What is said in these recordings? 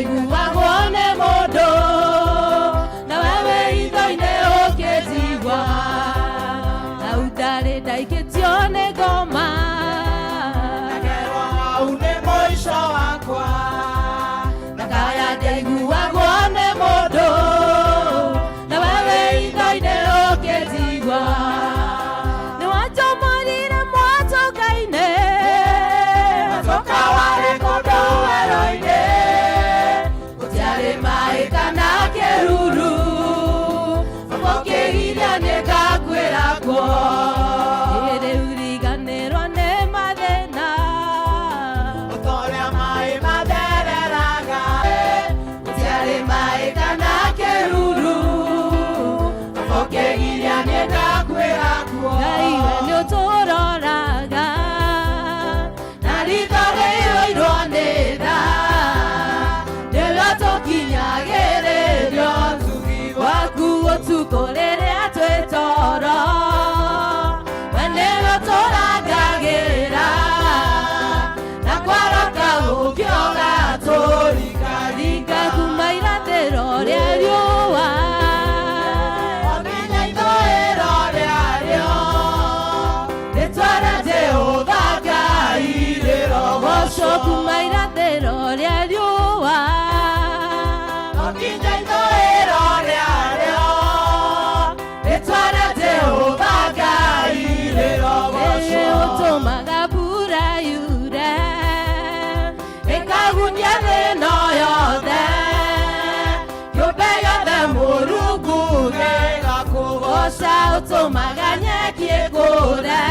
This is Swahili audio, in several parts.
ndaiguagwo nĩ mũndũ na wewe itho-inĩ ũkĩnjigua hau ndarĩ ndaikĩtio nĩ ngoma nakerwo hau nĩ mũico wakwa ndakaya ndaiguagwo nĩ mũndũ na wewe itho-inĩ ũkĩnjigua nĩ wanjomorire mwatoka-inĩ mwatoka warĩ kũndũ werũ-inĩ gũtiarĩ maĩ kana kĩruru ũkĩgiria nĩ ngakwĩra kuo rĩu riganĩrwo nĩ mathĩna ũtorĩa maĩ mathereraga gũtiarĩ maĩ kana kĩruru ũkĩgiria nĩ ngakwĩra kuo Ngai we nĩ ũtũroraga na ritho rĩiyũirwo nĩ tha nĩwe tũkinyagĩrĩrio waku ũtukũ rĩrĩa twĩ toro we nĩwe tũrangagĩra na kwaroka gũkĩoga tũringaringa kuma irathĩro rĩa riũa nginya ithũĩro rĩarĩo rĩtwa rĩa Jehova Ngai rĩrogocwo kuma irathĩro rĩa riũa nginya ithũĩro rĩarĩo rĩtwa rĩa Jehova Ngai rĩrogocwo ũtũmaga mbura yure ĩkagunyia thĩno yothe kĩũmbe gĩothe Mũrungu gĩgakũgoca ũtũmaga nyeki ĩkũre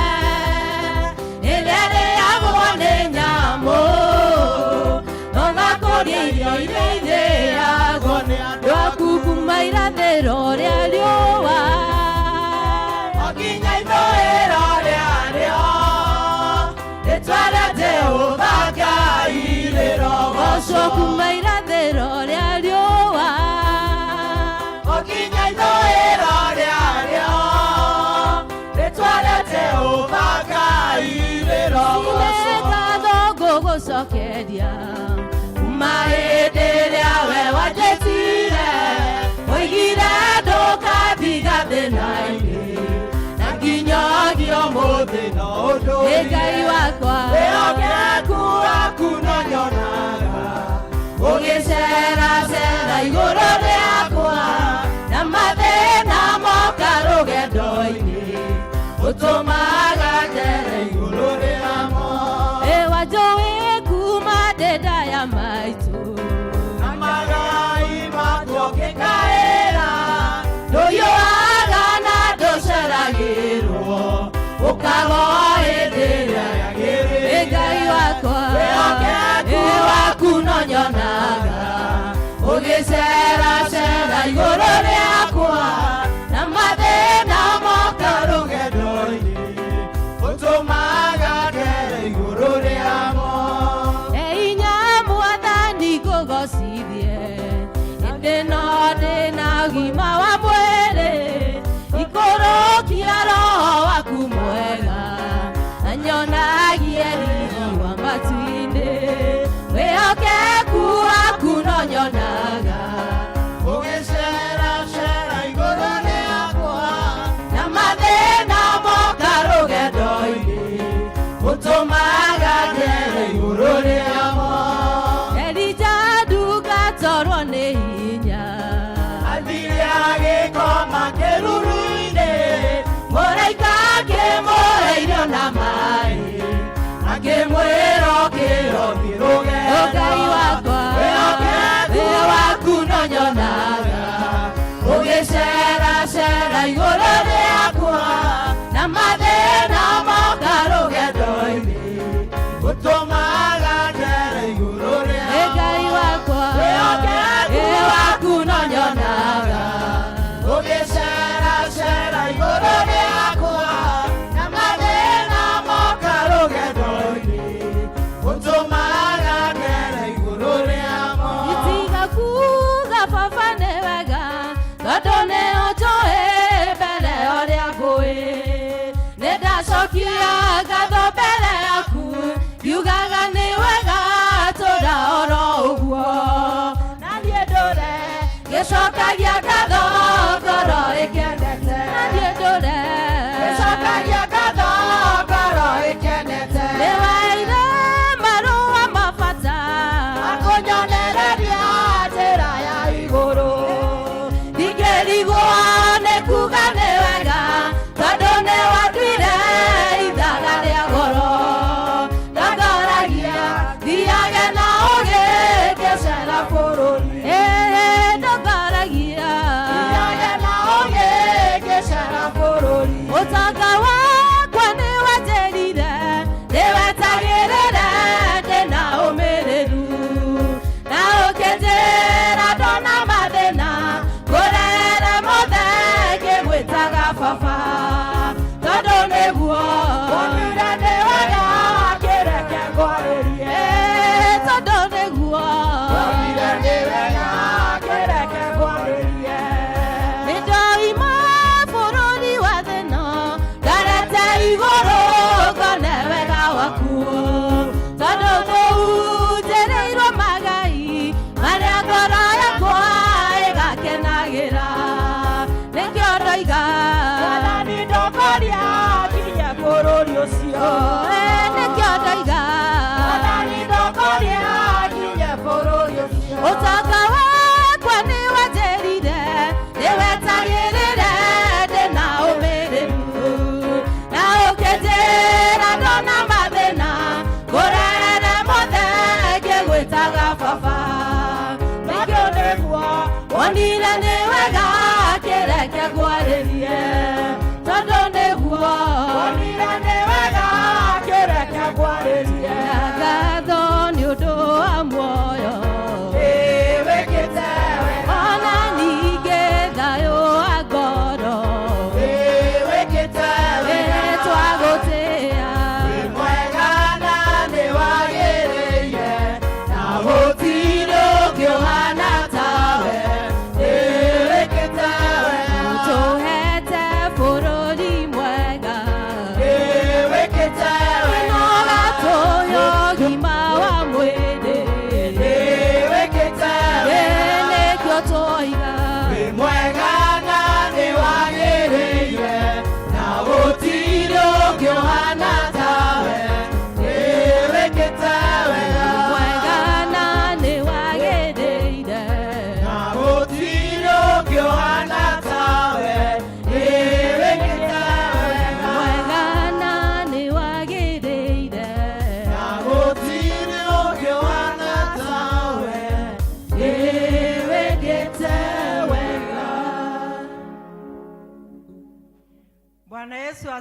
ĩrĩa ĩrĩagwo nĩ nyamũ no gakũria irio iria irĩagwo nĩ andũ aku kuma irathĩro rĩa riũa nginya ithũĩro rĩarĩo rĩtwa rĩa Jehova Ngai rĩrogocwo kuma irathĩro rĩa riũa nginya ithũĩro rĩarĩo rĩtwa rĩa Jehova Ngai rĩrogocwo ngatho ngũgũcokeria kuma hĩndĩ ĩrĩa we wanjĩtire woigire ndũkathiga thĩna-inĩ na nginyagia ũmũthĩ no ũndũ nĩ Ngai wakwa wĩhokeku waku no nyonaga ũgĩceracera igũrũ rĩakwa na mathĩna moka rũgendo-inĩ ũtũmaga njere igũrũ rĩamo wanjũĩ kuma ndĩnda ya maitũ na magai makwo ngĩkaĩra ndũhiũhaga na ndũceragĩrwo ũkago hĩndĩ ĩrĩa yagĩrĩire Ngai wakwa wĩhokeku waku no nyonaga ũgĩceracera igũrũ rĩakwa na mathĩna moka rũgendo-inĩ ũtũmaga ngere igũrũ rĩamo hinya Mwathani ngũgocithie hĩndĩ no ndĩna ũgima wa mwĩrĩ ikũrũkia Roho waku mwega na nyonagie riri wa matu-inĩ wĩhokeku waku no nyonaga ũgĩceracera igũrũ rĩakwa na mathĩna moka rũgendo-inĩ ũtũmaga ngere igũrũ rĩamo Elija ndugatorwo nĩ hinya athire agĩkoma kĩruru-inĩ mũraika akĩmũhe irio na maĩ akĩmwĩra ũkĩrothi rũgendo Ngai wakwa wĩhokeku waku no nyonaga ũgĩceracera igũrũ rĩakwa na mathĩna moka rũgendo-inĩ ũtũmaga ngere igũrũ rĩamo Ngai wakwa wĩhokeku waku no nyonaga ũgĩceracera igũrũ rĩakwa na mathĩna moka rũgendo-inĩ ũtũmaga ngere igũrũ rĩamo itiga kuga baba nĩ wega tondũ nĩ ũnjũĩ mbere ũrĩa ngũĩ nĩ ndacokia ngatho mbere yaku ngiugaga nĩ wega tũra oro ũguo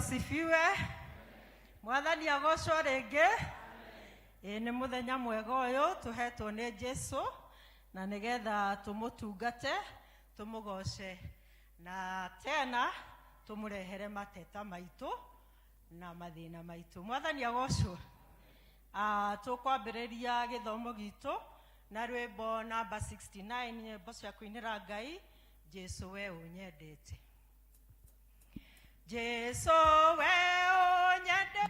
Asifiwe. Mwathani agocwo rĩngĩ. Nĩ mũthenya mwega ũyũ tũhetwo nĩ Jesũ na nĩgetha tũmũtungate, tũmũgoce na tena tũmũrehere mateta maitũ na mathĩna maitũ. Mwathani agocwo. Tũkwambĩrĩria gĩthomo gitũ na rwĩmbo namba 69, nyĩmbo cia kũinĩra Ngai, Jesũ we ũnyendete. Jesũ we ũnyendete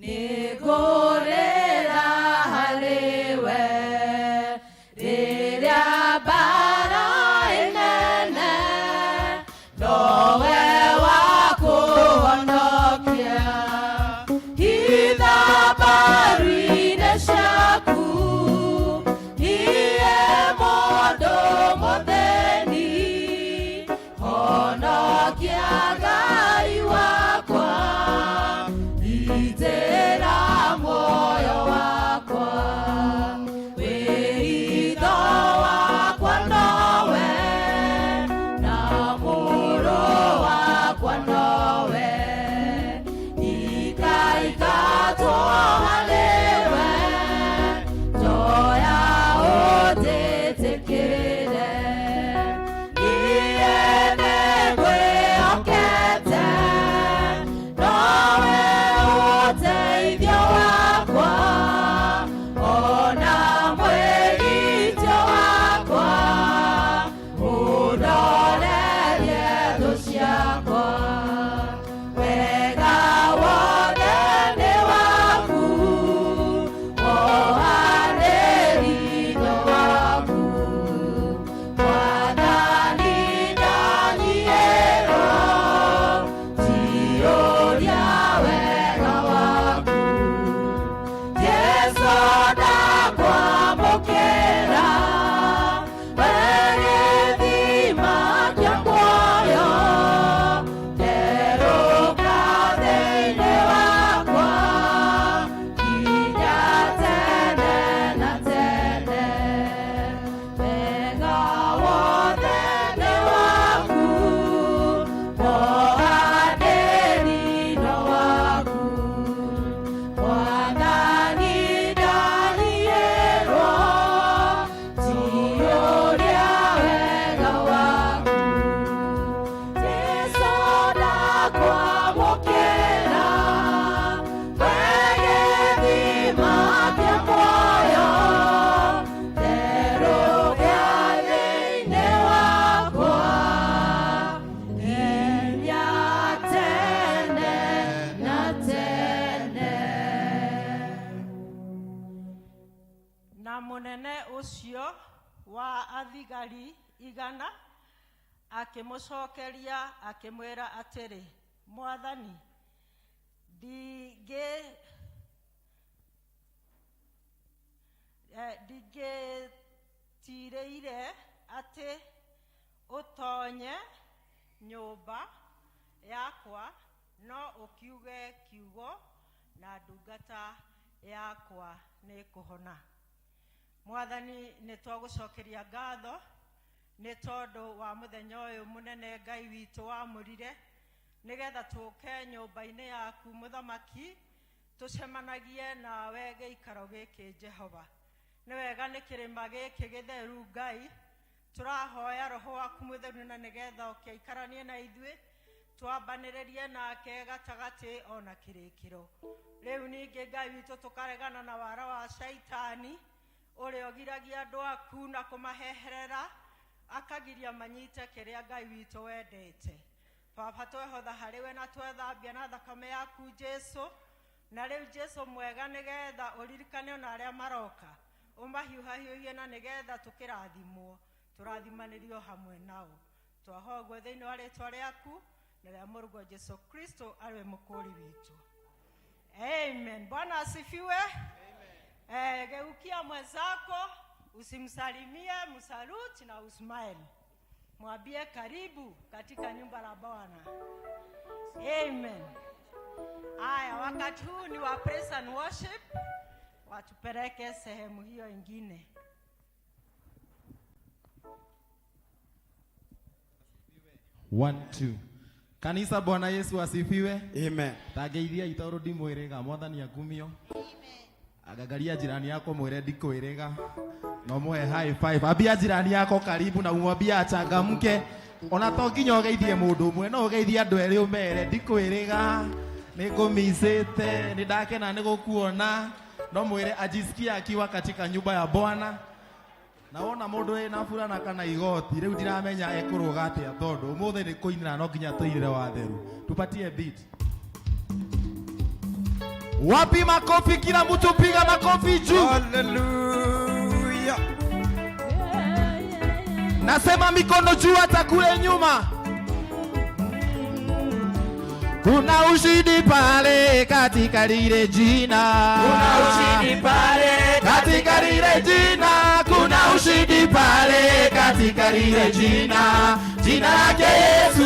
nĩngũrĩra harĩwe rĩrĩa mbara ĩnene, nowe wa kũhonokia hitha mbaru-inĩ ciaku, niĩ mũndũ mũthĩni honokia Ngai wakwa, itĩra Na munene ucio wa athigari igana akimucokeria akimwira atiri, Mwathani, ndingĩtiirĩire atĩ ũtonye nyũmba yakwa, no ũkiuge kiugo na ndungata yakwa nĩ kũhona. Mwathani, nĩ twagũcokeria ngatho nĩ tondũ wa mũthenya ũyũ mũnene Ngai witũ wamũrire nigetha tũke nyũmba-inĩ yaku Mũthamaki, tũcemanagie nawe gĩikaro gĩkĩ Jehova. Nĩ wega nĩ kĩrĩma gĩkĩ gĩtheru Ngai, tũrahoya Roho waku Mũtheru na nigetha ũkĩikaranie na ithuĩ, twambanĩrĩrie nake gatagatĩ ona kĩrĩkĩro. Rĩu ningĩ Ngai witũ tũkaregana na wara wa Shaitani ũrĩa ũgiragia andũ aku na kũmaheherera, akagiria manyite kĩrĩa Ngai witũ wendete. Baba, twehotha harĩwe na twethambia na thakame yaku Jesu, na rĩu Jesu mwega nigetha ũririkane ona arĩa maroka, ũmahiũhahiũhie na nigetha tũkĩrathimwo, tũrathimanĩrio hamwe nao. Twahoguo thĩinĩ wa rĩtwa rĩaku na rĩa Mũrũgwo Jesu Kristo arĩwe mũkũri witũ. Amen. Bwana asifiwe. Amen. Geukia mwenzako, usimsalimie, msaluti na usmile. Mwambie karibu katika nyumba la Bwana. Amen. Aya, wakati huu ni wa praise and worship. Watupeleke sehemu hiyo ingine. One, two. Kanisa, Bwana Yesu asifiwe. Amen. Tageithia itorudi mwirega Mwathani akumio. Amen. Agagaria jirani yako mwire ndikwirega. No muhe high five. Ambia jirani yako karibu na umwambie achangamke. Ona to nginya ugeithie mundu umwe, no ugeithie andu eri umere ndikwirega. Ningumicite, nindakena nigukuona. No mwire ajisikia akiwa katika nyumba ya Bwana. Naona mundu ena furana kana igoti, riu ndiramenya ekuruga atia tondu umuthe ni kuinira no nginya tuinire watheru. Tupatie beat. Wapi makofi, kila mtu piga makofi juu. Hallelujah. Nasema mikono juu hata kule nyuma. Kuna ushindi pale katika lile jina. Kuna ushindi pale katika lile jina. Kuna ushindi pale katika lile jina. Jina lake Yesu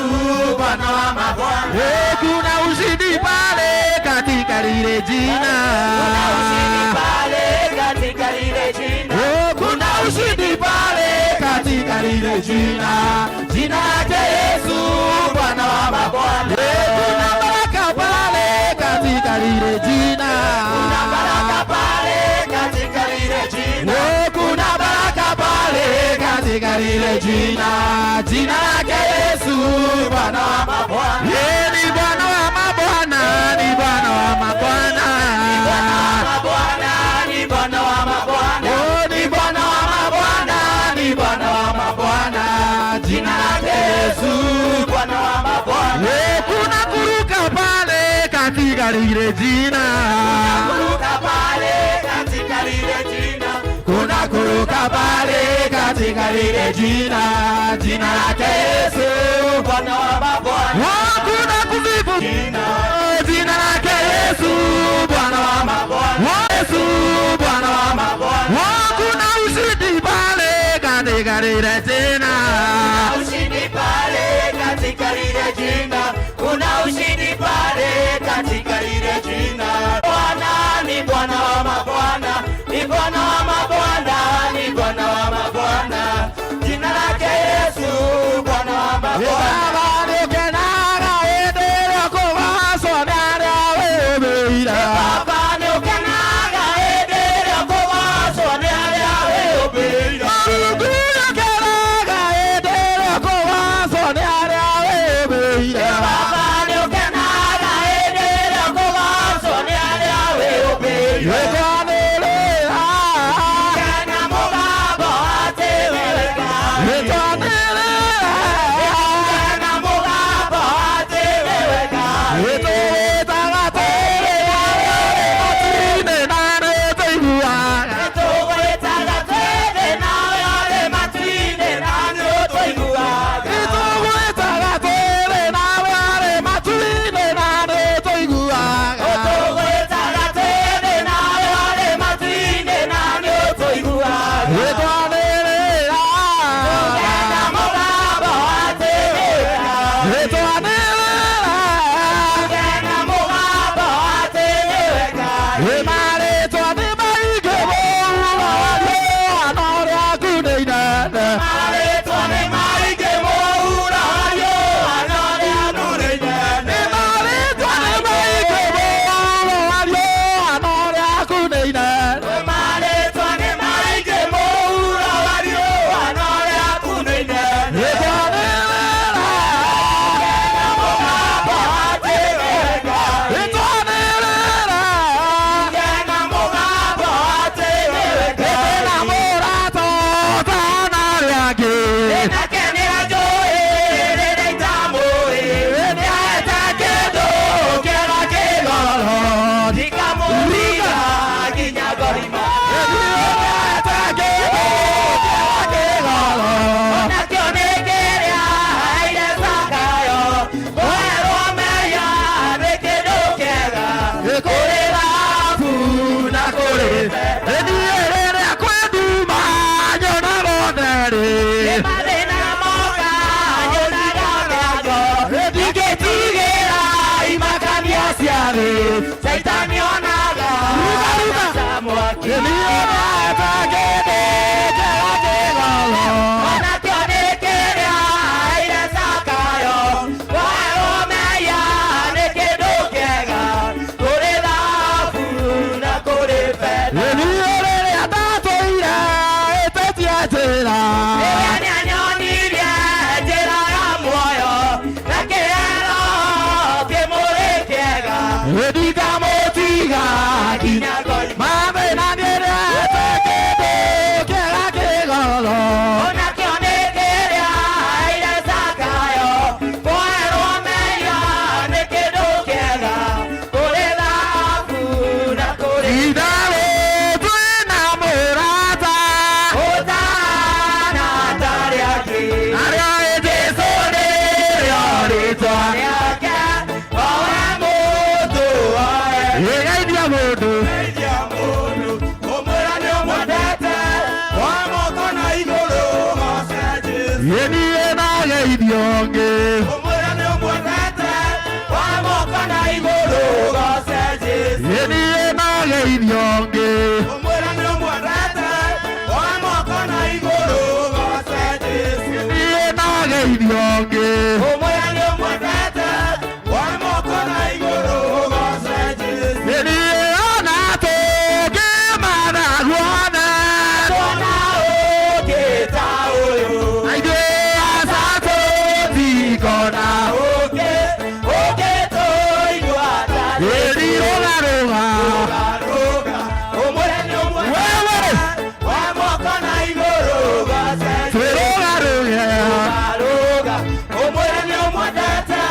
Bwana wa mabwana. Kuna ushindi pale katika lile jina. Kuna ushindi pale katika lile jina. Kuna ushindi pale katika lile jina. Jina lake Yesu Bwana wa mabwana. Kuna baraka pale katika lile jina. Kuna baraka pale katika lile jina. Kuna baraka pale katika lile jina. Jina lake Yesu Bwana wa mabwana. Ni Bwana wa mabwana, ni Bwana wa mabwana. Ni Bwana wa mabwana, ni Bwana wa mabwana. Ni Bwana wa mabwana, ni Bwana wa mabwana. Jina lake Yesu Bwana wa mabwana. kuna kuruka pale katika lile jina. Kuruka pale katika lile jina. Kuna kuruka pale katika lile jina. Jina lake Yesu Bwana wa mabwana. kuna kuzifu jina lake Yesu Bwana wa mabwana. Yesu Bwana wa mabwana. Kuna ushindi pale katika lile jina. Kuna ushindi pale katika lile jina. Kuna ushindi pale katika lile jina. Bwana ni Bwana wa mabwana. Ni Bwana wa mabwana. Ni Bwana wa mabwana. Jina lake Yesu Bwana wa mabwana. Baba ni ukena Rĩrĩa kwĩnduma nyonaga ũtheri. Mathĩna moka nyonaga ng'ango. Ndingĩtigĩra imakania cia thĩ. Caitani onaga ta mwaki. Nĩonete kĩndĩ kĩega kĩgolo. Onakĩo nĩ kĩrĩa aire Zakayo. Waromeya nĩ kĩndũ kĩega. Kũrĩ thahabu na kũrĩ betha. Rĩrĩa ndatũire ĩtĩtie njĩra. Rĩrĩa nĩanyonirie njĩra ya muoyo. Na kĩheo kĩmũrĩ kĩega. Ndingamũtiga nginya ngoima. Mathĩna nĩrete kĩndũ kĩega kĩgolo. Onakĩo nĩ kĩrĩa aire Zakayo. Kwoerwo meya nĩ kĩndũ kĩega. Kũrĩ thahabu na kũrĩ itharũ twĩna mũrata ũtana tarĩ angĩ. Arĩa Jesũ nĩrĩo rĩĩtwa rĩake. Owe mũndũ oe. Geithia mũndũ. Geithia mũndũ. Ũmwĩra nĩũmwendete. Wa moko na igũrũ goce Jesũ. Niĩ nageithio ngĩ. Ũmwĩra nĩũmwendete. Wa moko na igũrũ goce Jesũ. Niĩ nageithio ngĩ. Ũmwĩra nĩũmwendete. Wa moko na igũrũ goce Jesũ. Niĩ nageithio ngĩ. Ũmwĩra nĩũmwendete. Wa moko na igũrũ goce Jesũ. Niĩ ona tũngĩmana guothe. Tona ũngĩta ũyũ. Aingĩ aca tũtikona ũngĩ. Ũngĩ tũigua ta Jesũ. Rũgarũga. Rũgarũga. Ũmwĩra nĩũmwendete. Wa moko na igũrũ goce Jesũ. Twĩrũgarũge. Rũgarũga. Ũmwĩra nĩũmwendete.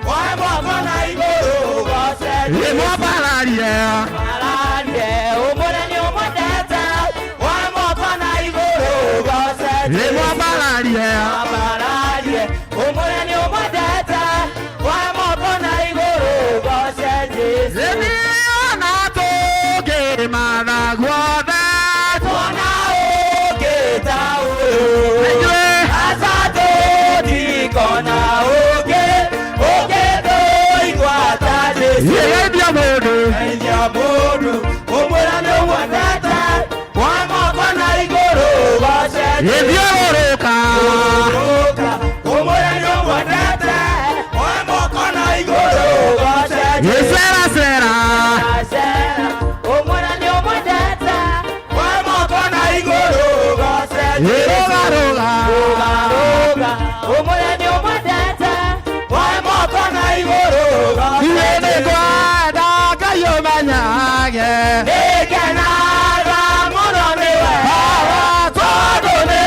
Wa moko na igũrũ goce Jesũ. Mwambararie. Mwambararie. Ũmwĩra nĩũmwendete. Wa moko na igũrũ goce Jesũ. Mwambararie. Mwambararie. Ũmwĩra nĩũmwendete. Wa moko na igũrũ goce Jesũ. Ona tũngĩmana guothe. Tona ũngĩta ũyũ. Aca tũtikona ũngĩ. Ũngĩ tũigua ta Jesũ. Geithia mũndũ. Geithia mũndũ. Ũmwĩra nĩũmwendete. Wa moko na igũrũ goce Jesũ. Gĩthiũrũrũka. Ũmwĩra nĩũmwendete. Wa moko na igũrũ goce Jesũ. Gĩceracera. Ũmwĩra nĩũmwendete. Wa moko na igũrũ goce Jesũ. Rũgarũga. Rũgarũga. Ũmwĩra nĩũmwendete. Wa moko na igũrũ goce Jesũ. Nĩngwenda Ngai ũmenyage. Nĩngenaga mũno nĩwe. Tondũ nĩ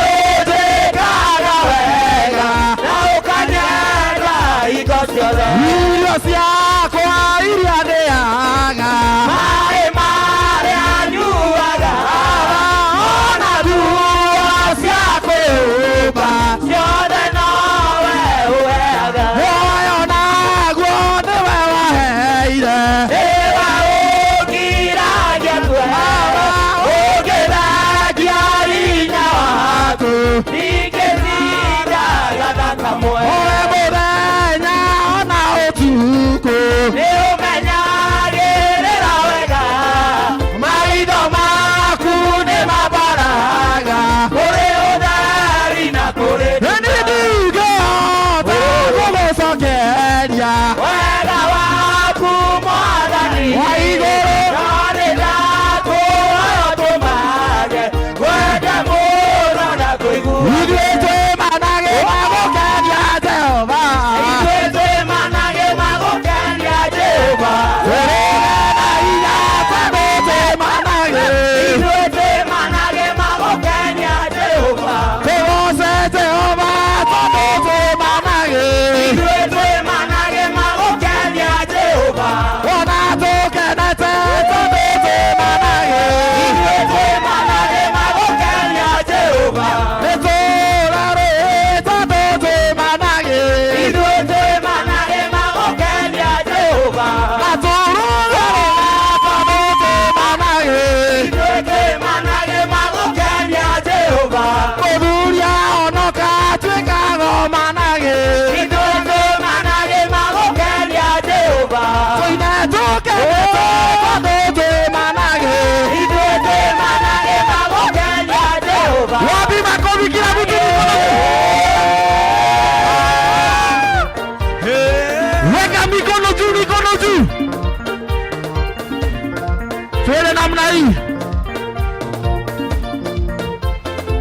namna hii.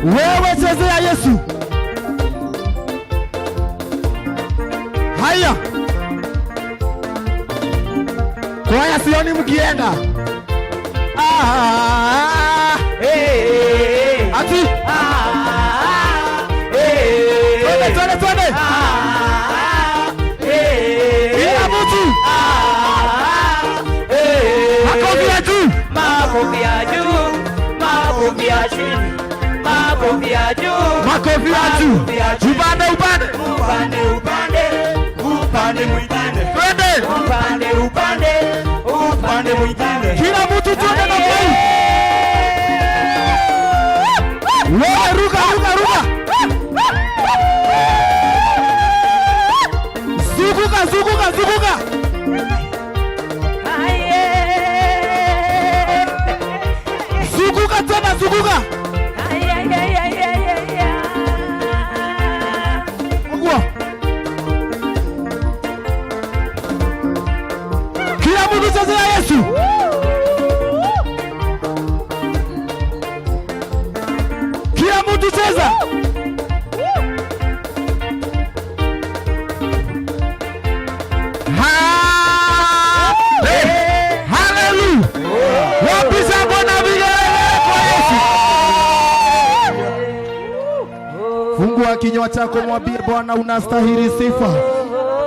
Wewe chezea Yesu. Haya. Kwaya sioni mkienda. Ati. Twende. Kila mtu. Makofi ya juu. Makofi ya juu. Makofi ya chini. Makofi ya juu. Makofi ya juu. Upande. Upande mwingine. Twende. Upande mwingine. Kila mtu twende na kweli. Wewe ruka. Zunguka. Zunguka tena. Mungu. Kila mtu chezea Yesu. Kila mtu cheza. Hallelujah. Wapisha Bwana vigelegele kwa Yesu. Fungua kinywa chako mwambie Bwana unastahili sifa.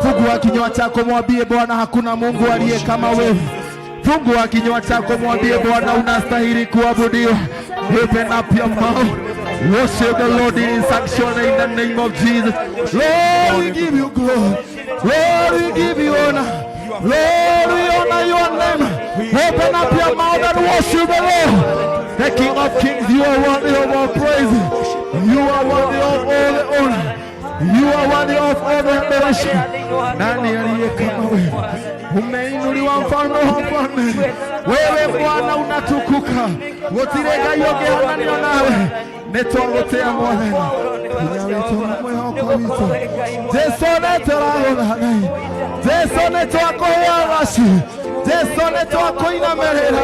Fungua kinywa chako mwambie Bwana hakuna Mungu aliye kama wewe. Fungua kinywa chako mwambie Bwana unastahili kuabudiwa. Open up your mouth. Worship the Lord in His action in the name of Jesus. Lord, we give you glory. Lord, we give you honor. Lord, we honor your name. Open up your mouth and worship the Lord. The King of Kings, you are worthy of all praise. You are worthy of all the honor. You are worthy of all the adoration. Nani aliye kama wewe? Umeinuliwa mfalme wa wafalme. Wewe Bwana unatukuka. Wotirega yoge ananio nawe. Netogotea mwanene. Inyaweto mwehoko wito. Jesu netorahona nai. Jesu netwako yarashi. Jesu netwako inamerera.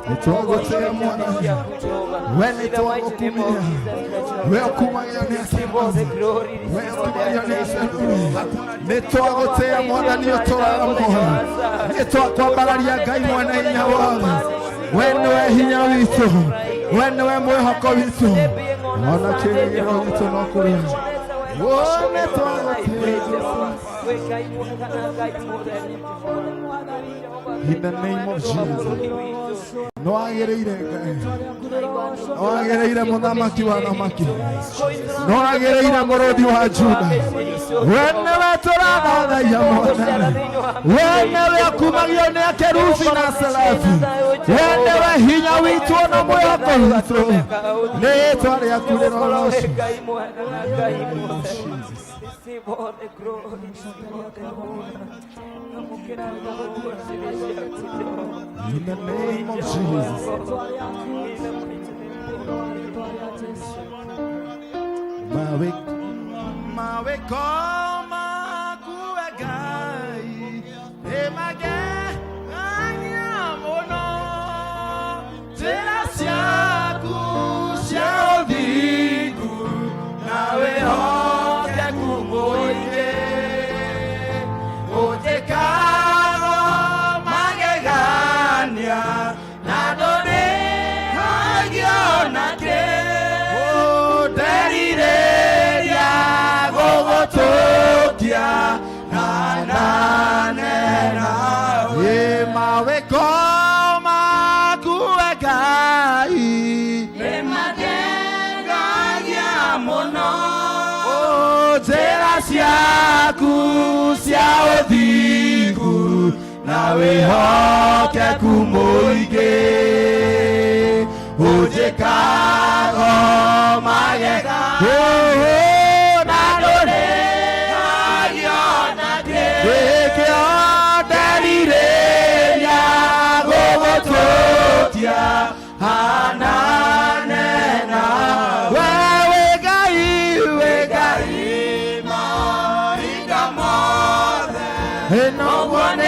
Netogotea mwanene. Wene togo kumia. Wewe kumanya nesiboze. Wewe kumanya nesiboze. Netogotea mwanene yotora mwana. Netokwambararia Ngai mwana hinya wawe. Wewe hinya wito. Wewe mwehoko wito. Ona kĩrĩgĩro gitũ no kũrĩa. Wone twagũteithia. In the name of Jesus. No agĩrĩire Ngai. No agĩrĩire mũthamaki wa thamaki. No agĩrĩire mũrũthi wa Juda. Wewe tũrathathaiya mwana. Wewe kumagio nĩ akerubi na serafi. Wewe hinya witũ na mwĩhoko witũ. Rĩĩtwa rĩaku rĩrorocwo. Receive all the glory, receive all the honor. In the name of Jesus. Mawe koma kuagai emage anyamono terasia kushodigu nawe hoke kumoike otekaro magegania nadone hagionake oderire ya gogotokia nananena mawe koma kuagai emagengagia mono tera ciaku cia ũthingu nawe hoke kumuige ũnjĩkago magega na ndũrĩ agĩonake gĩkĩonderirĩria gũgũtũkia hananena we Ngai no one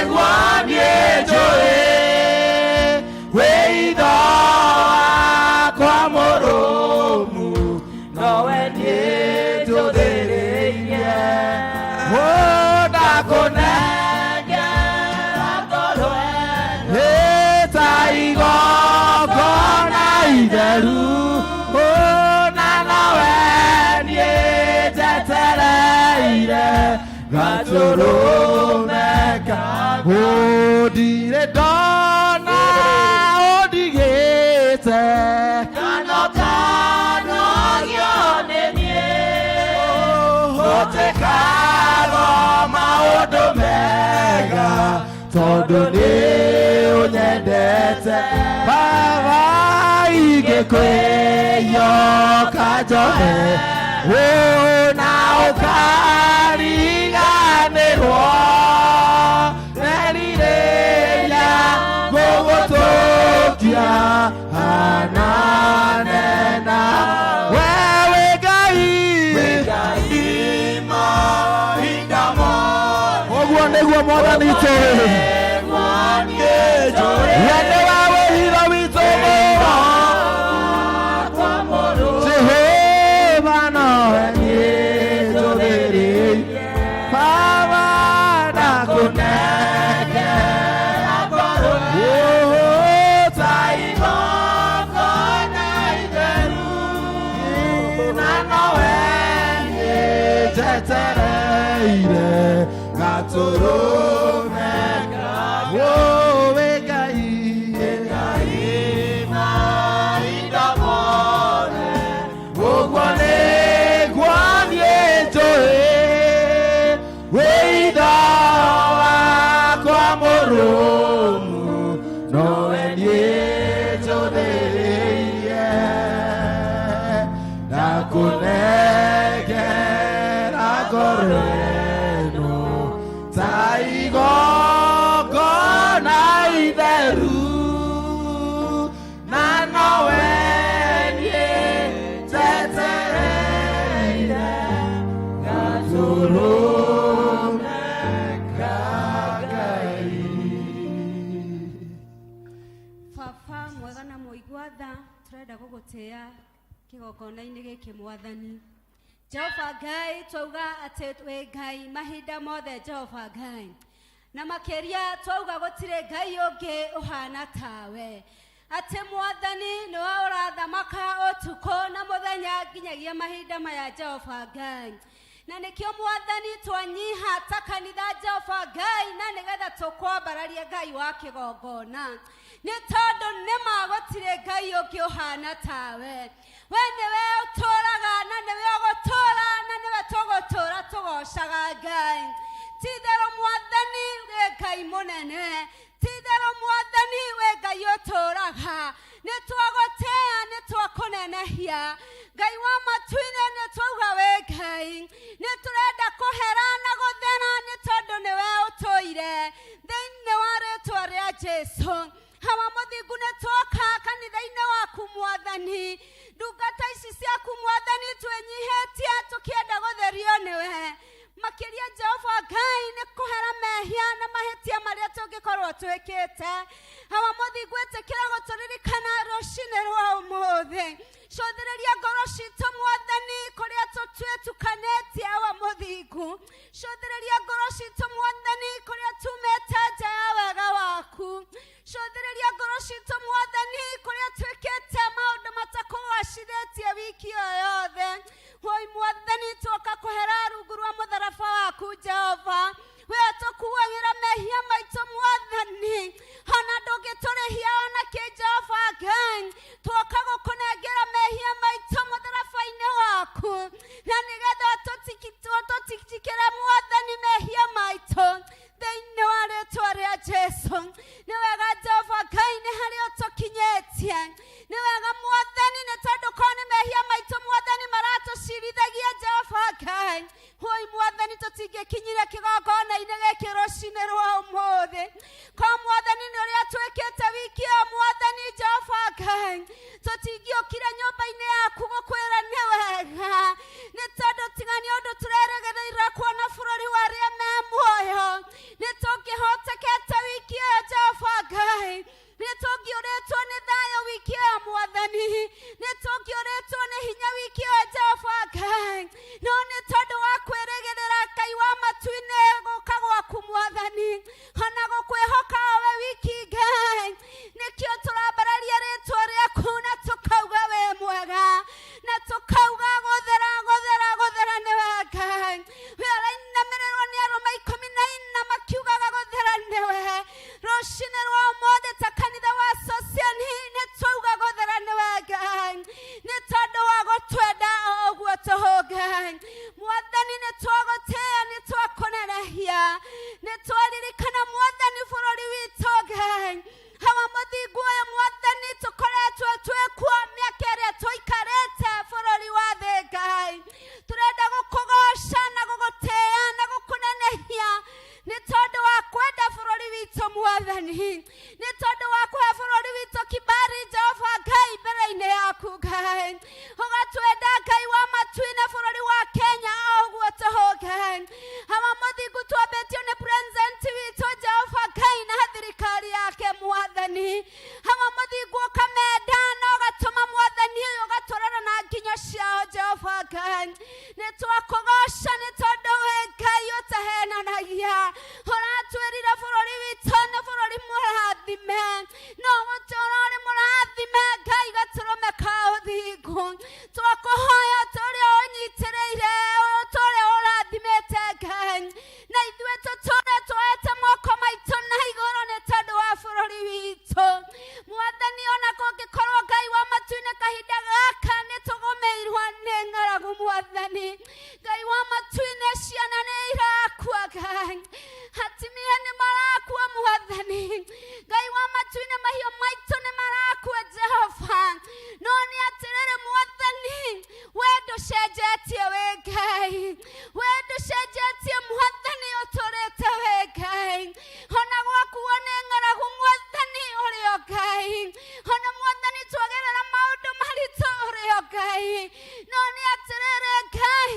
guanie joe we do kwa moromu no enie to dereie o da konege agorwe e taigo kona ideru o na no enie tetereire gatoro meka o dire dona o digete kano yonenie o te karo maodo mega todo ni unyendete baba igekwe yo kajobe o na okariganirwo nerireya gogotokia ananena wewe gai maindamo ogwo niguo mwathani tũrĩ wende wawe hitho witũ Jehova nowe niĩ tũthĩrĩirie Baba ndakunengera ngoro ta igongona itheru na nowe niĩ njetereire gatũrũmeka wowe Ngai mahinda mothe ũguo nĩguo niĩ njũĩ wĩitho wakwa mũrũmu nowe niĩ njũthĩrĩirie ndakũnengera ngoro ĩno ta igongona itheru na nowe niĩ njetereire gatũrũmeka Ngai. Baba mwega na mũigua tha tũrenda gũgũtĩa kĩgongona-inĩ gĩkĩ Mwathani Jehova Ngai twauga atĩ wĩ Ngai mahinda mothe Jehova Ngai na makĩria twauga gũtirĩ Ngai ũngĩ ũhana tawe atĩ Mwathani nĩwe ũrathamaka ũtukũ na mũthenya nginyagia mahinda maya Jehova Ngai na nĩkĩo Mwathani twanyiha ta kanitha Jehova Ngai na nĩgetha tũkwambararie Ngai wa kĩgongona nĩ tondũ nĩma gũtirĩ Ngai ũngĩ ũhana tawe we nĩwe ũtũũraga na nĩwe ũgũtũũra na nĩwe tũgũtũũra tũgocaga Ngai ti-itherũ Mwathani wĩ Ngai mũnene ti-itherũ Mwathani wĩ Ngai ũtũũraga nĩ twagũtĩa nĩ twakũnenehia Ngai wa matu-inĩ nĩ twauga wĩ Ngai nĩ tũrenda kũhera na gũthera nĩ tondũ nĩwe ũtũire thĩinĩ wa rĩĩtwa rĩa Jesũ hawa mũthingu nĩ twoka kanitha-inĩ waku Mwathani ndungata ici ciaku Mwathani twĩnyihĩtie tũkĩenda gũtherio nĩwe makĩria Jehova Ngai nĩ kũhera mehia na mahĩtia marĩa tũngĩkorwo twĩkĩte hawa mũthingu ĩtĩkĩra gũtũririkana rũcinĩ rwa ũmũthĩ cũthĩrĩria ngoro citũ Mwathani kũrĩa tũtukanĩtie hawa mũthingu cũthĩrĩria ngoro citũ Mwathani kũrĩa tumĩte nja ya wega waku cũthĩrĩria ngoro citũ Mwathani kũrĩa twĩkĩte maũndũ matakũgacithĩtie wiki ĩyo yothe hoi Mwathani twoka kũhera rungu rwa mũtharaba waku Jehova we tũkuagĩra mehia maitũ Mwathani ona ndũngĩtũrĩhia ona kĩ Jehova Ngai twoka gũkũnengera mehia maitũ mũtharaba-inĩ waku na nĩgetha tũtikĩre Mwathani mehia maitũ thĩinĩ wa rĩĩtwa rĩa Jesũ nĩ wega Jehova Ngai nĩ harĩ ũtũkinyĩtie Ngai hawa mothingu twambetio nĩ president witũ Jehova Ngai na thirikari yake Mwathani hawa mothingu ũkamenda na ũgatũma Mwathani ũyũ ũgatũrana na nginya ciao Jehova Ngai nĩtwakũgoca nĩ tondũ wĩ Ngai ũtahenanagia ũratwĩrire bũrũri witũ nĩ bũrũri mũrathime no gũtũra ũrĩ mũrathime Ngai gatũrũme ka ũthingu twakũhoya tũrĩa ũnyitĩrĩire tũrĩa ũrathimĩte Ngai na ithuĩ tũtũre twoete moko maitũ na igũrũ nĩ tondũ wa bũrũri witũ Mwathani ona kũngĩkorwo Ngai wa matu-inĩ kahinda gaka nĩtũgũmĩirwo nĩ ng'aragu Mwathani Ngai wa matu-inĩ ciana nĩ irakua Ngai atumia nĩ marakua Mwathani Ngai wa matu-inĩ mahiũ maitũ nĩ marakua Jehova no nĩ atĩrĩrĩ Mwathani we ndũcenjetie wĩ Ngai we ndũcenjetie Mwathani ũtũrĩte wĩ Ngai ona gwakuo nĩ ng'aragu Mwathani ũrĩ o Ngai ona Mwathani twagerera maũndũ maritũ ũrĩ o Ngai no nĩ atĩrĩrĩ Ngai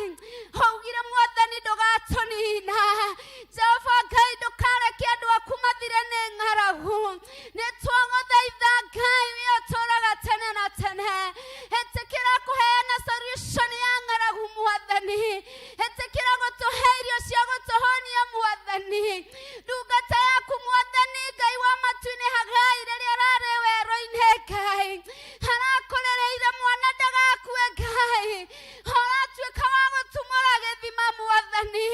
augire Mwathani ndũgatũnina Jehova Ngai ndũkareke andũ aku mathire nĩ ng'aragu nĩtwagũthaitha Ngai we ũtũũraga tene na tene ĩtĩkĩra kũheana solution ya ng'aragu Mwathani ĩtĩkĩra gũtũhe irio cia gũtũhonia Mwathani ndungata yaku Mwathani Ngai wa matu-inĩ Hagai rĩrĩa ararĩ werũ-inĩ Ngai arakũrereire mwana ndagakue Ngai aratuĩka wa gũtumũra gĩthima Mwathani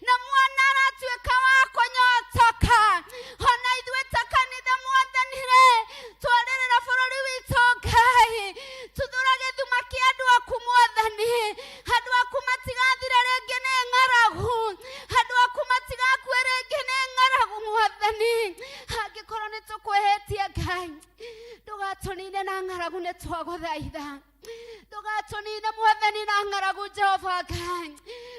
na mwana aratuĩka wa kũnyotoka ona ithuĩ ta kanitha Mwathani twarĩrĩra bũrũri witũ Ngai tuthura gĩthima kĩa andũ aku Mwathani andũ aku matigathire rĩngĩ nĩ ng'aragu andũ aku matigakue rĩngĩ nĩ ng'aragu Mwathani angĩkorwo nĩtũkwĩhĩtie Ngai ndũgatũnine na ng'aragu nĩtwagũthaitha ndũgatũnine Mwathani na ng'aragu Jehova Ngai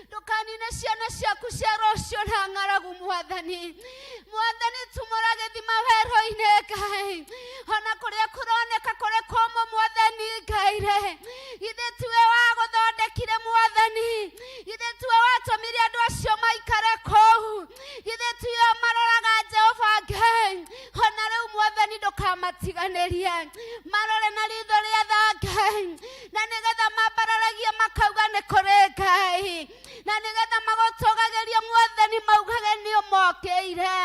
ndũkanine ciana ciaku cia rũciũ na ng'aragu Mwathani Mwathani tumũra gĩthima werũ-inĩ Ngai ona kũrĩa kũroneka kũrĩ kũmũ Mwathani Ngai githĩ tiwe wagũthondekire Mwathani githĩ tiwe watũmire andũ acio maikare kũu githĩ tiwe maroraga Jehova Ngai ona rĩu Mwathani ndũkamatiganĩrie marore na ritho rĩa tha Ngai na nĩgetha mambararagie makauga nĩ kũrĩ Ngai na nĩgetha magũtũgagĩrie Mwathani maugage nĩ ũmokĩire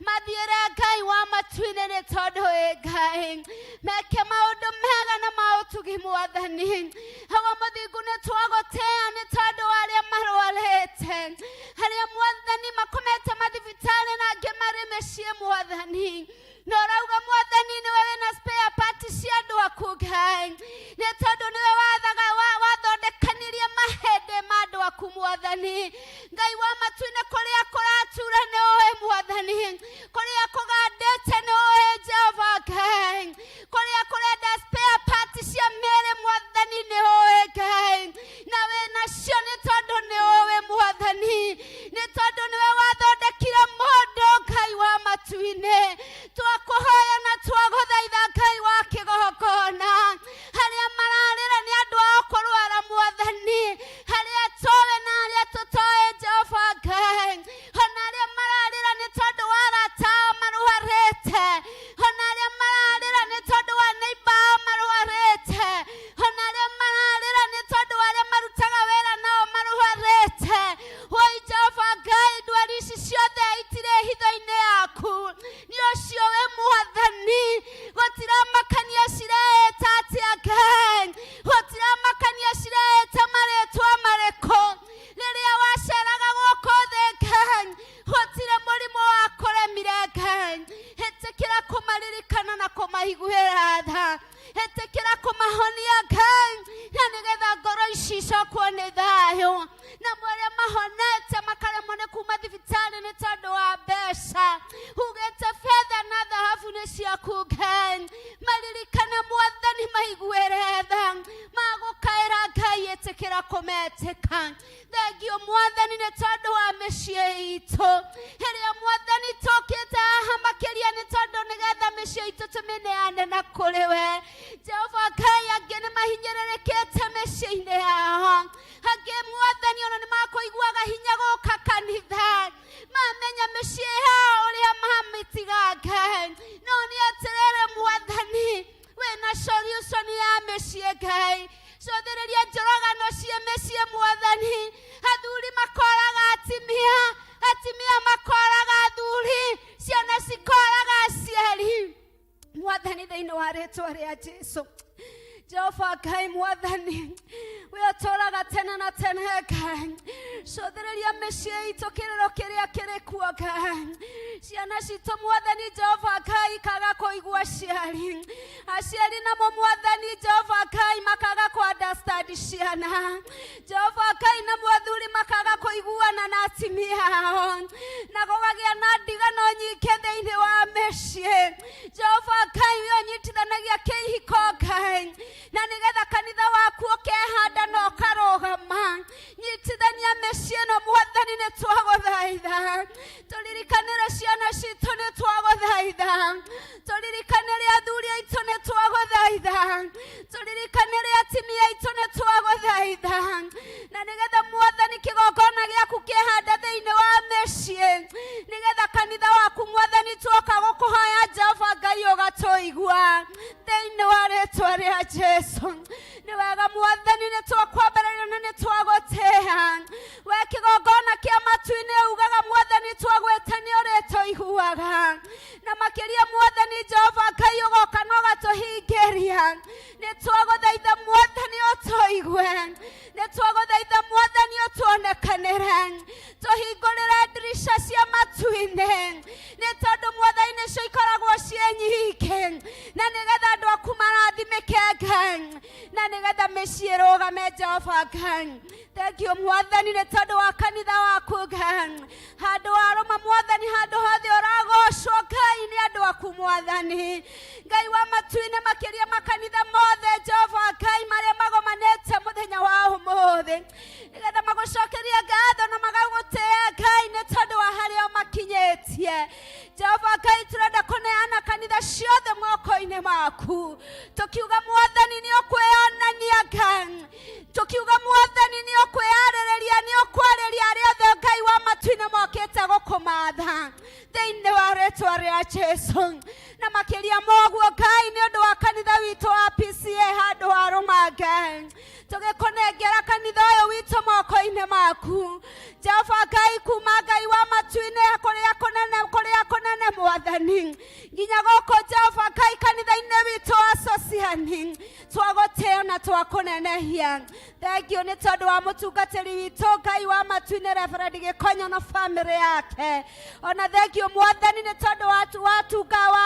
mathiĩre Ngai wa matu-inĩ nĩ tondũ wĩ Ngai meke maũndũ mega na maũtugi Mwathani hawa mũthingu nĩtwagũtĩa nĩ tondũ wa arĩa marwarĩte arĩa Mwathani makomete mathibitarĩ na angĩ marĩ mĩciĩ Mwathani no rauga Mwathani nĩwe wĩna spare parts cia andũ aku Ngai nĩ tondũ nĩwe wathondekanirie mahĩndĩ ma andũ aku Mwathani Ngai wa matu-inĩ kũrĩa kũratura nĩ ũĩ Mwathani kũrĩa kũgandĩte nĩ ũĩ Jehova Ngai kũrĩa kũrenda spare parts cia mĩĩrĩ Mwathani nĩ ũĩ Ngai na wĩnacio nĩ tondũ nĩ ũĩ Mwathani nĩ tondũ nĩwe wathondekire mũndũ Ngai wa matu-inĩ twakũhoya na twagũthaitha Ngai wa kĩgongona harĩa mararĩra nĩ andũ ao kũrwara Mwathani harĩa tũĩ na harĩa tũtoĩ Jehova Ngai ona arĩa mararĩra nĩ tondũ wa arata ao marwarĩte ona arĩa mararĩra nĩ tondũ wa neighbor ao marwarĩte ona arĩa mararĩra nĩ tondũ wa arĩa marutaga wĩra nao marwarĩte woi Jehova Ngai ndwari ici ciothe itirĩ hitho-inĩ yaku nĩ ũcio wĩ Mwathani gũtiramakania cireĩta atĩa Ngai gũtiramakania cireĩta marĩtwa marĩkũ rĩrĩa waceraga gũkũ thĩ Ngai gũtirĩ mũrimũ wa kũremire Ngai ĩtĩkĩra kũmaririkana na kũmaiguĩra tha ĩtĩkĩra kũmahonia Ngai na nĩgetha ngoro ici icokwo nĩ thayũ na marĩa mahonete makaremwo nĩ kuma thibitarĩ nĩ tondũ wa mbeca ugĩte betha na thahabu nĩ ciaku Ngai maririkane Mwathani maiguĩre tha magũkaĩra Ngai ĩtĩkĩra kũmetĩka thengio Mwathani nĩ tondũ wa mĩciĩ itũ ĩrĩa Mwathani tũkĩte haha makĩria nĩ tondũ nĩgetha mĩciĩ itũ tũmĩneane na kũrĩ we Jehova Ngai angĩ nĩ mahinyĩrĩrĩkĩte mĩciĩ-inĩ yao angĩ Mwathani ona nĩ makũiguaga hinya gũka rĩtwa rĩa Jesũ. Jehova Ngai mwathani, we ũtũũraga tene na tene Ngai. Cũthĩrĩria mĩciĩ itũ kĩrĩro kĩrĩa kĩrĩ kuo Ngai. Ciana citũ mwathani Jehova Ngai ikaga kũigua aciari. Aciari namo mwathani Jehova Ngai makaga kũ-understand ciana. Jehova Ngai namo athuri makaga kũiguana na atumia ao. Na gũkagĩa na ndigano nyingĩ thĩinĩ wa mĩciĩ. Jehova Ngai we ũnyitithanagia kĩhiko Ngai. Na nigetha kanitha waku ũkehanda na ũkarũgama. Nyitithania mĩciĩ ĩno mwathani nĩ twagũthaitha. Tũririkanĩre ciana citũ nĩ twagũthaitha. Tũririkanĩre athuri aitũ nĩ twagũthaitha. Tũririkanĩre atumia aitũ nĩ twagũthaitha. Na nigetha mwathani kĩgongona gĩaku kĩhanda thĩinĩ wa mĩciĩ. Nigetha kanitha waku mwathani tuoka gũkũhoya Jehova Ngai ũgatũigua. Thĩinĩ wa rĩtwa rĩa Jesũ. Nĩ wega mwathani nĩ twakwambĩrĩria na nĩ twagũtĩĩa. We kĩgongona kĩa matu-inĩ ugaga mwathani twagwĩte nĩ ũrĩtũiguaga. Na makĩria mwathani Jehova Ngai ũgoka na ũgatũhingĩria. Nĩ twagũthaitha mwathani ũtũigue. Nĩ twagũthaitha mwathani ũtuonekanĩre. Tũhingũrĩre ndirisha cia matu-inĩ. Nĩ tondũ mwathani nĩcio ikoragwo ciĩ nyingĩ. Na nĩgetha andũ aku marathimĩke Ngai. Na nĩgetha mĩciĩ ĩrũgame Jehova Ngai. Thank you mwathani nĩ tondũ wa kanitha waku Ngai. Handũ warũma mwathani handũ hothe ũragocwo Ngai nĩ andũ aku mwathani. Ngai wa matu-inĩ makĩria makanitha mothe Jehova Ngai marĩa magomanĩte mũthenya wa ũmũthĩ. Nĩgetha magũcokerie ngatho na magagũtĩĩa Ngai nĩ tondũ wa harĩa ũmakinyĩtie. Jehova Ngai tũrenda kũneana kanitha ciothe moko-inĩ maku. Tũkiuga mwathani nĩ ũkwĩonania Ngai. Tũkiuga mwathani nĩ ũkwĩarĩrĩria nĩ ũkwarĩria arĩa othe Ngai wa matu-inĩ mokĩte gũkũmatha. Thĩinĩ wa rĩtwa rĩa Jesũ. Na makĩria moguo Ngai nĩ ũndũ wa kanitha witũ wa P.C.E.A handũ warũma Ngai. Tũgĩkũnengera kanitha ũyũ witũ moko-inĩ maku. Jehova Ngai kuma Ngai wa matu-inĩ kũrĩa kũnene mwathani. Nginya gũkũ Jehova Ngai kanitha-inĩ witũ wa Sociani. Twagũtĩĩa na twakũnenehia. Thank you nĩ tondũ wa mũtungatĩri witũ Ngai wa matu-inĩ Reverend Gĩkonyo na family yake. Ona thank you mwathani nĩ tondũ wa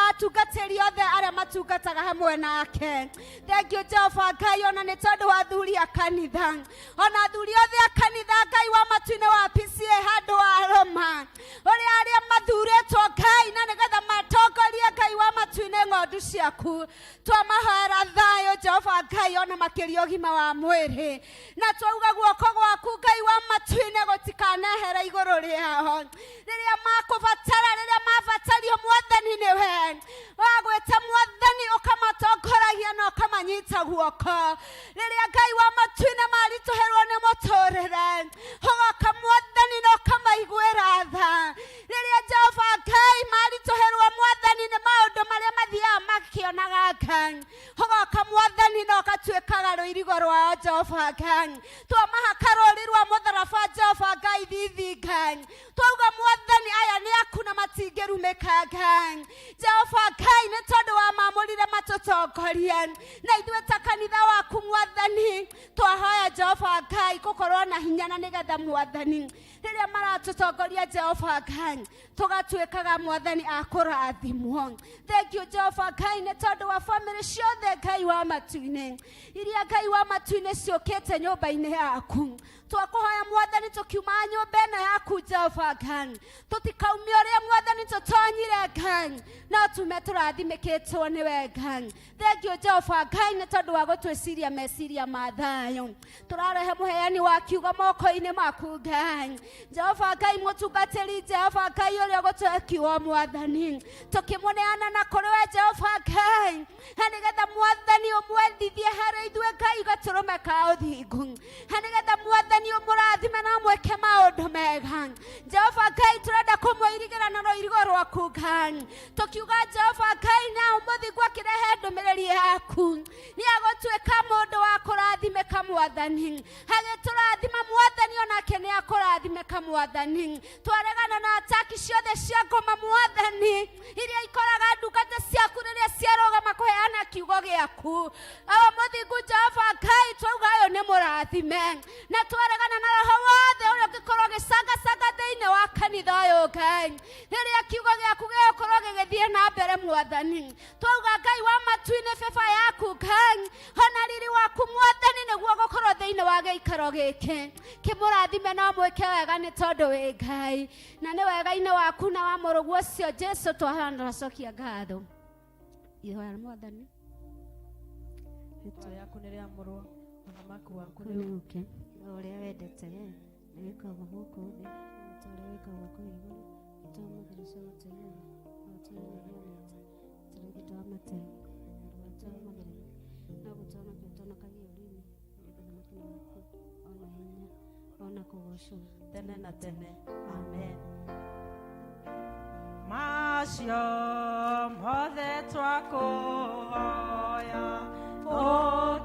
atungatĩri othe arĩa matungataga hamwe nake. Thank you Jehova Ngai ona nĩ tondũ wa athuri a kanitha. Ona athuri othe a kanitha Ngai wa matu-inĩ wa P.C.E.A handũ warũma. Arĩa mathurĩtwo Ngai na nĩgetha matongorie Ngai wa matu-inĩ ng'ondu ciaku. Twamahoera thayũ Jehova Ngai ona makĩria ũgima wa mwĩrĩ. Na twauga guoko gwaku Ngai wa matu-inĩ gũtikanehere igũrũ rĩao. Rĩrĩa makũbatara rĩrĩa mabatario mwathani nĩwe. Wagwĩte mwathani ũkamatongoragia na ũkamanyita guoko. Rĩrĩa Ngai wa matu-inĩ maritũhĩrwo nĩ mũtũrĩre. Ũgoka mwathani na ũkamaiguĩra tha. Rĩrĩa Jehova Ngai maritũhĩrwo mwathani nĩ maũndũ marĩa mathiaga makĩonaga Ngai. Ũgoka mwathani na ũgatuĩkaga rũirigo rwao Jehova Ngai. Twamahaka rũũri rwa mũtharaba Jehova Ngai thithi Ngai. Twauga mwathani aya nĩ aku na matingĩrumĩka Ngai. Jehova Ngai nĩ tondũ wa mamũrire matũtongorie. Na ithuĩ ta kanitha waku mwathani twahoya Jehova Ngai gũkorwo na hinya na nĩgetha mwathani rĩrĩa maratũtongoria Jehova Ngai tũgatuĩkaga mwathani a kũrathimwo. Thank you Jehova Ngai nĩ tondũ wa family ciothe Ngai wa matu-inĩ. Iria Ngai wa matu-inĩ ciũkĩte nyũmba-inĩ yaku. Twakũhoya mwathani tũkiuma nyũmba ĩno yaku Jehova Ngai. Tũtikaumia ũrĩa mwathani tũtonyire Ngai. No tume tũrathimĩkĩtwo nĩwe Ngai. Thank you Jehova Ngai nĩ tondũ wa gũtwĩciria meciria ma thayũ. Tũrarehe mũheani wa kiugo moko-inĩ maku Ngai. Jehova Ngai mũtungatĩri Jehova Ngai ũrĩa ũgũtũhe kiugo mwathani. Tũkĩmũneana na kũrĩ we Jehova Ngai. Na nĩgetha mwathani ũmwendithie harĩ ithuĩ Ngai gatũrũme ka ũthingu. Na nĩgetha mwathani ũmũrathime na mwĩke maũndũ mega. Jehova Ngai tũrenda kumwirigĩra na rũirigo rwaku Ngai tukiuga Jehova Ngai na ũmũthĩ gwakirehe ndũmĩrĩri yaku nĩ agũtuĩka mũndũ wa kũrathimĩka Mwathani agĩtũrathima Mwathani onake nĩ akũrathimĩka Mwathani twaregana na ataki ciothe cia ngoma Mwathani iria ikoraga ndungata ciaku rĩrĩa ciarũgama kũheana kiugo gĩaku mũthingu Jehova Ngai twauga ũyũ nĩ mũrathime na twaregana na roho wothe ũrĩa ũngĩkorwo ũgĩcangacanga thĩinĩ wa kanitha ũyũ Ngai rĩrĩa kiugo gĩaku gĩgũkorwo gĩgĩthiĩ na mbere Mwathani twauga Ngai wa matu-inĩ beba yaku Ngai ona riri waku Mwathani nĩguo gũkorwo thĩinĩ wa gĩikaro gĩkĩ kĩmũrathime na mwĩke wega nĩ tondũ wĩ Ngai na nĩ wega-inĩ waku na wa mũrũguo ũcio Jesu twacokia ngatho ihoya rĩa Mwathani rĩtwa rĩaku nĩ rĩamũrwo ũthamaki waku rĩu ũke ũrĩa wendete nĩ wĩkagwo gũkũ thĩ ta ũrĩa wĩkagwo kũu igũrũ ĩtũmagĩrĩcia gũteithia tũrĩgĩtwamate tũrĩgĩtwamagĩrĩra no gũtwamake ũtonakagia ũrĩmi ũthamaki waku ona hinya ona kũgocwo tene na tene amen macio mothe twakũhoya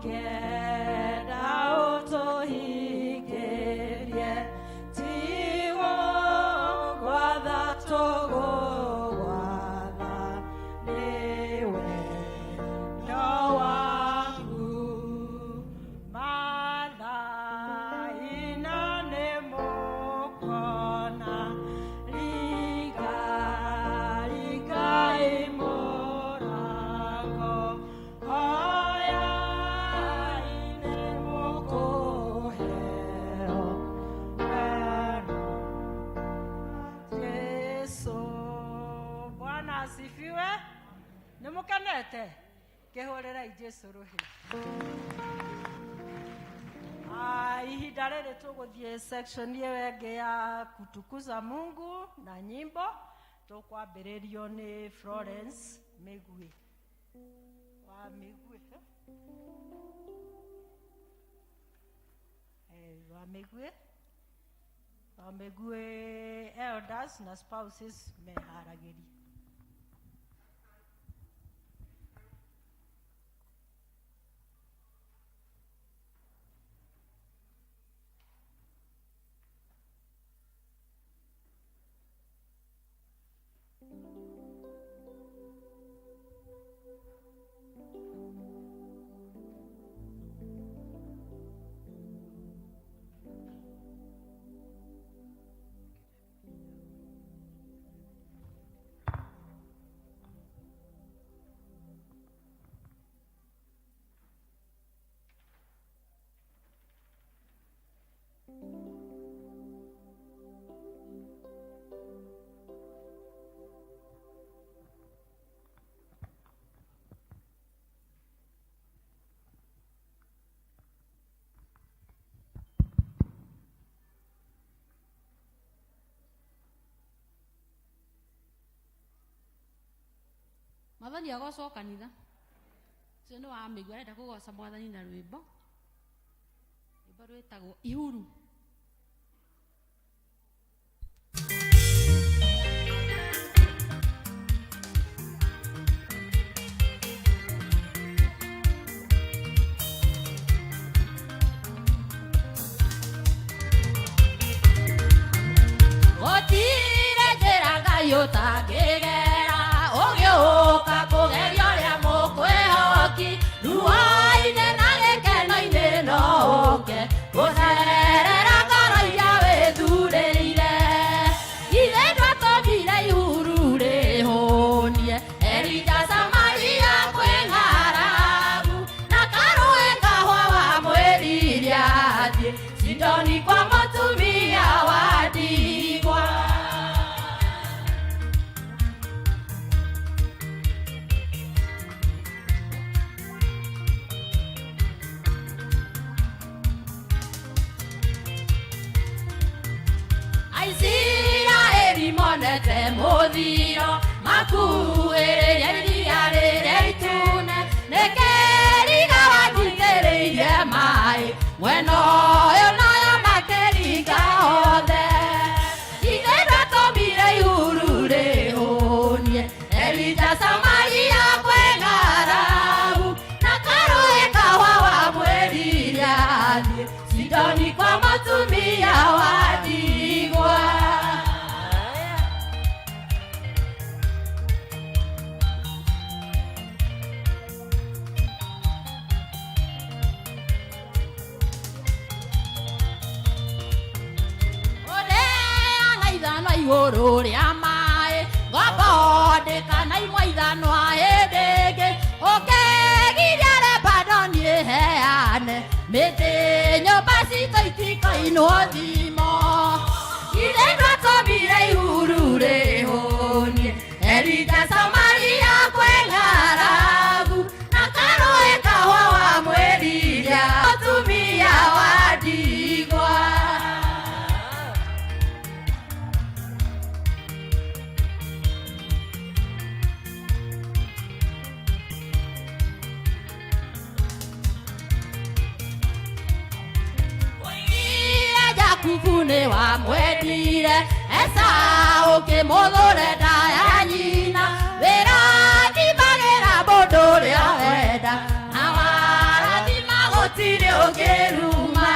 ũkenda ũtũhingĩrie tigo gwatha tũgũgwatha nĩwe no waku mathaina nĩ mũkona rigai mũrango hoya-inĩ mũkũheo weno Yesu. Bwana asifiwe. Nĩmũkenete kĩhũrĩrai Jesu rũhĩ. Ihinda rĩrĩ tũgũthiĩ section ĩyo ĩngĩ ya kutukuza Mungu na nyimbo tũkwambĩrĩrio nĩ Florence Migwi wa Migwi wa Migwi elders na spouses meharagĩria. Mwathani agocwo kanitha ũcio nĩ wa Migwi arenda kũgoca Mwathani na rwĩmbo rwĩtagwo ihuru. Gũtirĩ njĩra Ngai ũtangĩgera ũgĩũka kũgeria ũrĩa mũkwĩhoki ruo-inĩ na gĩkeno-inĩ no ũke gũcerera ngoro iria wĩthurĩire ithe twatũmire ihuru rĩhũnie Elija Samaria kwĩ ng'aragu na karũĩ kahũa wa mwĩrire athiĩ Sidoni kwa mũtumia wa ndigwa. Aisiraeli monete mũthiro makuĩrĩire iria rĩrĩa itune nĩkĩriga wanyitĩrĩirie maĩ mwena ũyũ nayo makĩringa othe ithe twatũmire ihuru igũrũ rĩa maĩ ngombo ndĩkanaimwo ithanwa hĩndĩ ĩngĩ ũkĩgiria Lebanoni ĩheane mĩtĩ nyũmba citũ itikoinwo thimo ithe twatũmire ihuru rĩhũnie Elija Samaria kwĩ ng'aragu na karũĩ kahũa wamwĩriria mũtumia wa ndigwa Jakubu nĩ wamwendire Esau ũkĩmũthũre nda ya nyina wĩrathimagĩra mũndũ ũrĩa wenda na warathima gũtirĩ ũngĩruma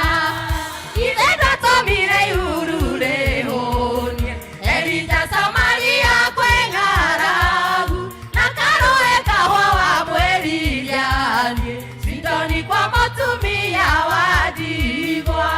ithe twatũmire ihuru rĩhũnie Elija Samaria kwĩ ng'aragu na karũĩ kahũa wamwĩriria thiĩ Sidoni kwa mũtumia wa ndigwa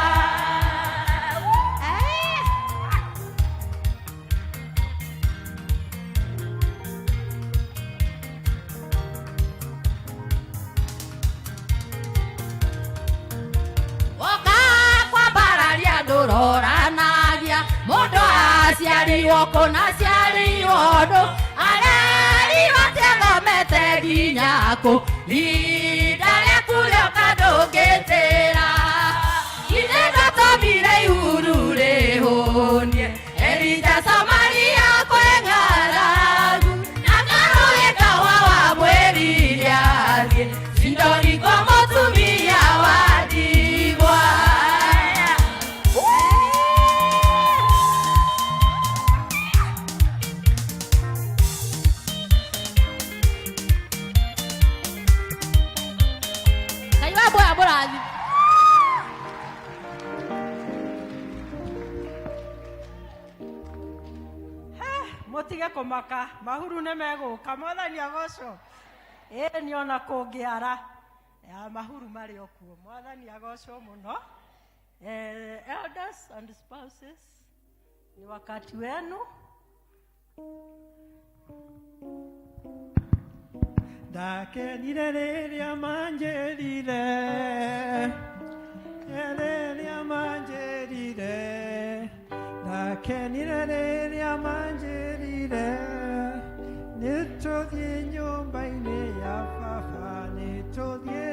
ndũroranagia mũndũ aciarirwo kũna aciarirwo ndũ arerirwo atĩathomete nginya kũ ihinda rĩaku rĩoka ndũngĩtĩra ithe twatũmire ihuru rĩhũnie Elija Samaria kwĩ ng'aragu na karũĩ kahũa wamwĩriria thiĩ Sidoni kwa mũtumia wa ndigwa Mũtige kũmaka mahuru nĩ megũka mwathani agocwo ĩni ona kũngĩara mahuru marĩ o kuo mwathani agocwo mũno elders and spouses ni wakati wenu ndakenire rĩrĩa manjĩrire rĩrĩa manjĩrire ndakenire rĩrĩa manjĩrire nĩtũthiĩ nyũmba-inĩ ya baba nĩtũthiĩ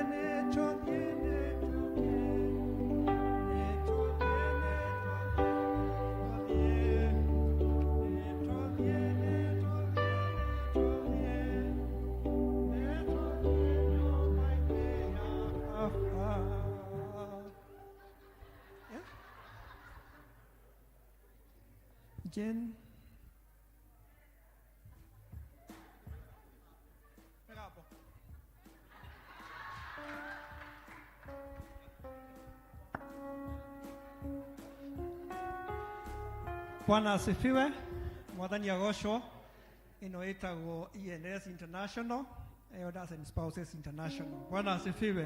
Jen. Bwana asifiwe. Mwathani agocwo. Ino ĩtagwo ENS International, Elders and Spouses International. Bwana asifiwe.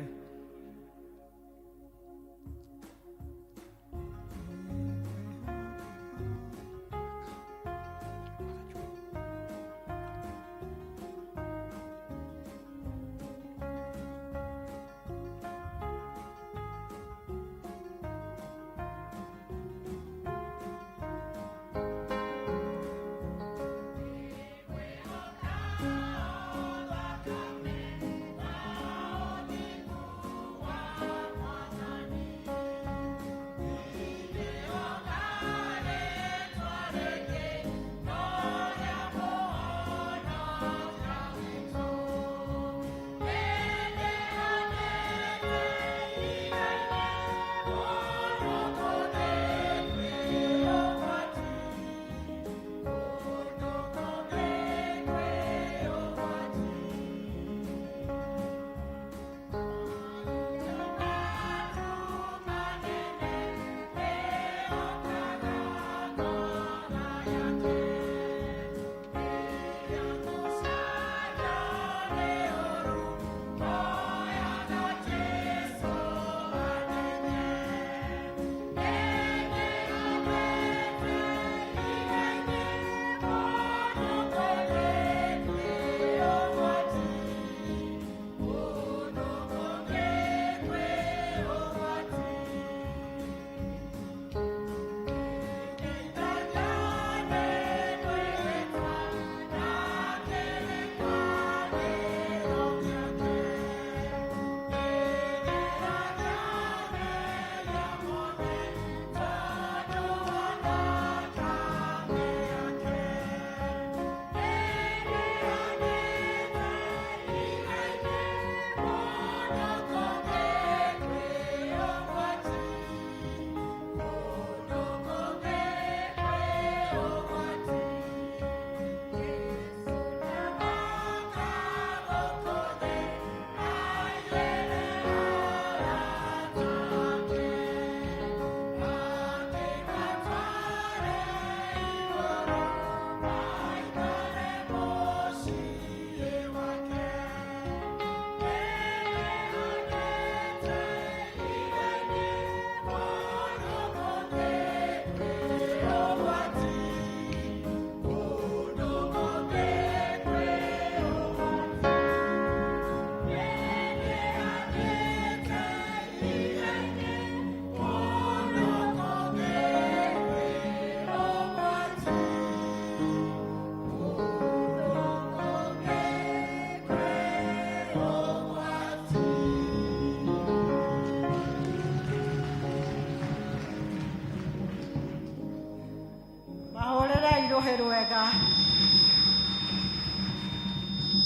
rũhĩ rwega.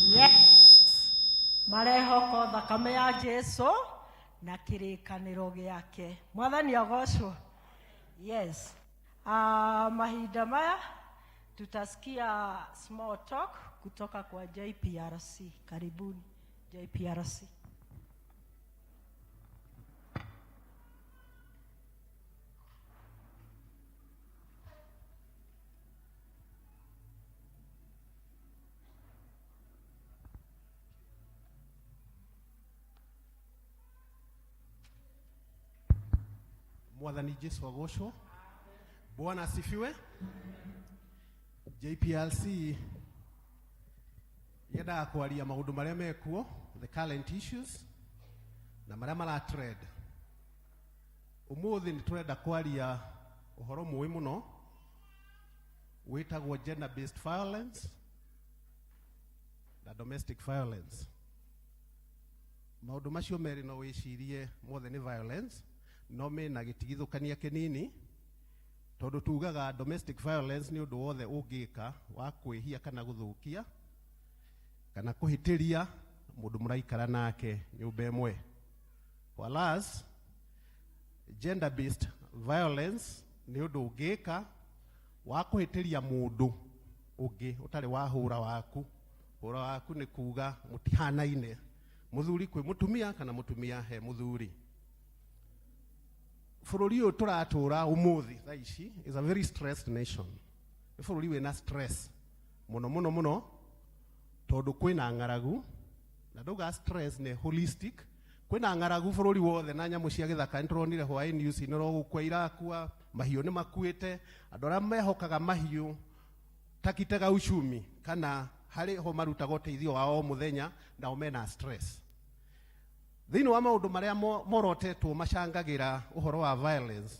Yes. Marehoka thakame ya Jesu na kĩrĩkanĩro gĩake. Mwathani agocwo. Yes. Mahinda maya tutasikia small talk kutoka kwa JPRC. Karibuni JPRC. Mwathani Jesu agocwo. Bwana asifiwe. JPLC yendaga kwaria maundu maria mekuo, the current issues na maria mara trend. Umuthi ni turenda kwaria uhoro muwi muno witagwo gender based violence na domestic violence. Maundu macio meri no wicirie mothe ni violence, no mena gitigithukania kinini, tondu tugaga domestic violence ni undu wothe ungika wa kwihia kana guthukia kana kuhitiria mundu muraikara nake nyumba imwe. Whereas gender based violence ni undu ungika wa kuhitiria mundu ungi utari wahura waku. Hura waku ni kuga mutihanaine, muthuri kwi mutumia kana mutumia he muthuri. Bururi uyu turatura umuthi thaici is a very stressed nation. Bururi wina stress muno muno muno tondu kwina ngaragu, na nduga stress ne holistic. Kwina ngaragu bururi wothe na nyamu cia githaka nituronire hwaĩ news inoro gukwa irakua, mahiũ ni makuĩte, andũ arĩa mehokaga mahiũ takitega uchumi kana hari ho marutaga ũteithio wa o muthenya na mena stress. Thĩinĩ wa maũndũ marĩa morotetwo macangagira uhoro wa violence,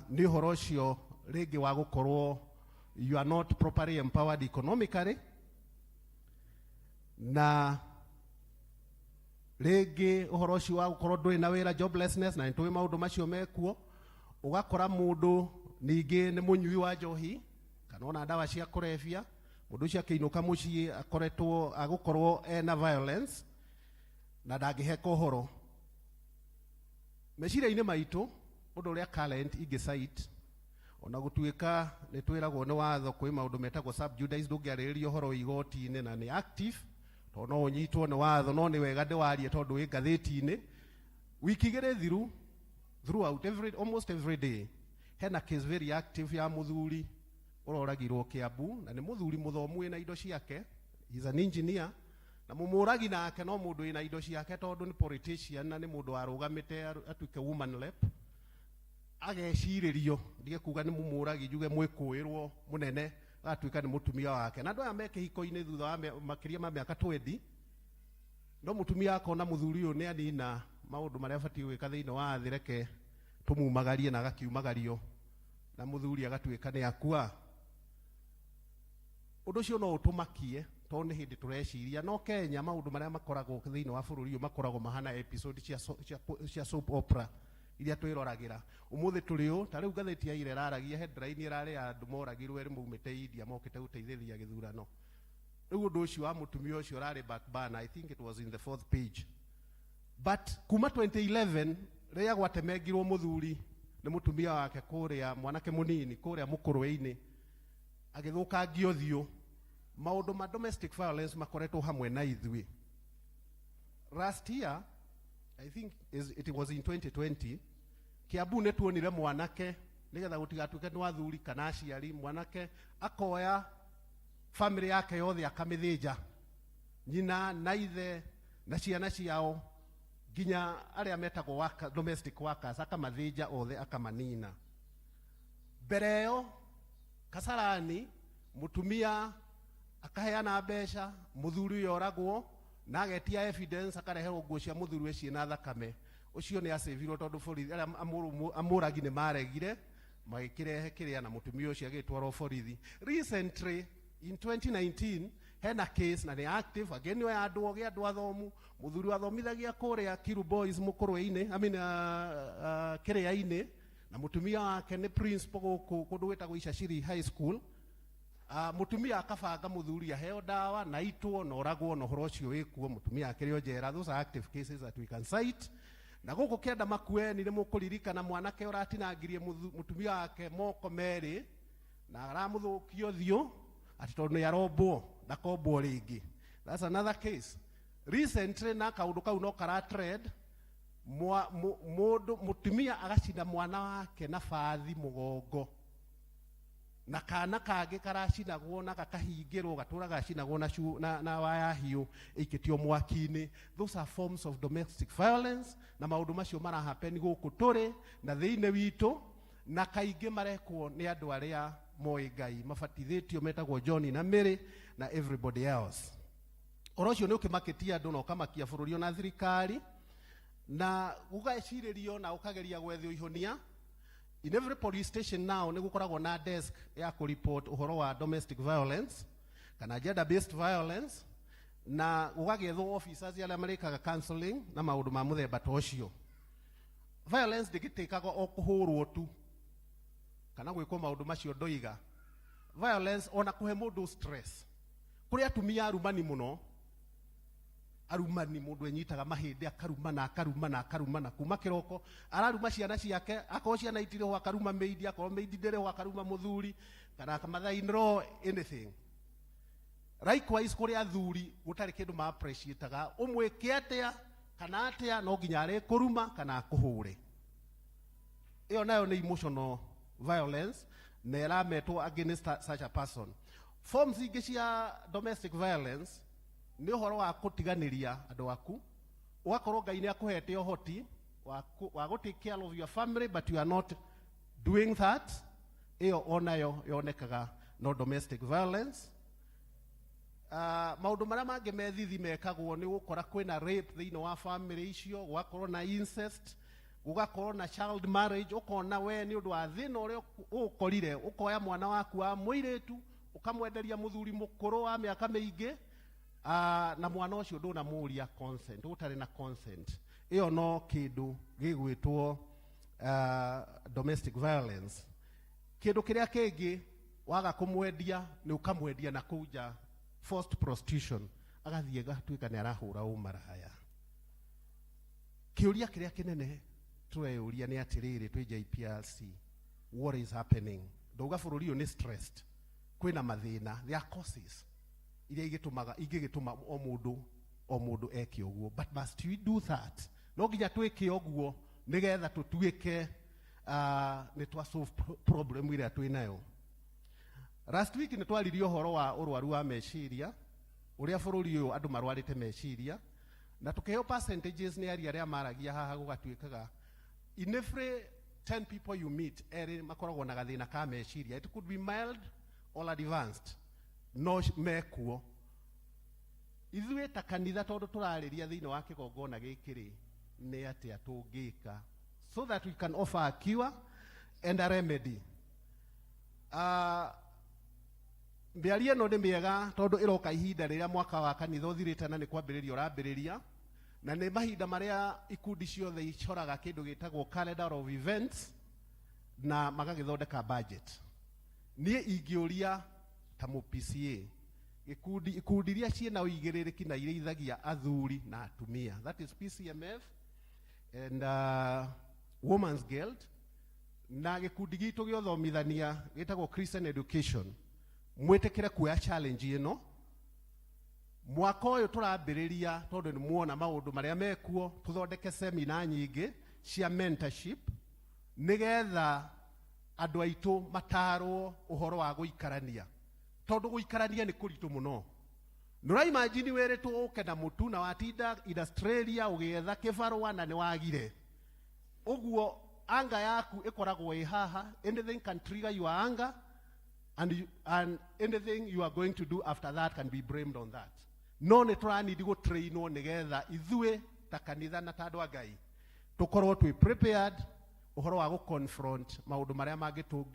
ni uhoro ũcio rĩngĩ wa gũkorwo you are not properly empowered economically, na rĩngĩ uhoro ũcio wa gũkorwo ndũrĩ na wĩra, joblessness, na nĩtũĩ maũndũ macio mekuo. Ũgakora mũndũ ningĩ nĩ mũnyui wa njohi kana ona ndawa cia kũrebia, mũndũ ũcio akĩinũka mũciĩ akoretwo agũkorwo ena violence na ndangĩheka ũhoro. Meciria-inĩ maitũ ũndũ ũrĩa current ingĩcite, ona gũtuĩka nĩ twĩragwo nĩ watho kwĩ maũndũ metagwo subjudice, ndũngĩarĩrĩria ũhoro igoti-inĩ na nĩ active, tondũ no ũnyitwo nĩ watho, no nĩ wega ndĩwarie tondũ wĩ ngathĩti-inĩ. Wiki igĩrĩ thiru, throughout almost every day, hena case very active ya mũthuri ũroragirwo Kiambu, na nĩ mũthuri mũthomu wĩna indo ciake, he's an engineer, na mũmũragi nake no mũndũ wĩna indo ciake tondũ nĩ politician na nĩ mũndũ warũgamĩte atuĩke woman rep. Agecirĩrio, ndige kuga nĩ mũmũragi, njuge mwĩkũĩrwo mũnene, agatuĩka nĩ mũtumia wake. Na andũ aya me kĩhiko-inĩ thutha wa makĩria ma mĩaka 20, no mũtumia akona mũthuri ũyũ nĩ anina maũndũ marĩa abatiĩ gwĩka thĩinĩ wa thĩ, reke tũmumagarie na agakiumagario, na mũthuri agatuĩka nĩ akua. Ũndũ ũcio no ũtũmakie tondũ nĩ hĩndĩ tũreciria no Kenya maũndũ marĩa makoragwo thĩinĩ wa bũrũri ũyũ makoragwo mahana episode cia soap opera iria twĩroragĩra. Ũmũthĩ tũrĩ ũũ, ta rĩu ngathĩti ya ira ĩraragia headline ĩrarĩ ya andũ moragirwo erĩ maumĩte India mokĩte gũteithĩrĩria gĩthurano. Rĩu ũndũ ũcio wa mũtumia ũcio ũrarĩ back burner, I think it was in the 4th page. But kuma 2011 rĩrĩa gwatemengirwo mũthuri nĩ mũtumia wake kũrĩa, mwanake mũnini kũrĩa mũkũrwe-inĩ agĩthũkangio ũthiũ, maũndũ ma domestic violence makoretwo hamwe na ithuĩ. Last year, I think it was in 2020, Kiambu nĩ tuonire mwanake, nĩgetha gũtigatuĩke nĩ wathuri kana aciari, mwanake akoya family yake yothe akamĩthĩnja, nyina na ithe na ciana ciao nginya arĩa metagwo domestic workers, akamathĩnja othe akamanina. Mbere ĩyo Kasarani mũtumia akaheana mbeca, mũthuri ũyũ oragwo na agetia evidence, akareherwo nguo cia mũthuri ũcio na thakame. Ũcio nĩ acevirwo tondũ borithi arĩa amũragi nĩ maregire magĩkĩrehe kĩrĩa na mũtumia ũcio agĩtwarwo borithi. Recently in 2019 hena case na nĩ active again, nĩ andũ ogĩ, andũ athomu, mũthuri wathomithagia kũrĩa Kiru Boys mũkũrwe-inĩ, kĩrĩa-inĩ, na mutumia wake ni principal kundu wetagwo Ishashiri High School. Mutumia akabanga muthuri aheo dawa na itwo na oragwo na horo ucio wikuo, mutumia akirio njera. Those are active cases that we can cite. Na guku kenda Makueni ni mukuririkana mwanake uratinangirie mutumia wake moko meri na aramuthukia thio ati tondu yarobwo ndakombwo ringi. That's another case. Recently na kaundu kau no kara trend mutumia agacina mwana wake na bathi mugongo, na kana kage karacinagwo na gakahingirwo gatura gacinagwo na waya hiu ikitio mwaki-ini. Those are forms of domestic violence, na maundu macio mara happen guku turi na thiine witu, na kaingi marekwo ni andu aria moi Ngai mabatithitio metagwo John na Mary na everybody else. Oro cio ni ukimakitia andu na ukamakia bururi ona thirikari na ugaciririo na ukageria gwethio ihonia. In every police station now ni gukoragwo na desk ya ku report uhoro wa domestic violence kana gender based violence, na ugagethwo officers aria marikaga counseling na maundu ma muthemba ta ucio. Violence digitikaga o kuhurwo tu kana gwikwo maundu macio ndoiga. Violence ona kuhe mundu stress. Kuri atumia arumani muno, arumani mundu enyitaga mahindi akarumana kuma kiroko araruma ciana ciake, akorwo ciana itiriho akaruma meidi, akorwo meidi ndereho akaruma muthuri kana akamathainro anything. Likewise kuri athuri gutari kindu ma appreciateaga umwike atia kana atia no nginya ari kuruma kana kuhure. Iyo nayo ni emotional violence na irametwo against such a person. Forms ingi cia domestic violence ni uhoro wa kutiganiria andu aku, ugakorwo Ngai ni akuhete uhoti wa go take care of your family but you are not doing that. Iyo onayo yonekaga no domestic violence. Maundu maria mangi methithi mekagwo ni gukora kwina rape thiini wa family icio, gugakorwo na incest, gugakorwo na child marriage. Ukona we ni undu wa thina uria ukorire ukoya mwana waku wa muiritu ukamwenderia muthuri mukuru wa miaka mingi, na mwana ucio nduna muria consent, utari na consent. Iyo no kindu gigwitwo domestic violence. Kindu kiria kingi waga kumwendia ni ukamwendia na kuja forced prostitution, agathie gatuika ni arahura umaraya. Kiuria kiria kinene tureuria ni atiriri twi JPRC, what is happening? Nduga bururi ni stressed, kwina mathina, there are causes iria igituma o mundu eke uguo. But must we do that? No nginya twike uguo nigetha tutuike ni twa solve problem iria twinayo. Last week ni twaririo horo wa urwaru wa meciria uria bururi uyu andu marwarite meciria, na tukiheo percentages ni aria maragia haha gugatuikaga in every 10 people you meet eri makoragwo na gathina ka meciria. It could be mild or advanced. No mekuo ithuĩ ta kanitha tondu turariria thiini wa kigongona gikiri ni atia tungika so that we can offer a cure and a remedy. Mbiaria no ni miega tondu iroka ihinda riria mwaka wa kanitha uthirite na ni kwambiriria urambiriria, na ni mahinda maria ikundi ciothe icoraga kindu gitagwo calendar of events na magagithondeka budget. Nie ingiuria ta mu P.C.E.A ikundi iria ciena uigiririki na ireithagia athuri na atumia, that is PCMF and Women's Guild, na gikundi gitu giothomithania gitagwo Christian Education, mwetekere kuya challenge ino mwaka uyu turambiriria tondu ni muona maundu maria mekuo. Tuthondeke seminar nyingi cia mentorship nigetha andu aitu matarwo uhoro wa guikarania, tondu guikarania ni kuritu muno. Nura imagine weretwo uke na mutu na watinda in Australia ugietha kibarua na ni wagire uguo, anga yaku ikoragwo i haha. Anything can trigger your anger and anything you are going to do after that can be blamed on that. No ni turani go trainwo nigetha ithue ta kanitha na tandu a Ngai tukorwo twi prepared uhoro wa go confront maundu maria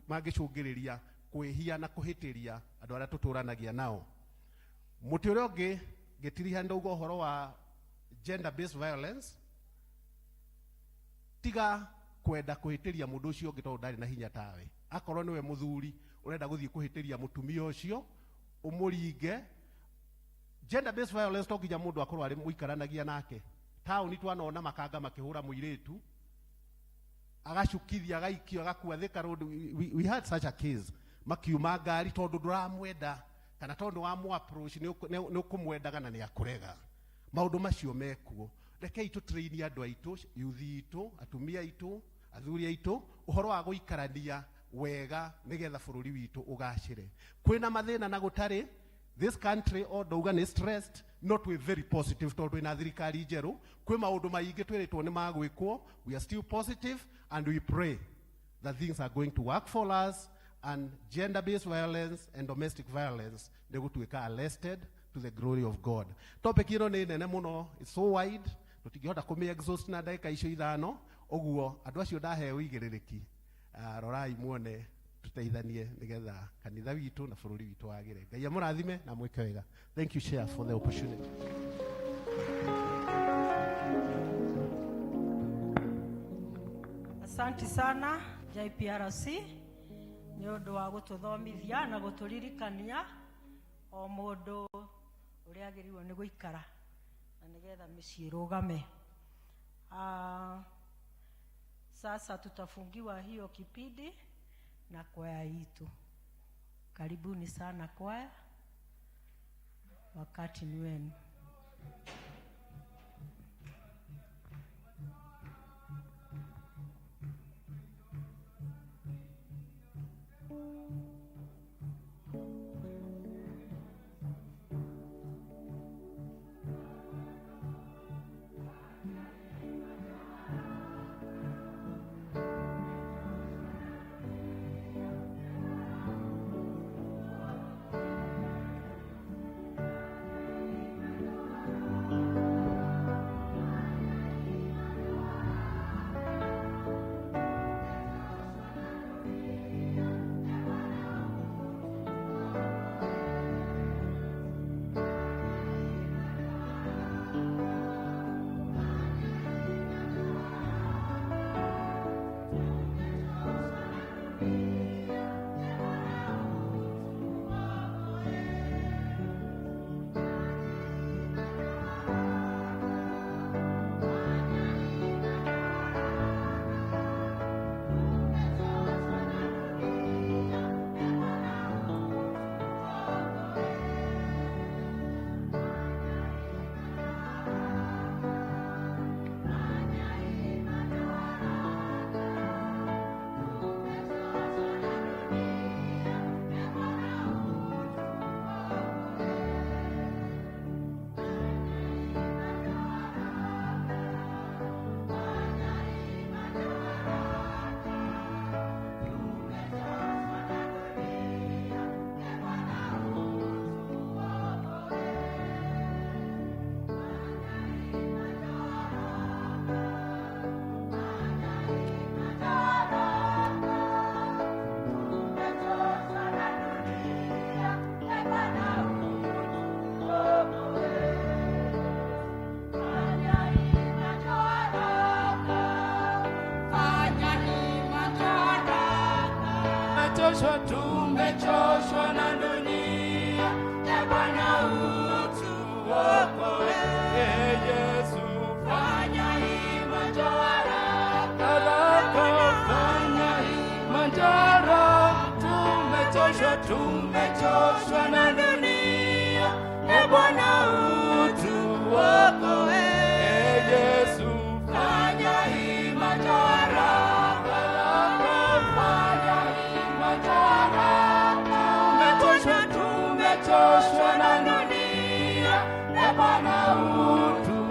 mangicungiriria kwihia na kuhitiria andu aria tuturanagia nao. Muti uria ungi ngitiriha ndauga uhoro wa gender based violence, tiga kwenda kuhitiria mundu ucio ungi tondu ndari na hinya tawe. Akorwo niwe muthuri urenda guthii kuhitiria mutumia ucio umuringe. Gender based violence to nginya mundu akorwo ari muikaranagia nake. Tauni twanona makanga makihura muiritu agacukithia agaikio agakua Thika Road. We had such a case. Makiuma ngari tondu nduramwenda kana tondu wa mu approach ni ukumwendaga na ni akurega. Maundu macio mekuo. Rekei tu train andu aitu, youth itu, atumia itu, athuri aitu uhoro wa guikarania wega nigetha bururi witu ugacire. Kwina mathina na gutari. This country Dogan is stressed, not with very positive tondu ina thirikari njeru. Kwi maundu maingi twiritwo ni magwikwo. We are still positive and we pray that things are going to work for us, and gender-based violence and domestic violence they go to arrested to the glory of God. Topic ino ni nene muno, it's so wide, tutingihota kumi exhaust na dakika icio ithano. Oguo andu acio ndaheo igiririki rorai muone tuteithanie nigetha kanitha witu na bururi witu wagire. Ngai amurathime na mwike wega. Thank you, Chair, for the opportunity. Asante sana JPRC ni undu wa gututhomithia na guturirikania o mundu uria agiriwe ni guikara na nigetha micii rugame. Sasa tutafungiwa hiyo kipindi na kwaya itu. Karibuni sana kwaya, wakati ni wenu. Tumechoshwa na dunia, e Bwana utuokoe. Yesu, fanya hima njoo haraka, fanya hima njoo haraka. Tumechoshwa na dunia, e Bwana utuokoe. Yesu, fanya hima njoo haraka, fanya hima njoo haraka. Tumechoshwa na dunia, e Bwana utuokoe.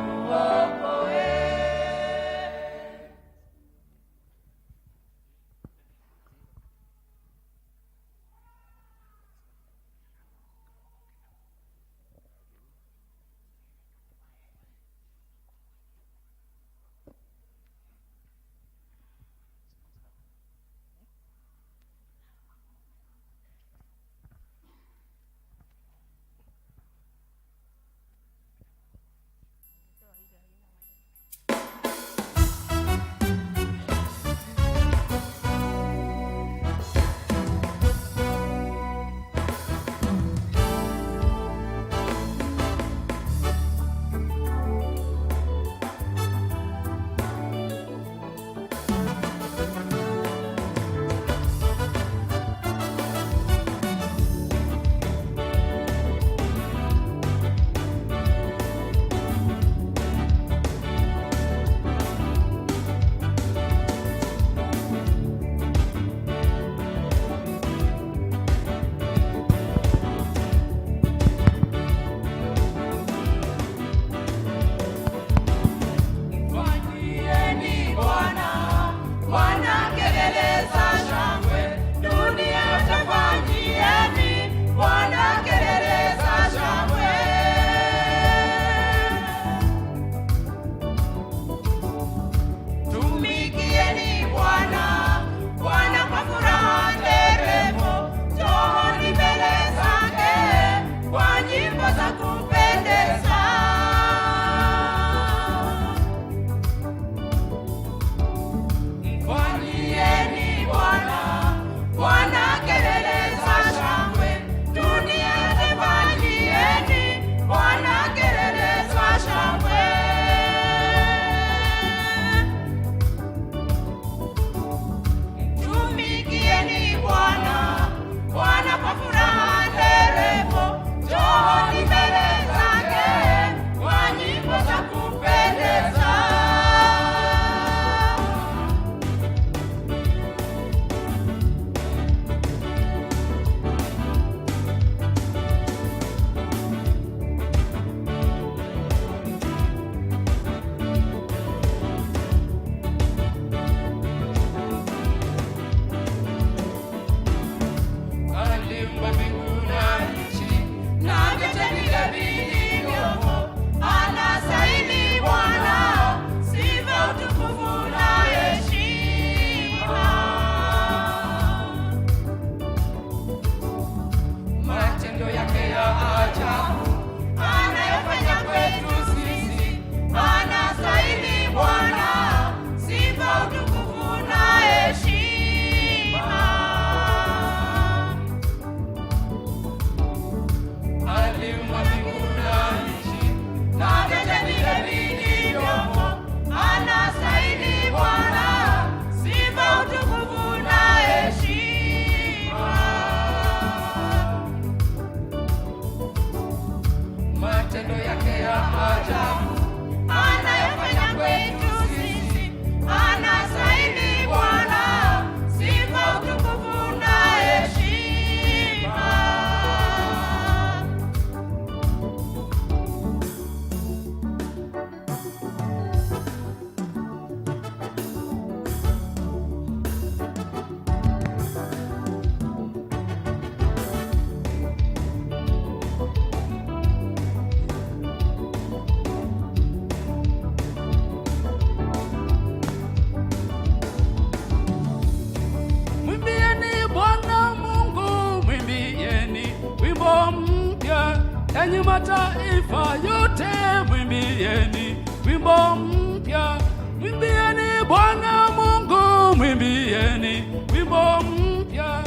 enyi mataifa yote mwimbieni wimbo mpya, mwimbieni Bwana Mungu, mwimbieni wimbo mpya,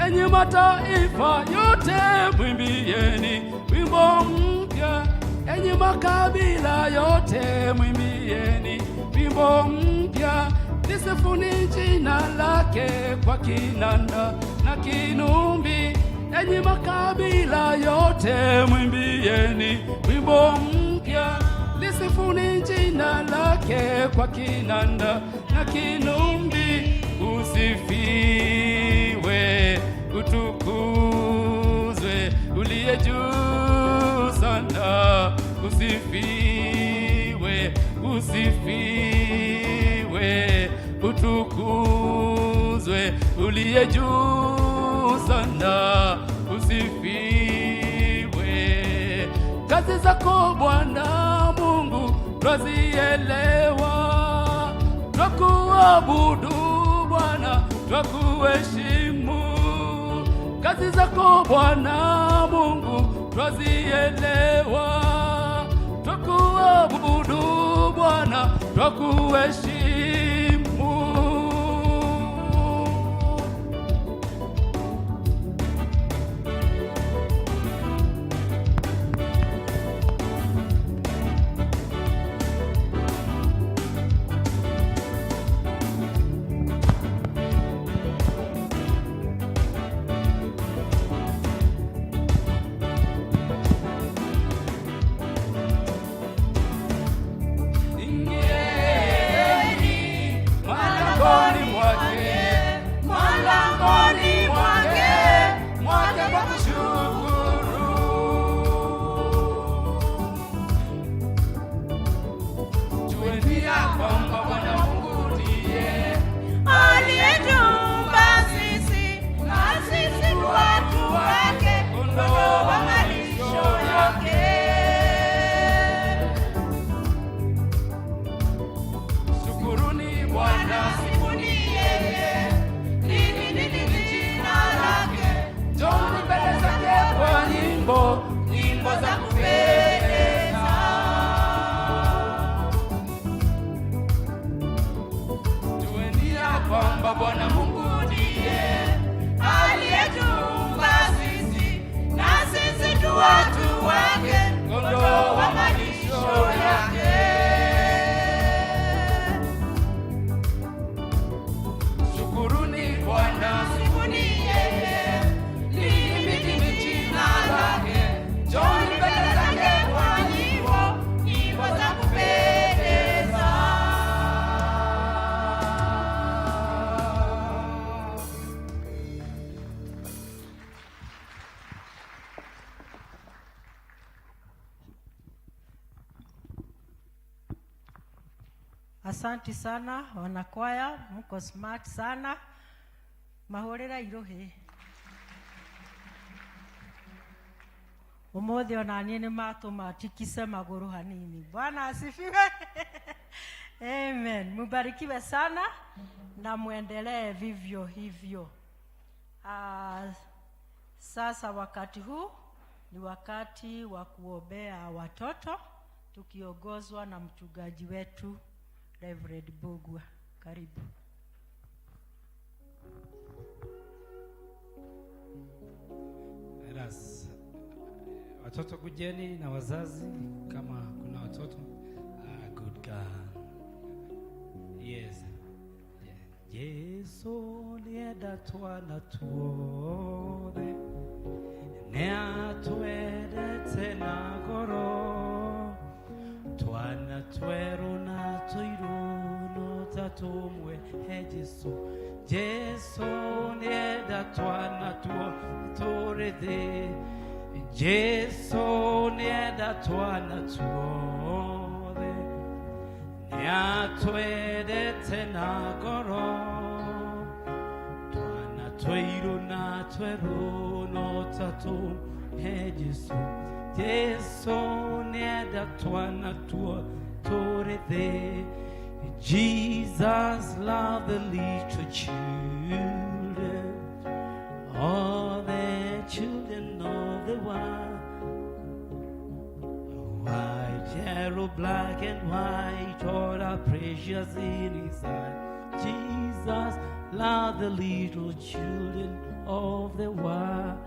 enyi mataifa yote mwimbieni wimbo mpya, enyi makabila yote mwimbieni wimbo mpya, lisifuni jina lake kwa kinanda na kinumbi, enyi makabila yote mwimbieni wimbo mpya, lisifuni jina lake kwa kinanda na kinumbi, usifiwe utukuzwe uliye juu sana, usifiwe, usifiwe utukuzwe uliye juu sana, usifiwe. Kazi zako Bwana Mungu twazielewa, twakuabudu Bwana, twakuheshimu. Kazi zako Bwana Mungu twazielewa, twakuabudu Bwana, twakuheshimu. Bwana Mungu ndiye aliyetuumba sisi, na sisi tu watu wake, kondoo wa malisho yake. Shukuruni Bwana, sifuni yeye, liimbeni jina lake, njooni mbele zake kwa nyimbo, nyimbo za kupendeza. Asanti sana wanakwaya, mko smart sana. Mahorera irohe. Umuthi ona nini matuma tikise maguru hanini. Bwana asifiwe. Amen. Mubarikiwe sana na muendelee vivyo hivyo. Sasa wakati huu ni wakati wa kuombea watoto tukiongozwa na mchungaji wetu Reverend Bogwa. Karibu. Eras. Watoto kujeni na wazazi kama kuna watoto. Good girl. Yes. Yesu nienda twana tuothe, nea twendete na ngoro, twana tweru na tuiru no tatumwe he Jesu. Jesu nienda twana tuothe, Jesu nienda twana tuothe, nea twendete na ngoro, twana tweru na tweru no tatumwe he Jesu. Jesu nienda twana tuothe. Jesus loved the little children, all the children of the world. yellow, black and white, all are precious in his sight. Jesus loved the little children of the world.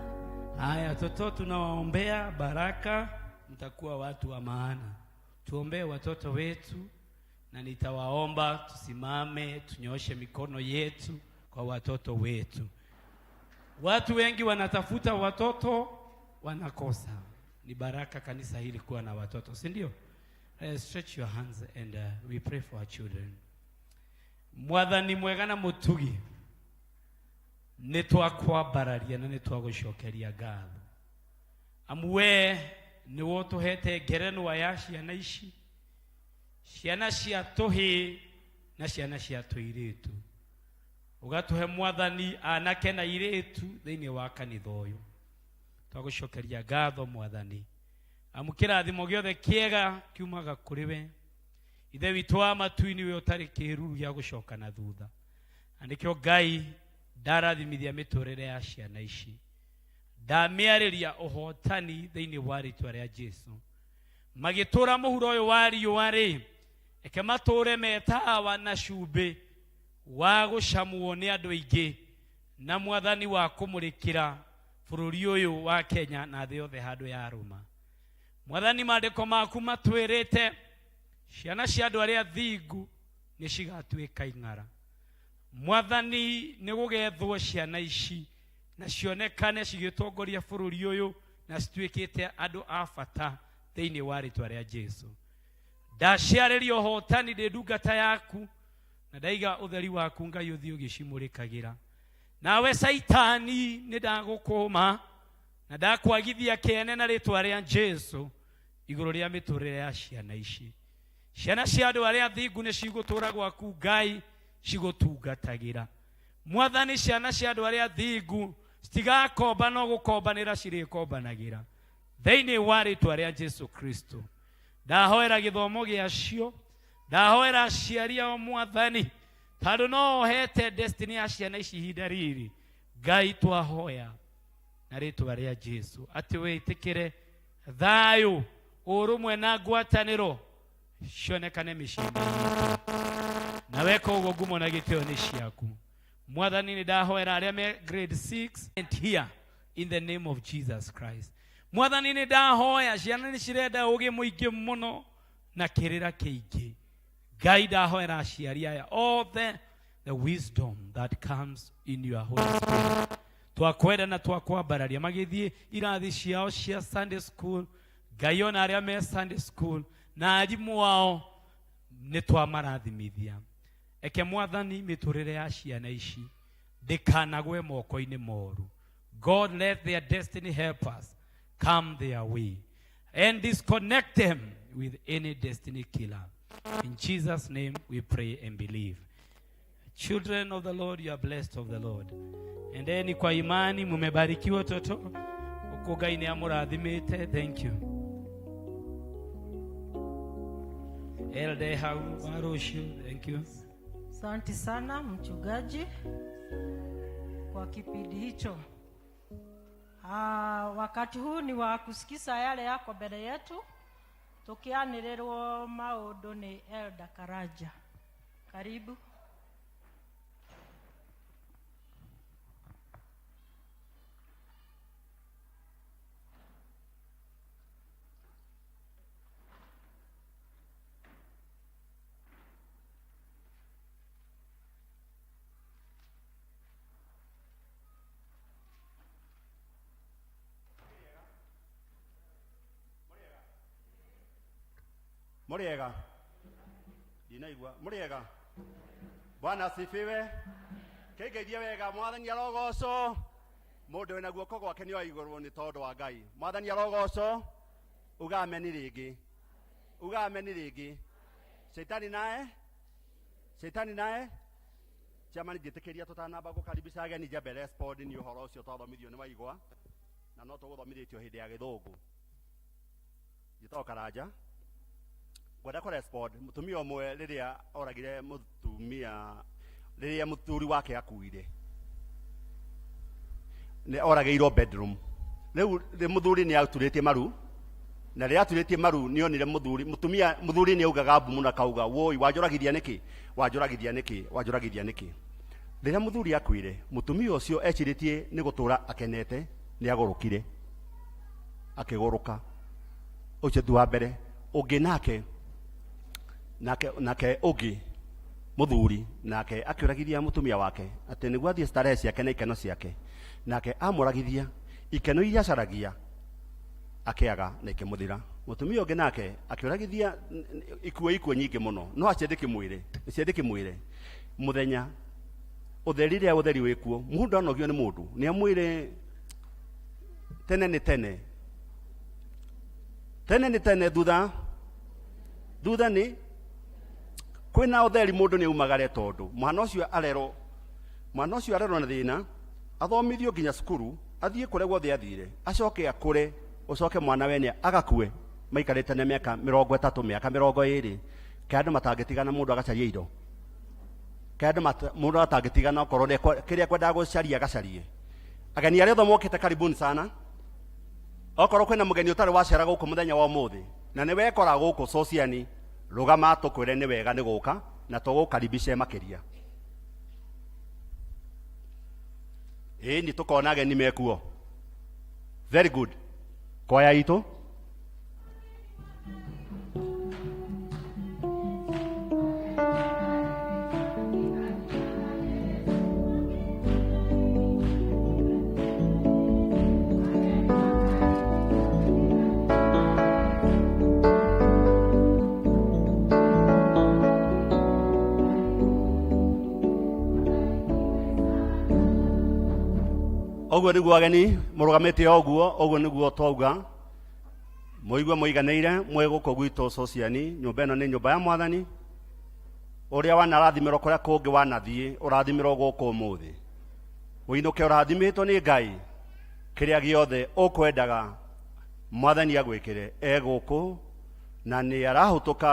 Haya, watoto tunawaombea baraka, mtakuwa watu wa maana. Tuombee watoto wetu, na nitawaomba tusimame, tunyoshe mikono yetu kwa watoto wetu. Watu wengi wanatafuta watoto, wanakosa. Ni baraka kanisa hili kuwa na watoto, si ndio? Stretch your hands and we pray for our children. Mwathani mwega na mutugi, nitwakwambararia na nitwagushokeria ngatho. Amwe ni wotuhete ngerenwa ya ciana ici, ciana cia tuhi na ciana cia tuiritu. Ugatuhe Mwathani anake na iritu thiini wa kanitha uyu. Twagushokeria ngatho Mwathani. Amukirathimo giothe kiega kiumaga kuri we. Ithe witu wa matu-ini we utari kiruru gya gucoka na thutha. Andikio Ngai ndarathimithia miturire ya ciana ici. Ndamiariria uhotani thiini wa ritwa ria Jesu. Magitura muhuro uyu wa riũa ri, eke mature metawa na cumbi wa gucamuo ni andu aingi, na Mwathani wa kumurikira bururi uyu wa Kenya na thĩ yothe handu ya ruma. Mwathani maandiko maku matwirite ciana cia andu aria thingu ni cigatuika ing'ara. Mwathani ni gugethwo ciana ici na cionekane cigitongoria bururi uyu na cituikite andu a bata thiini wa ritwa ria Jesu. Ndaciariria uhotani ndi ndungata yaku, na ndaiga utheri waku Ngai uthii ugicimurikagira. Nawe Saitani ni ndagukuma na ndakwagithia kiene na ritwa ria Jesu iguru ria miturire ya ciana ici. Ciana cia andu aria thingu ni cigutura gwaku Ngai, cigutungatagira. Mwathani ciana cia andu aria thingu citigakomba no gukombanira cirikombanagira thiini wa ritwa ria Jesu Kristo. Ndahoera githomo giacio, ndahoera aciari ao Mwathani, tondu no hete destiny ya ciana ici ihinda riri. Ngai twahoya na ritwa ria Jesu ati witikire thayu urumwe na ngwataniro cionekane micini na weka uguo ngumo na gitio ni ciaku. Mwathani ni ndahoera aria me grade 6 and here in the name of Jesus Christ. Mwathani ni ndahoya ciana ni cirenda ugi muingi muno na kirira kiingi. Ngai ndahoera aciari aya all the wisdom that comes in your Holy Spirit. Twakwenda na twakwambararia magithie irathi ciao cia Sunday school. Ngai ona aria me Sunday school na arimu wao ni twamarathimithia. Eke Mwathani miturire ya ciana ici ndikanagwe moko-ini moru. God, let their destiny helpers come their way and disconnect them with any destiny killer. In Jesus' name we pray and believe. Children of the Lord, you are blessed of the Lord. And then kwa imani mumebarikiwa toto. Uko Ngai ni amurathimite. Thank you. Elde Harushu, thank you. Asante sana mchungaji kwa kipindi hicho. Wakati huu ni wa kusikiza yale yako mbele yetu. Tukianirerwo maundu ni Elda Karaja. Karibu. Muriega dinaigwa muriega Bwana asifiwe. Kegeithia wega Mwathani arogoco. Mundu wina guoko gwake ni aigurwo ni tondu wa Ngai. Mwathani arogoco. Ugameni ringi, ugameni ringi. Shetani naye chamani nditikiria tutanamba gukaribisha ageni njambe respond ni uhoro ucio twathomithio ni waigwa na no tuguthomithitio hindi ya githungu. Jitao Karaja gwenda ko respond mutumia omwe riria oragire mutumia riria muthuri wake akuire ne orageirwo bedroom riu muthuri ni aturitie maru na rĩrĩa aturĩtie maru nĩonire mũthuri nĩ augaga mbumu na kauga woi wanjũragithia nĩkĩ rĩrĩa mũthuri akuire mũtumia ũcio ecirĩtie nĩ gũtũra akenete nĩ agũrũkire akĩgũrũka ũcio tu wa mbere ũngĩ nake ũngĩ mũthuri nake akĩũragithia mũtumia wake atĩ nĩguo athiĩ starehe ciake na ikeno ciake nake amũragithia ikeno iria acaragia akĩaga na ikĩmũthira mũtumia ũngĩ nake akĩũragithia ikuũ nyingĩ mũno no ciendeke mwĩre mũthenya ũtheri rĩrĩa ũtheri wĩkuo mũndũ anogio nĩ mũndũ nĩ amwĩre tene nĩ tene thutha nĩ kwĩna ũtheri mũndũ nĩ umagare tondũ mwana ũcio arerwo na thĩna athomithio nginya cukuru athiĩ kũrĩa guothe athire acoke akũre ucoke mwana wene agakue maikarĩte na mĩaka 30 mĩaka 20 kandũ matangĩtigana mũndũ agacaria indo kandũ mũndũ atangĩtigana okorwo kĩrĩa kwendaga gũcaria agacarie ageni arĩa othe mokĩte karibuni sana okorwo kwĩna mũgeni ũtarĩ wacera gũkũ mũthenya wa ũmũthĩ na nĩ wekora gũkũ sociani rũgama tũkwĩre nĩ wega nĩ gũka na tũgũkaribishe makĩria nĩ tũkona ageni mekuo very good kwaya itũ Oguo nĩguo ageni mũrũgamĩte oguo nĩguo twauga mũigua mũiganĩire mwĩgũkũ gwitũ sociani nyũmba ĩno nĩ nyũmba ya Mwathani ũrĩa wanarathimĩrwo kũrĩa kũngĩ wanathiĩ ũrathimĩrwo gũkũ ũmũthĩ ũinũke ũrathimĩtwo nĩ Ngai kĩrĩa gĩothe ũkwendaga Mwathani agwĩkĩre gũkũ na nĩ arahũtũka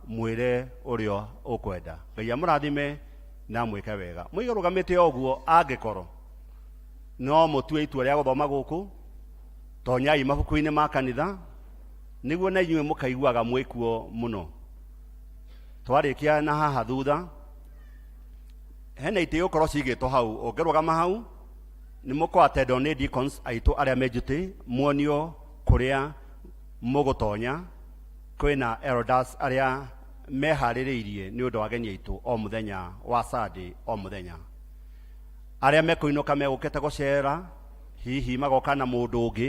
mwĩre ũrĩa ũkwenda Ngai amũrathime na mwĩke wega mũigua rũgamĩte oguo angĩkorwo no mũtue itua rĩa gũthoma gũkũ tonyai mabuku-inĩ ma kanitha nĩguo na inyuĩ mũkaiguaga mwĩkuo mũno twarĩkia na haha thutha hena itĩ ũkorwo cigĩtwo hau ũngĩrũgama hau nĩ mũkwatendwo nĩ deacons aitũ arĩa menjũtĩ muonio kũrĩa mũgũtonya kwĩna elders arĩa meharĩrĩirie nĩ ũndũ wa ageni aitũ o mũthenya wa Sunday o mũthenya arĩa mekũinũka megũkĩte gũcera hihi magoka na mũndũ ũngĩ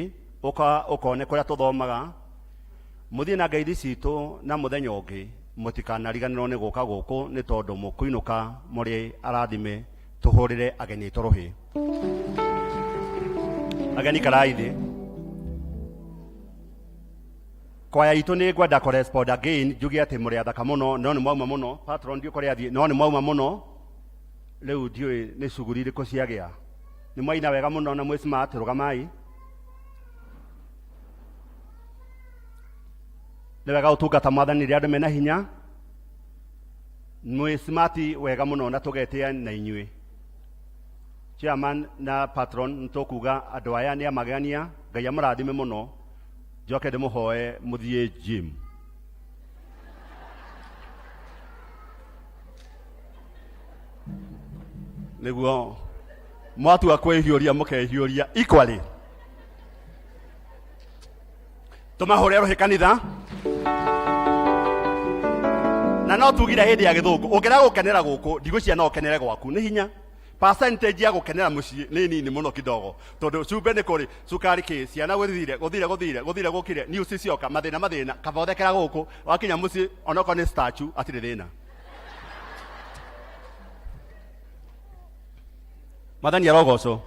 ũkone kũrĩa tũthomaga mũthiĩ na ngeithi citũ na mũthenya ũngĩ mũtikanariganĩrwo nĩ gũka gũkũ nĩ tondũ mũkũinũka mũrĩ arathime tũhũrĩre ageni aitũ rũhĩ ageni karai thĩ kwaya itũ nĩ ngwenda kũrespond again njuge atĩ mũrĩ athaka mũno no nĩ mwauma mũno patron ndiũ kũrĩa athiĩ no nĩ mwauma mũno rĩu ndiũĩ nĩ cuguri irĩkũ ciagĩa nĩ mwaina wega mũno na mwĩ smart rũgamai nĩ wega ũtungata Mwathani rĩrĩa andũ mena hinya mwĩ smart wega mũno na tũgetĩa na inyuĩ chairman na patron nĩtũkuga andũ aya nĩ amagania Ngai amũrathime mũno njoke ndĩmũhoe mũthiĩ gym nĩguo mwatua kwĩhiũria mũkehiũria equally tũmahũre rũhĩ kanitha na no tugire hĩndĩ ya gĩthũngũ ũngĩrega gũkenera gũkũ ndigũcia no ũkenere gwaku nĩ hinya percentage ya gũkenera mũciĩ nĩ nini mũno kidogo tondũ cumbe nĩ kũrĩ cukari kĩ ciana gũthire gũkire news cioka mathĩna kabothekera gũkũ wakinya mũciĩ onokorwo nĩ statue atirĩ thĩna Mwathani arogocwo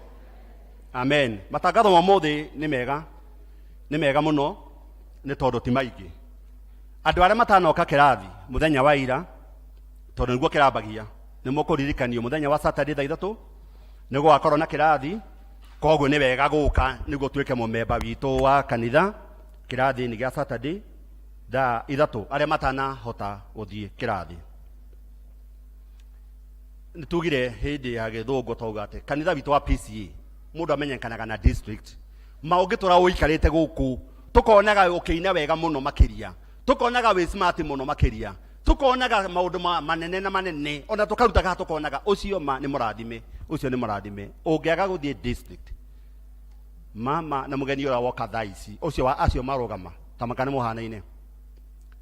amen matangatho ma mũthĩ nĩ mega mũno nĩ tondũ ti maingĩ andũ arĩa matanoka kĩrathi mũthenya wa ira tondũ nĩguo kĩrambagia nĩ mũkũririkanio mũthenya wa Saturday thaa 3 nĩ gũgakorwo na kĩrathi koguo nĩ wega gũka nĩguo tuĩke mũmemba witũ wa kanitha kĩrathi-inĩ gĩa Saturday thaa 3 arĩa matanahota gũthiĩ kĩrathi nitugire hĩndĩ ya gĩthũngũ twauga atĩ kanitha witũ wa P.C.E.A mũndũ amenyekanaga na district maũngĩ tũra ũikarĩte gũkũ tukonaga ukiina wega muno makiria tukonaga we smart muno makiria tukonaga maundu manene na manene ona tukarutaga tukonaga ucio ni murathime ucio ni murathime ungiaga guthie district mama na mugeni ora woka thaici ucio wa acio marugama tamakane muhanaine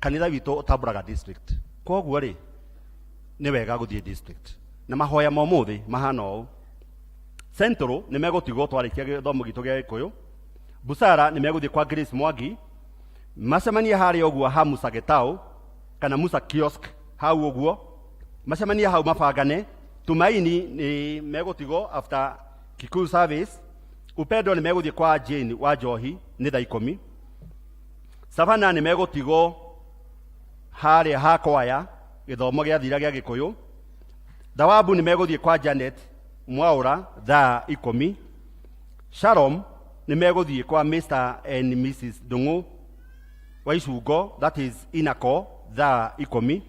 kanitha witu utaburaga district koguo ri ni wega guthie district na mahoya momuthi mahana u Central ni megutigwo twarikia githomo gitu gia Gikuyu Busara ni meguthie kwa Grace Mwangi macemania hari oguo ha Musa Getau kana Musa Kiosk hau oguo macemania hau mabangane Tumaini ni megutigwo after Kikuyu Service Upendo ni meguthie kwa Jane wa Njohi ni thaa 10 Savana ni megutigwo hari ha kwaya githomo gia thira gia Gikuyu Dawabu ni meguthie kwa Janet Mwaura thaa 10 Shalom ni meguthie kwa Mr and Mrs Dungu Waicungo that is Inako thaa 10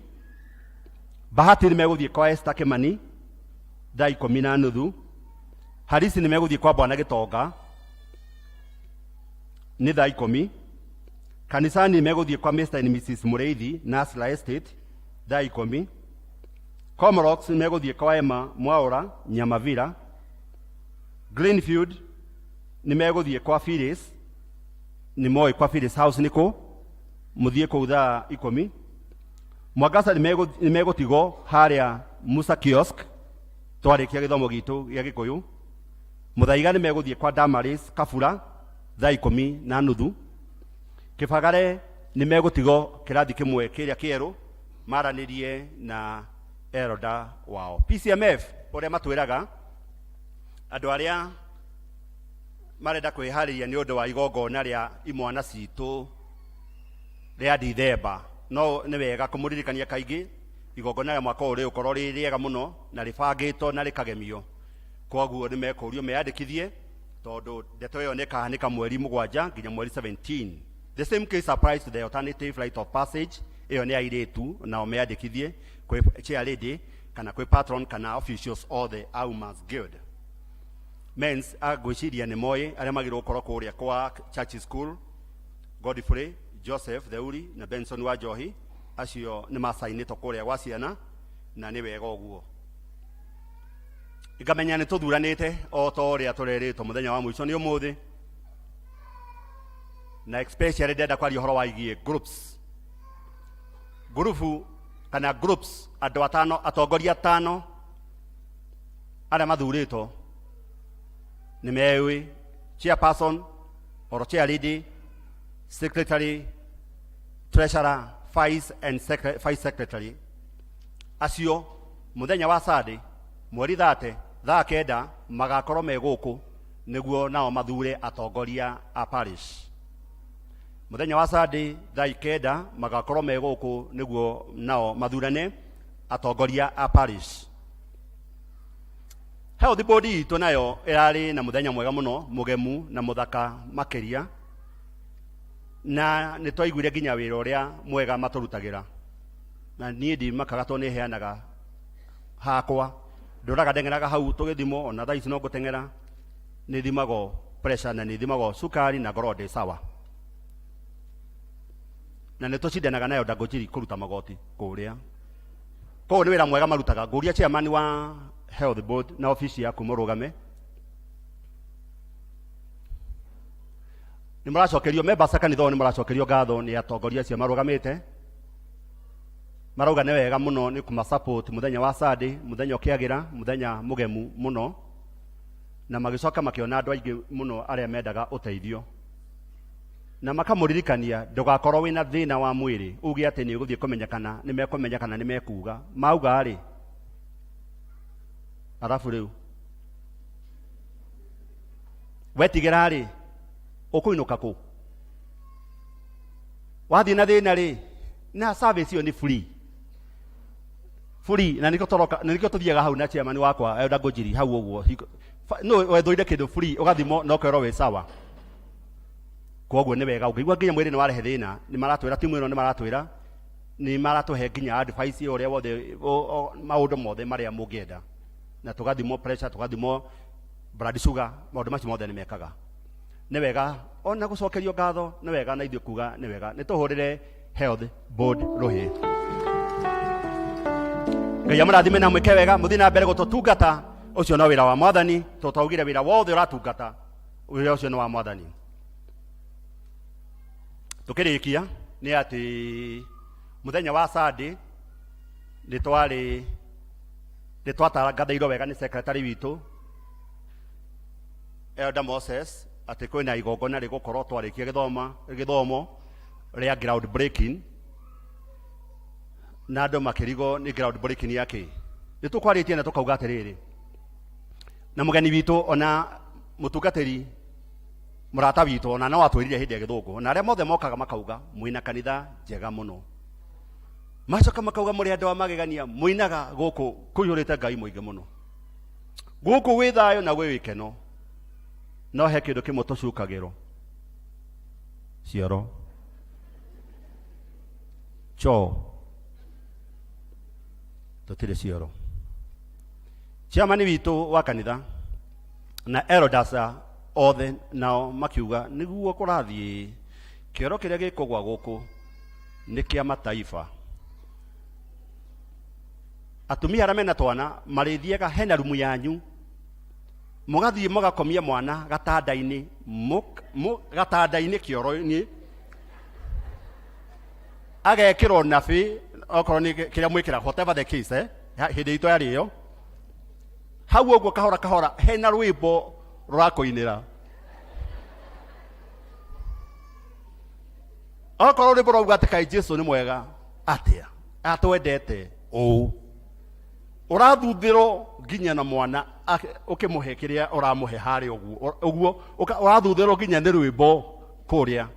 Bahati ni meguthie kwa Esther Kimani thaa 10:30 Harisi ni meguthie kwa Bwana Gitonga ni thaa 10 Kanisani ni meguthie kwa Mr and Mrs Mureithi Nasla Estate thaa 10 Comrocks ni meguthie kwa Emma Mwaura Nyamavira Greenfield ni meguthie kwa Phyllis ni moi kwa Phyllis House niko muthie ku thaa 10 Mwagasa ni megutigo haria Musa Kiosk twarikia githomo gitu gia Gikuyu Muthaiga ni meguthie kwa Damaris Kafura thaa 10:30 Kibagare ni megutigo kirathi kimwe kiria kieru maranirie na Eroda wao PCMF uria matwiraga andu aria marenda kwihariria ni undu wa igongona ria imwana citu ria Dithemba no ni wega kumuririkania kaingi igongona ria mwaka uri ukorwo ri riega muno na ribangitwo na rikagemio koguo ni mekurio meyandikithie tondu ndeto iyo ni kahanika mweri 7 nginya mweri 17 the same case applies to the alternative right of passage iyo ni airetu na meyandikithie kwe chairlady kana kwe patron kana officials all the Aumas Guild Men's agwiciria ni moi aria magirwo korwo kuria kwa church school Godfrey Joseph Theuri na Benson wa Njohi acio ni masainito kuria gwa ciana na ni wega uguo ikamenya ni tuthuranite o to ria tureritwo muthenya wa mwico ni umuthi na especially ndenda kwaria horo wa igie grupu kana groups andu atano atongoria atano aria mathurito ni mewi chairperson or chair lady secretary treasurer vice secretary acio muthenya wa Sunday mweri 30 thaa 9 magakorwo meguku niguo nao mathure atongoria a parish muthenya wa Sunday thaa 9 magakorwo meguku niguo nao mathurane atongoria a parish Health board itu nayo irari na muthenya mwega muno mugemu na muthaka makiria na nitwaiguire nginya wira uria mwega maturutagira na nie ndi makagato ni heanaga hakwa nduraga ndengeraga hau tugithimo ona thaa ici no ngutengera ni thimago pressure na ni thimago sukari na ngoro ndi sawa na nitucindanaga nayo ndangujiri kuruta magoti kuria ko ni wira mwega marutaga nguria chairman wa Health board na ofisi yaku murugame ni muracokerio members kanitho ni muracokerio ngatho ni atongoria cia marugamite marauga ni wega muno ni kuma support muthenya wa Sunday muthenya ukiagira muthenya mugemu muno na magicoka makiona andu aingi muno aria mendaga uteithio na makamuririkania ndugakorwo wina thina wa mwiri ugi ati ni uguthie kumenyekana ni mekumenyekana ni mekuga mauga ari arafu riu wetigira ri ukuinuka ku wathi na thina ri na service yo ni free na niko tuthiaga hau na chairman wakwa Elda Ngujiri hau uguo no wethoire kindu free ugathimo no kwero we sawa koguo ni wega ukigwa nginya mwiri ni warehe thina ni maratwira timu ino ni maratuhe nginya advice uria wothe maundu mothe maria mungienda na tugathimo pressure tugathimo blood sugar maundu macio mothe ni mekaga nĩ wega ona gũcokerio ngatho nĩ wega na ithuĩ kuga nĩ wega nĩ tũhũrĩre health board rũhĩ. Ngai amũrathime na mwĩke wega mũthiĩ na mbere gũtũtungata. Ũcio no wĩra wa Mwathani, tũtaugire wĩra wothe ũratungata wĩra ũcio nĩ wa Mwathani. Tukĩrĩkia nĩ atĩ mũthenya wa Sunday nĩ twatangathĩirwo wega nĩ secretary witũ Elder Moses atĩ kwĩna igongona rĩgũkorwo twarĩkia gĩthomo rĩa ground breaking, na andũ makĩrigwo nĩ ground breaking yake. Nĩ tũkwarĩtie na tũkauga atĩrĩrĩ, na mũgeni witũ ona mũtungatĩri mũrata witũ ona no atwĩrire hĩndĩ ya gĩthũngũ, na arĩa mothe mokaga makauga mwĩna kanitha njega mũno, macoka makauga mũrĩ andũ a magegania, mũinaga gũkũ kũiyũrĩte Ngai mũingĩ mũno, gũkũ wĩ thayũ na gwĩ wĩkeno, no he kĩndũ kĩmwe tũcukagĩrwo, cioro, choo, tũtirĩ cioro. Chairman witũ wa kanitha na elders othe nao makiuga nĩguo kũrathiĩ, kĩoro kĩrĩa gĩkũgwa gũkũ nĩ kĩa mataifa. Atumia arĩa mena twana marĩthiaga hena rumu yanyu, mũgathiĩ mũgakomia mwana gatanda-inĩ, gatanda-inĩ kĩoro-inĩ, agekĩrwo nabi okorwo nĩ kĩrĩa mwĩkĩra, whatever the case, hĩndĩ itũ yarĩ ĩyo, hau ũguo kahora kahora hena rwĩmbo rũrakũinĩra. Okorwo rwĩmbo rwauga atĩ kaĩ Jesũ nĩ mwega atĩa, atwendete ũũ, ũrathuthĩrwo nginya na mwana ũkĩmũhe kĩrĩa ũramũhe harĩ ũguo, ũrathuthĩrwo nginya nĩ rwĩmbo kũrĩa.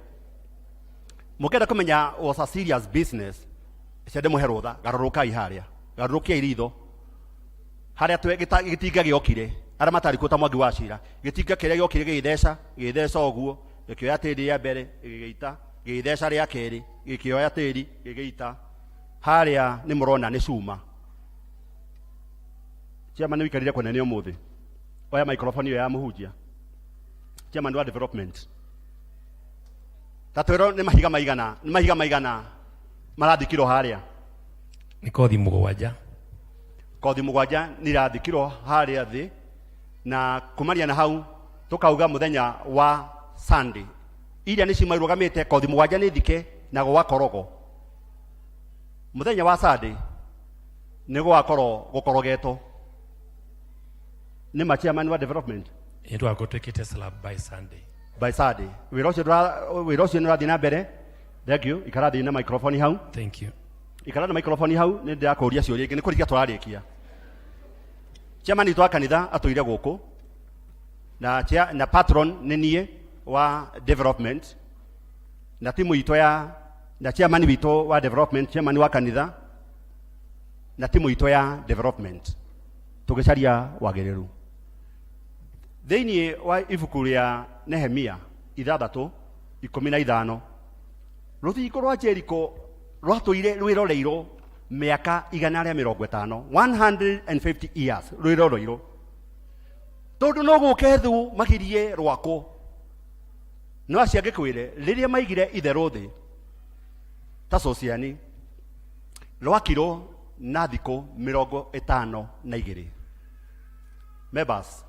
Mũkenda kũmenya was a serious business, cende mũhe rũtha, garũrũkai harĩa, garũrũkiai ritho harĩa gĩtinga gĩokire, arĩa matarĩ kuo ta Mwangi wa Cira, gĩtinga kĩrĩa gĩokire gĩgĩtheca ũguo, gĩkĩoya tĩri rĩa mbere gĩgĩita, gĩgĩtheca rĩa kerĩ gĩkĩoya tĩri gĩgĩita, harĩa nĩ mũrona nĩ cuma. Chairman wikarire kwenene ũmũthĩ, oya microphone ĩyo ya mũhunjia, Chairman wa development, tatwĩro nĩ mahiga maigana marathikirwo harĩa. Nĩ kothi mũgwanja nĩ irathikirwo harĩa thĩ, na kumaria na hau tukauga mũthenya wa Sunday iria nĩ cimarũgamĩte kothi mũgwanja nĩ thike na gũgakorogo. Mũthenya wa Sunday nĩ gũkorogetwo nĩ Chairman wa development, nĩ twagũtwĩkĩte slab by Sunday. Wĩra ũcio nĩ ũrathiĩ na mbere. Thank you. Ikarathi na microphone hau. Thank you. Ikara na microphone hau, nĩ ndĩrakũria ciũria ingĩ, nĩ kũrĩkia tũrarĩkia. Chairman witũ wa kanitha atũire gũkũ, na patron nĩ niĩ wa development, na timu itũ na chairman witũ wa development, chairman wa kanitha na timu itũ ya development tũgĩcaria wagĩrĩru. Thĩinĩ wa ibuku rĩa Nehemia 6:15, rũthingo rwa Jeriko rwatũire rwĩroreirwo mĩaka 150, 150 years rwĩroreirwo, tondũ no gũke thu magirie rwako. No acio angĩkwĩre rĩrĩa maigire itherũ thĩ ta Sociani rwakirwo na thikũ 52. Members,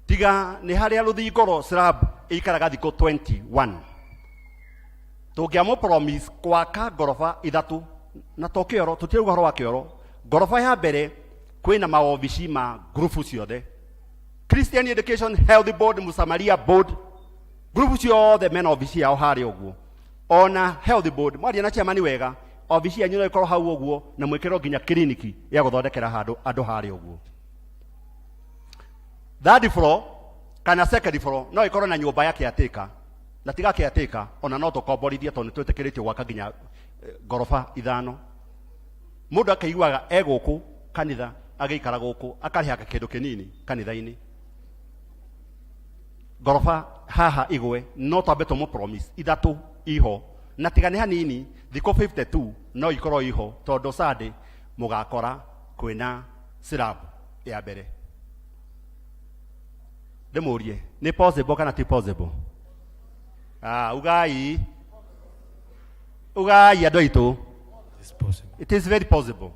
tiga nĩ harĩa rũthingo slab ĩikaraga thikũ 21, tũngĩamũ promise gwaka ngoroba 3 na to kĩoro, tũtirauga ũhoro wa kĩoro. Ngoroba ya mbere kwĩna maobici ma group ciothe, Christian Education Health Board, Musamaria Board, group ciothe mena obici yao harĩa ũguo. Ona Health Board mwaria na chairman wega, obici yanyu no ĩkorwo hau ũguo na mwĩkĩrwo nginya kliniki ya gũthondekera andũ harĩa ũguo. Third floor kana second floor no ĩkorwo na nyũmba ya caretaker, na tiga caretaker ona no tũkomborithie tondũ nĩtwĩtĩkĩrĩtio gwaka nginya ngoroba 5. Mũndũ akaiguaga gũkũ kanitha agĩikara gũkũ akarĩhaga kĩndũ kĩnini kanitha-inĩ, ngoroba haha igwe no twambe tũmũ promise 3 iho, na tiga nĩ hanini, thikũ 52 no ikorwo iho, tondũ Sunday mũgakora kwĩna slab ya mbere. Demurie, ni possible kana ti possible? Ugai adoito. It's possible. It is very possible.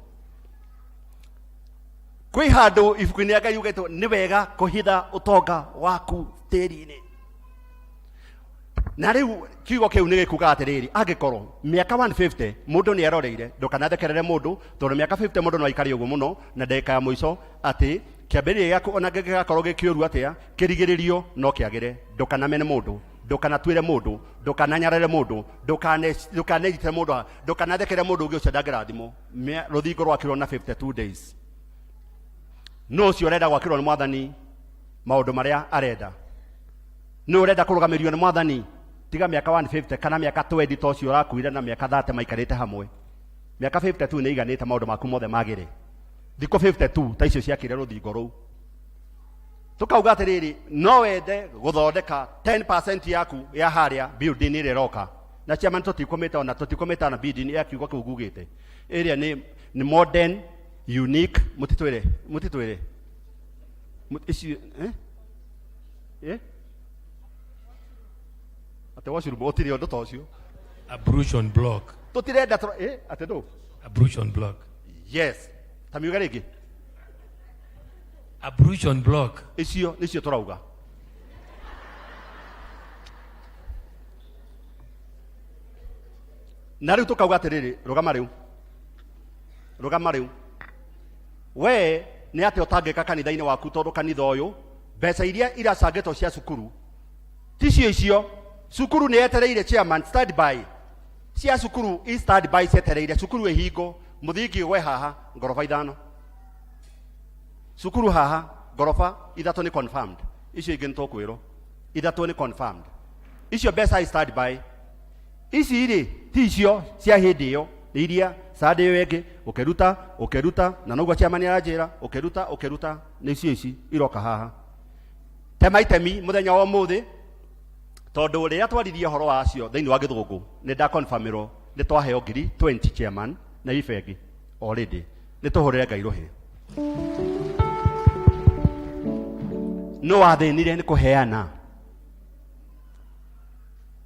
Kwĩ handũ ibuku-inĩ Ngai ugĩtwo nĩ wega kũhitha ũtonga waku tĩri-inĩ. Na rĩu kiugo kĩu nĩ gĩkuugaga atĩrĩrĩ, angĩkorwo mĩaka 150 mũndũ nĩ aroreire ndũkanathekerere mũndũ, tondũ mĩaka 50 mũndũ no aikare ũguo mũno, na ndagĩka ya mũico atĩ kĩambĩrĩria gĩaku ona gĩgakorwo gĩkĩũru atĩa, kĩrigĩrĩrio no kĩagĩre. Ndũkanamene mũndũ, ndũkanatuĩre mũndũ, ndũkananyarare mũndũ, ndũkananyitĩre mũndũ, ndũkanathekere mũndũ ũngĩ ũcio ndangĩrathimwo. Rũthingo rwakirwo na 52 days. No ũcio ũrenda gwakĩrwo nĩ Mwathani maũndũ marĩa arenda. No ũrenda kũrũgamĩrio nĩ Mwathani, tiga mĩaka 150 kana mĩaka 20 ta ũcio ũrakuire na mĩaka 30 maikarĩte hamwe. Mĩaka 52 nĩ iganĩte maũndũ maku mothe magĩre. Thikũ 52 ta icio ciakire rũthingo rũu. Tukauga atĩrĩrĩ, no wende gũthondeka 10% yaku ya harĩa building ĩrĩa ĩroka. Na chairman tũtikũmĩta na building ya kiugo kĩu gugĩte. Ĩrĩa nĩ modern, unique, mũtitwĩre. Ici ate washroom otire ũndũ ta ũcio. Ablution block. Tũtirenda ate ndũ? Ablution block. Yes. Tamiuga rĩngĩ. Ablution block. Icio nĩcio tũrauga. Na rĩu tũkauga atĩrĩrĩ, rũgama rĩu. We nĩ atĩ ũtangĩka kanitha-inĩ waku, tondũ kanitha ũyũ mbeca iria iracangĩtwo cia cukuru ticio icio. Cukuru nĩ yetereire chairman standby. Cia cukuru i standby cietereire. Cukuru ĩhingo, mũthingi we haha ngoroba 5. Cukuru haha ngoroba 3 nĩ confirmed. Icio ingĩ nĩ tũkwĩrwo 3 nĩ confirmed. Icio mbeca i standby. Ici irĩ ti icio cia hĩndĩ ĩyo, iria Sunday ĩyo ĩngĩ ũkĩruta na noguo chairman aranjĩra ũkĩruta nĩ icio ici iroka haha. Tema itemi mũthenya wa ũmũthĩ, tondũ rĩrĩa twaririe ũhoro wacio thĩinĩ wa gĩthũngũ nĩ ndakonfirmĩrwo nĩ twaheo 20 chairman na ibengi already. Nĩ tũhũrĩre Ngai rũhĩ. No wathĩnire nĩ kũheana.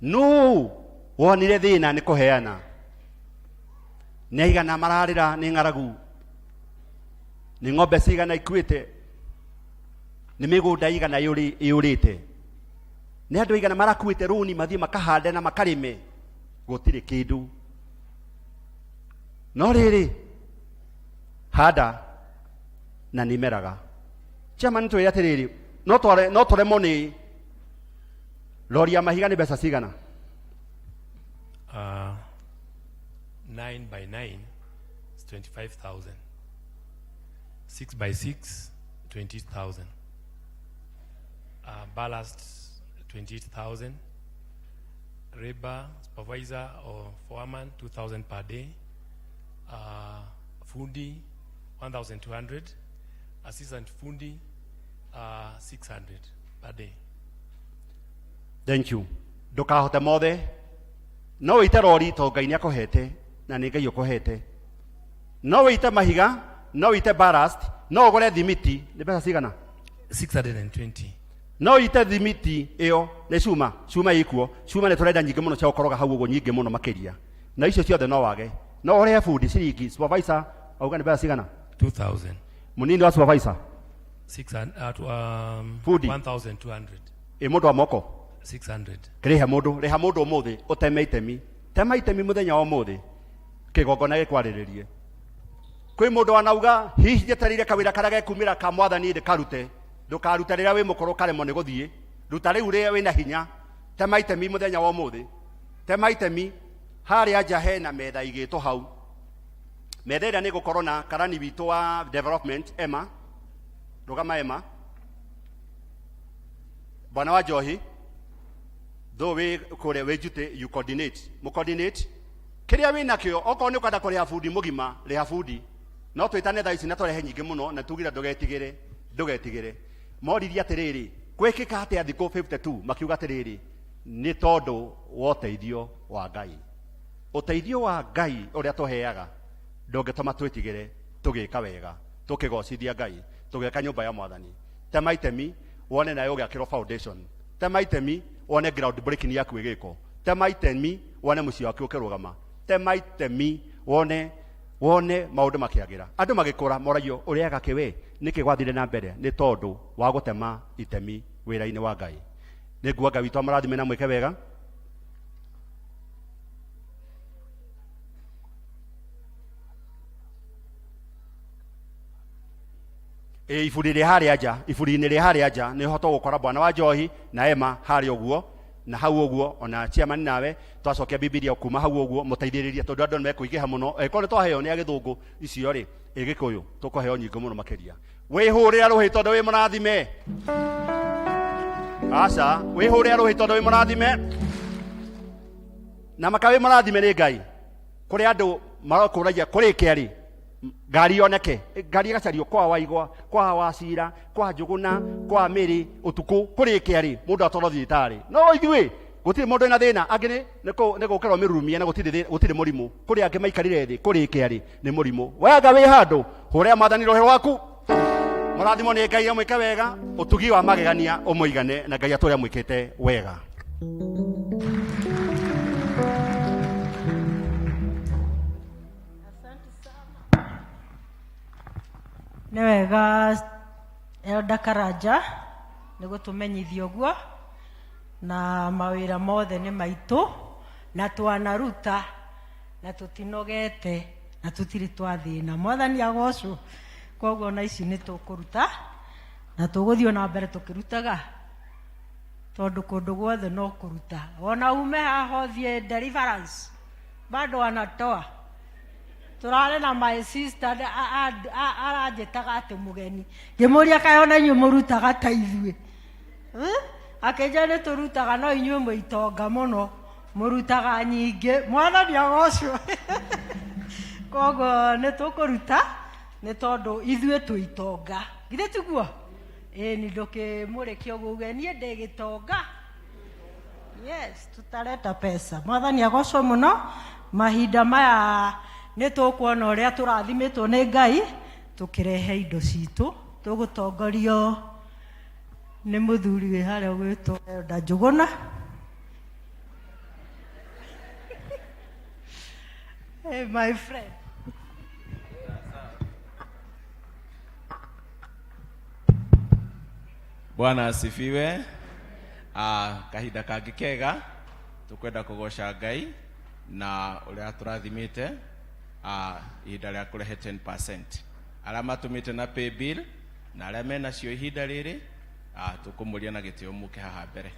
No wonire thĩna nĩ kũheana. Nĩ aigana mararĩra nĩ ng'aragu, nĩ ng'ombe cigana ikuĩte, nĩ mĩgũnda igana ĩũrĩte, nĩ andũ aigana marakuĩte rũni mathiĩ makahande na makarĩme, gũtirĩ kĩndũ. No rĩrĩ handa na nĩmeraga. Chairman nĩtwĩre atĩrĩrĩ, no tũremwo nĩ lori ya mahiga nĩ mbeca cigana? 9 by 9 is 25,000. 6 by 6, 20,000. Ballast, 28,000. Labor, supervisor or foreman, 2,000 per day. Fundi, 1,200. Assistant fundi, 600 per day. Thank you. Ndukahote mothe. No wĩte rori to Ngai nĩakũhete na nĩ Ngai ũkũhete. No wĩte mahiga, no wĩte ballast, no ũgũre thimiti, nĩ mbeca cigana? 620. No wĩte thimiti ĩyo nĩ cuma ikuo. Cuma nĩ tũrenda nyingĩ mũno cia gũkoroga hau ũguo, nyingĩ mũno makĩria. Na icio ciothe no wage. No ũrĩhe fundi ciringi, supervisor auga nĩ mbeca cigana? 2,000. Mũnini wa supervisor? 1,200. Mũndũ wa moko? 600. Kĩrĩha mũndũ ũmũthĩ ũteme itemi. Tema itemi mũthenya wa ũmũthĩ. Kĩgongona gĩkwarĩrĩrie. Kwĩ mũndũ wanauga hihi njetereire kawĩra karĩa gekumĩra ka Mwathani ndĩkarute. Ndũkarute rĩrĩa wĩ mũkũrũ karemwo nĩ gũthiĩ. Ruta rĩu rĩrĩa wĩna hinya. Tema itemi mũthenya wa ũmũthĩ. Tema itemi harĩa nja hena metha igĩtwo hau. Metha ĩrĩa nĩ gũkorwo na karani witũ wa development Emma. Rũgama Emma. Bwana wa Njohi. Though we kore wejute you coordinate. Mu coordinate. Kĩrĩa wĩna kĩo, okorwo nĩ ũkwenda kũrĩha fundi mũgima, rĩha fundi. No twĩtane thaa ici na tũrehe nyingĩ mũno na tugira ndũgetigĩre. Moririe atĩrĩrĩ, gwĩkĩka atĩa thikũ 52 makiuga atĩrĩrĩ, nĩ tondũ wa ũteithio wa Ngai. Ũteithio wa Ngai ũrĩa tũheaga ndũngĩtũma twĩtigĩre tũgĩka wega, tũkĩgocithia Ngai, tũgĩka nyũmba ya Mwathani. Tema itemi wone nayo gakiro foundation. Tema itemi wone ground breaking yaku igiko. Tema itemi wone muci waku ukirugama. Tema itemi wone maundu makiagira. Andu magikura morayo uria gakiwe niki gwathire na mbere ni tondu wa gutema itemi wira-ini wa Ngai. Niguo Ngai witũ amarathime na mwike wega. Iburi-inĩ rĩ harĩa nja nĩ hoto gũkora bwana wa njohi na Emma harĩa ũguo, na hau ũguo ona chairman nawe twacokia Biblia kuma hau ũguo mũteithĩrĩria tondũ andũ nĩmekũingĩha mũno. Ĩkorwo nĩ twaheo nĩ agĩthũngũ icio rĩ Gĩkũyũ tũkũheo nyingĩ mũno makĩria. Wĩhũrĩra rũhĩ tondũ wĩ mũrathime. Aca wĩhũrĩra rũhĩ tondũ wĩ mũrathime. Na makawe mũrathime nĩ Ngai. Kũrĩ andũ marakũragia kũrĩ kĩarĩ ngari yoneke, ngari gacario kwa Waigwa, kwa Wacira, kwa Njuguna, kwa Mĩrĩ ũtukũ kũrĩ kĩarĩ mũndũ atwarwo thibitarĩ. No ithuĩ gũtirĩ mũndũ ena thĩna, angĩ nĩ gũkorwo mĩrurumia na gũtirĩ mũrimũ. Kũrĩ angĩ maikarire thĩ kũrĩ kĩarĩ nĩ mũrimũ. Wega wĩ handũ hũrĩa Mwathani rũhĩ rwaku. Mũrathimo nĩ Ngai amwĩke wega, ũtugi wa magegania ũmũigane na Ngai atũre amwĩkĩte wega. Nĩ wega Elda Karanja nĩ gũtũmenyithia ũguo na mawĩra mothe nĩ maitũ na twanaruta na tũtinogete na tũtirĩ twathĩna. Mwathani agocwo. Koguo na ici nĩ tũkũruta na tũgũthiĩ na mbere tũkĩrutaga tondũ kũndũ guothe no kũruta. Ona ume haha ũthiĩ deliverance bado anatoa. Turare na my sister aranjĩtaga atĩ mũgeni. Ngĩmũria kaĩ ona inyuĩ mũrutaga ta ithuĩ. Akĩnjĩra nĩ tũrutaga no inyuĩ mũitonga mũno mũrutaga nyingĩ. Mwathani agocwo. Koguo nĩ tũkũruta nĩ tondũ ithuĩ twĩ itonga. Githĩ tiguo? Nĩ ndũkĩmũrĩkia ũguo uge niĩ ndĩ gĩtonga. Yes, tutareta pesa. Mwathani agocwo mũno. Mahinda maya nĩ tũkuona ũrĩa tũrathimĩtwo nĩ Ngai tũkĩrehe indo citũ tũgũtongorio nĩ mũthuri wĩ harĩa gwĩtwo Elda Njuguna. Hey my friend. Bwana asifiwe. Kahinda kangĩ kega tũkwenda kũgoca Ngai na ũrĩa tũrathimĩte ihinda rĩa kũrehe 10%. Arĩa matũmĩte na pay bill na arĩa menacio ihinda rĩrĩ tũkũmũria na gĩtĩo mũke haha mbere.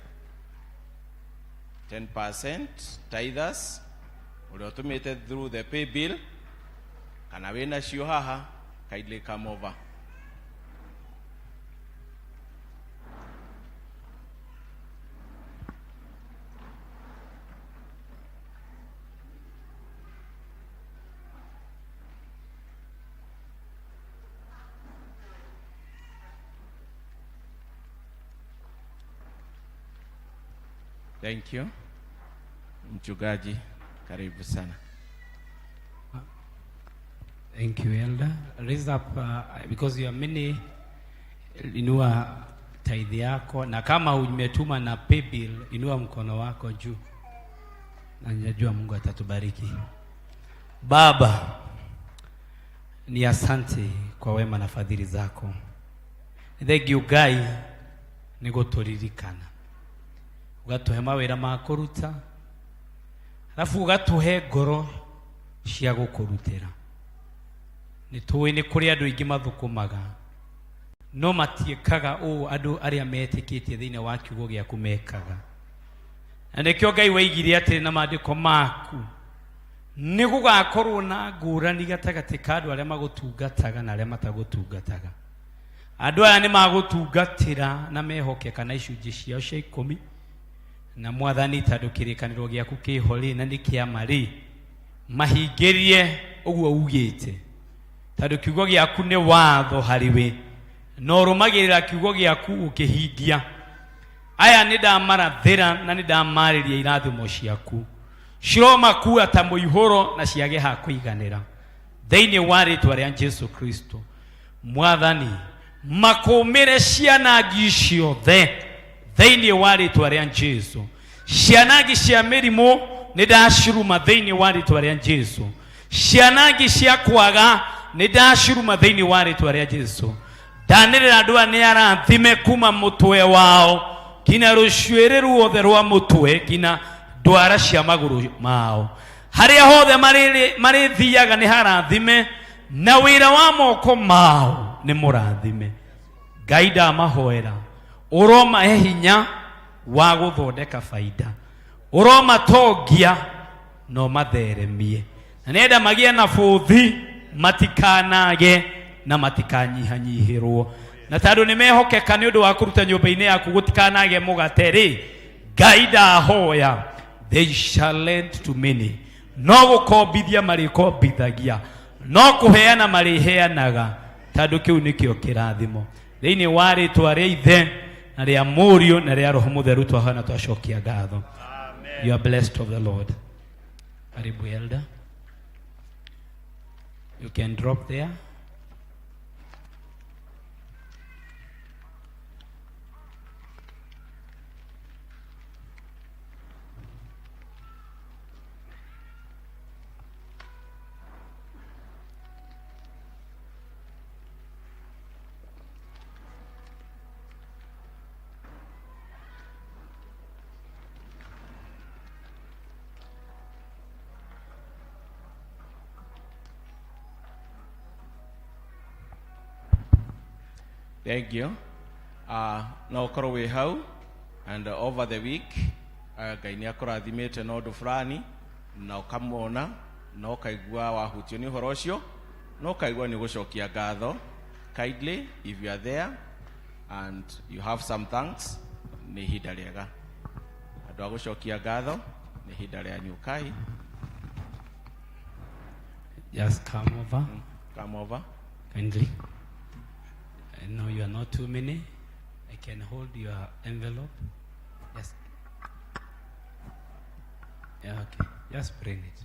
10% tithers ũrĩa ũtũmĩte through the pay bill kana wĩnacio haha kindly come over. Thank you. Mchungaji, karibu sana. Thank you, Elder. Raise up because you are many. Inua tithe yako na kama umetuma na pay bill, inua mkono wako juu. Na ninajua Mungu atatubariki. Baba, ni asante kwa wema na fadhili zako. Thank you Ngai ni guturirikana. Ugatuhe mawĩra ma kũruta. Alafu ugatuhe ngoro cia gũkũrutĩra. Nĩ tũĩ nĩ kũrĩ andũ aingĩ mathũkũmaga no matiĩkaga ũũ andũ arĩa metĩkĩtie thĩinĩ wa kiugo gĩaku mekaga. Na nĩkĩo Ngai waigire atĩ na maandĩko maku nĩ gũgakorwo na ngũrani gatagatĩ ka andũ arĩa magũtungataga na arĩa matagũtungataga. Andũ aya nĩ magũtungatĩra na mehokeka na icunjĩ ciao cia 10 na Mwathani tondũ kĩrĩkanĩro gĩaku kĩho rĩ na nĩ kĩama rĩ mahingĩrie ũguo ugĩte tondũ kiugo gĩaku nĩ watho harĩwe no rũmagĩrĩra kiugo gĩaku ũkĩhingia. Aya nĩ ndamarathĩra na nĩ ndamarĩria irathimo ciaku ciromakua ta mũihũro na ciage ha kũiganĩra thĩinĩ wa rĩĩtwa rĩa Jesu Kristo. Mwathani makumire cianangi ciothe thĩinĩ wa rĩtwa rĩa Jesũ. Cianangi cia mĩrimũ nĩ ndaciruma thĩinĩ wa rĩtwa rĩa Jesũ. Cianangi cia kwaga nĩ ndaciruma thĩinĩ wa rĩtwa rĩa Jesũ. Ndanĩrĩra andũ aya nĩ arathime kuma mũtwe wao kinya rũcuĩrĩ ruothe rwa mũtwe kinya ndwara cia magũrũ mao. Harĩa hothe marĩthiaga nĩ harathime, na wĩra wa moko mao nĩ mũrathime. Ngai ndamahoera ũromahe hinya wa gũthondeka faida, ũromatongia no matheremie, na nenda magĩe na bũthi matikanage na matikanyihanyihĩrwo. Na tondũ nĩ mehokeka nĩ ũndũ wa kũruta nyũmba-inĩ yaku gũtikanage mũgate rĩ, Ngai ndahoya they shall lend to many. No gũkombithia marĩkombithagia, no kũheana marĩheanaga, tondũ kĩu nĩkĩo kĩrathimo. Thĩinĩ wa rĩtwa rĩa Ithe na rĩa Mũriũ na rĩa Roho Mũtheru twahana twacokia ngatho. You are blessed of the Lord. Karibu elder. You can drop there. Thank you. No ũkorwo wĩ hau, and over the week Ngai nĩ akũrathimĩte na ũndũ fulani, na ũkamwona na ũkaigua wahutio nĩ ũhoro ũcio, na ũkaigua nĩ gũcokia ngatho. Kindly, if you are there and you have some thanks, nĩ ihinda rĩega. Andũ a gũcokia ngatho nĩ ihinda rĩa nyukai. Just come over. Come over. Kindly. I know you are not too many. I can hold your envelope. Yes. Yeah, okay. Just bring it.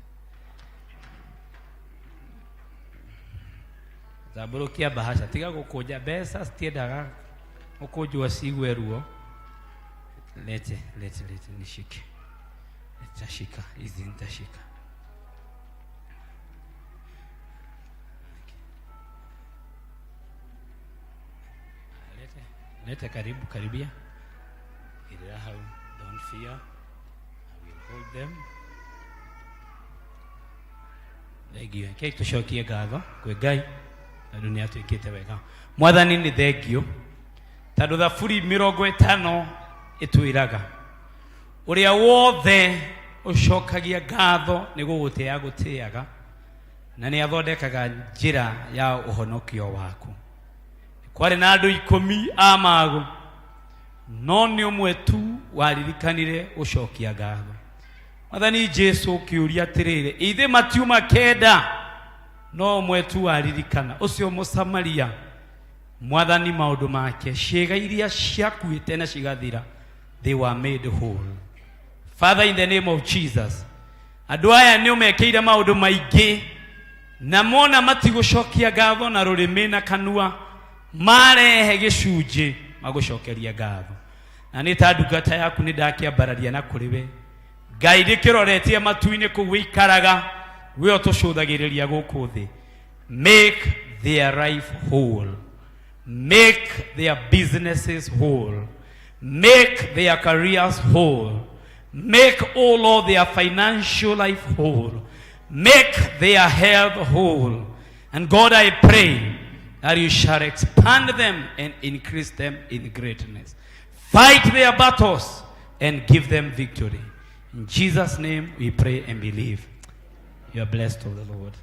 Zaburukia bahasha. Tiga kukuja besa stiendaga ukujua sigwe ruo. Lete nishike. Nitashika. Hizi nitashika. Lete karibia. Don't fear. I will hold them. Thank you. Kei tushokie ngatho kwĩ Ngai na dunia twĩkĩte wega. Mwathani nĩ thengiũ tondũ Thaburi 50 ĩtwĩraga ũrĩa wothe ũcokagia ngatho nĩ gũgũtĩĩa gũtĩaga, na nĩ athondekaga njĩra ya ũhonokio waku. Kwarĩ na andũ 10 a mago, no nĩ ũmwe tu waririkanire gũcokia ngatho. Mwathani Jesũ ũkĩũria atĩrĩrĩ, ithe matiuma 9, no ũmwe tu waririkana, ũcio Mũsamaria. Mwathani maũndũ make ciĩga iria ciakuĩte na cigathira, they were made whole. Father, in the name of Jesus, andũ aya nĩ ũmekĩire maũndũ maingĩ na mona matigũcokia ngatho na rũrĩmĩ na kanua, marehe gĩcunjĩ magũcokeria ngatho. Na nĩ ta ndungata yaku nĩ ndakĩambararia na kũrĩ we Ngai ndĩkĩroretie matu-inĩ kũu wĩikaraga, we ũtũcũthagĩrĩria gũkũ thĩ. Make their life whole, make their businesses whole, make their careers whole, make all of their financial life whole, make their health whole. And God, I pray that you shall expand them and increase them in greatness. Fight their battles and give them victory. In Jesus' name we pray and believe. You are blessed of the Lord.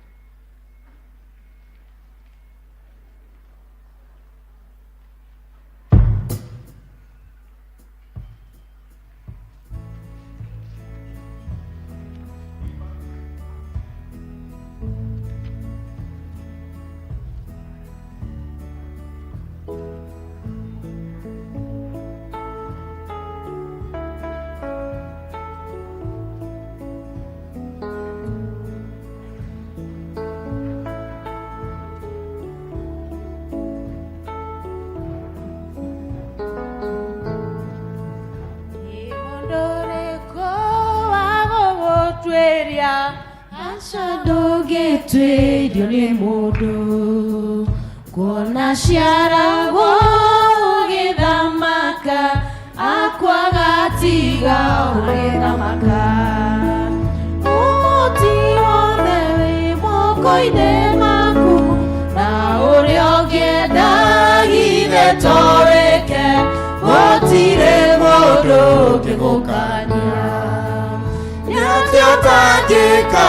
Aca ndũngĩtuĩrio nĩ mũndũ kuona ciaragwo ũgĩthamaka akwaga tiga ũgĩthamaka ũmũti wothe wĩ moko-inĩ maku na ũrĩa ũngĩenda githe to wĩke gũtirĩ mũndũ ũngĩgũkania nĩatĩ ũtangĩka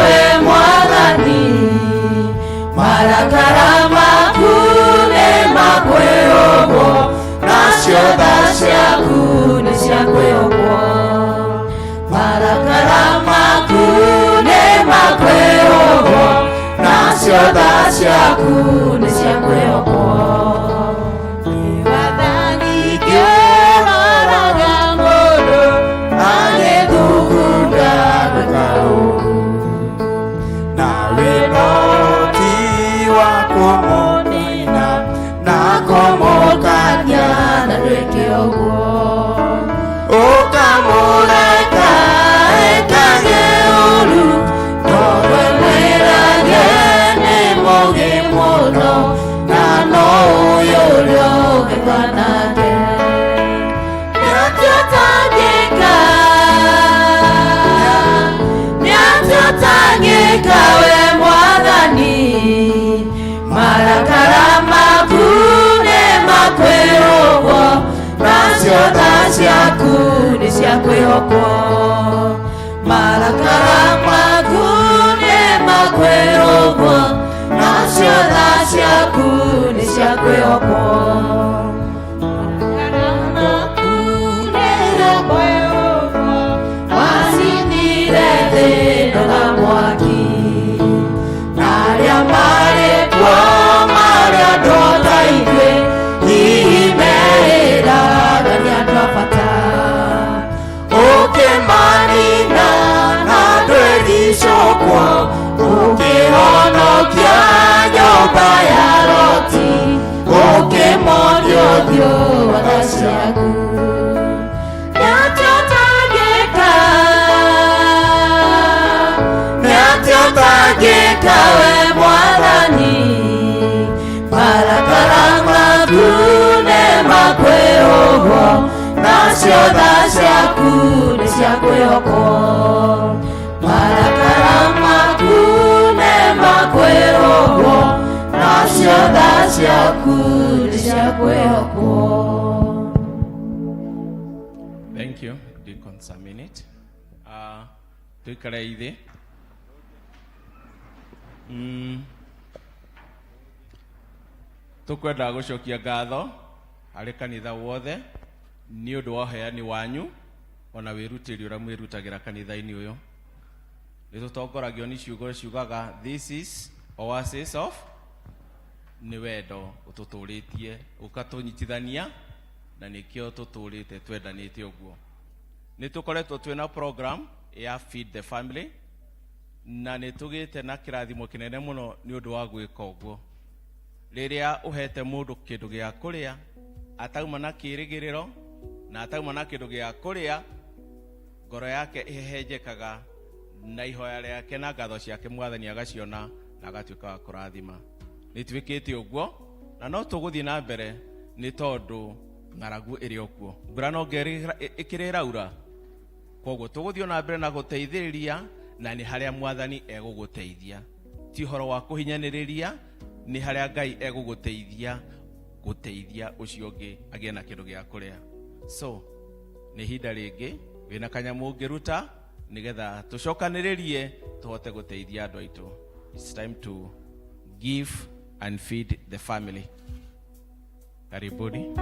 we Mwathani marakara maku nĩ makwĩhũgwo nacio tha ciaku nĩ cia kwĩhũgwo marakara maku nĩ makwĩhũgwo nacio tha ciaku nĩ cia kwĩhũgwo we Mwathani marakara maku nĩ makwĩhũgwo nacio tha ciaku nĩ cia kwĩhokwo marakara maku nĩ makwĩhũgwo nacio tha ciaku nĩ cia kwĩhokwo wacinire thĩ na mwaki marĩa ndota ithuĩ hihi merĩraga nĩ andũ a bata ũkĩmanina na ndwĩricokwo ũkĩhonokia nyũmba ya Loti ũkĩmonia ũthiũ wa tha ciaku nĩatĩ ũtangĩka we Mwathani marakara maku nĩ makwĩhũgwo nacio tha ciaku nĩ cia kwĩhokwo marakara maku nĩ makwĩhũgwo nacio tha ciaku nĩ cia kwĩhokwo. Thank you, Deacon Saminit. Tuikare ithe. Tukwenda gũcokia ngatho harĩ kanitha wothe nĩ ũndũ wa ũheani wanyu ona wĩrutĩri ũrĩa mwĩrutagĩra kanitha-inĩ ũyũ nĩ tũtongoragio nĩ ciugo ciugaga this is oasis of nĩ wendo ũtũtũrĩtie ũkatũnyitithania na nĩkĩo tũtũrĩte twendanĩte ũguo nĩ tũkoretwo twĩna program ya feed the family na nĩ tũgĩte na kĩrathimo kĩnene mũno nĩ ũndũ wa gwĩka ũguo rĩrĩa ũhete mũndũ kĩndũ gĩa kũrĩa atauma na kĩrĩgĩrĩro na atauma na kĩndũ gĩa kũrĩa ngoro yake ĩhehenjekaga na ihoya rĩake na ngatho ciake Mwathani agaciona na agatuĩka wa kũrathima nĩ twĩkĩte ũguo na no tũgũthiĩ na mbere nĩ tondũ ng'aragu ĩrĩ okuo mbura no ĩkĩrĩraura koguo tũgũthiĩ na mbere na gũteithĩrĩria na nĩ harĩa Mwathani egũgũteithia ti ũhoro wa kũhinyanĩrĩria nĩ harĩa Ngai egũgũteithia gũteithia ũcio ũngĩ agĩe na kĩndũ gĩa kũrĩa so nĩ ihinda rĩngĩ wĩna kanyamũ ũngĩruta nĩgetha tũcokanĩrĩrie tũhote gũteithia andũ aitũ it's time to give and feed the family karibuni.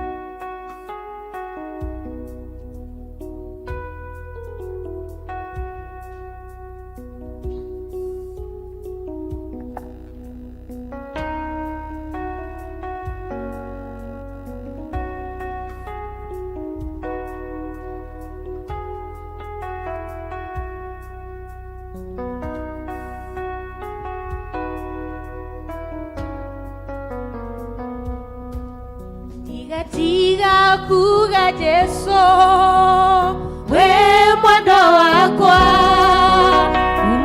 tiga kuga Jesu we mwendo wakwa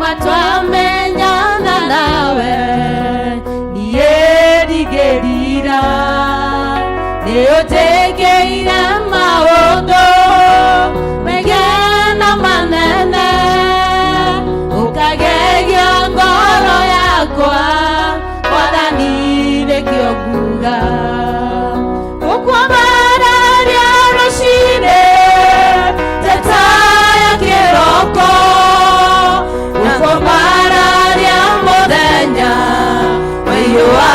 matwamenyana nawe niye ndigerira nĩũtegeire maũndũ megena manene ũkagegia ngoro yakwa Mwathani nĩkĩo nguga ũkwambararia rũcinĩ teta ya kĩroko ũkwambararia mũthenya wĩiyũa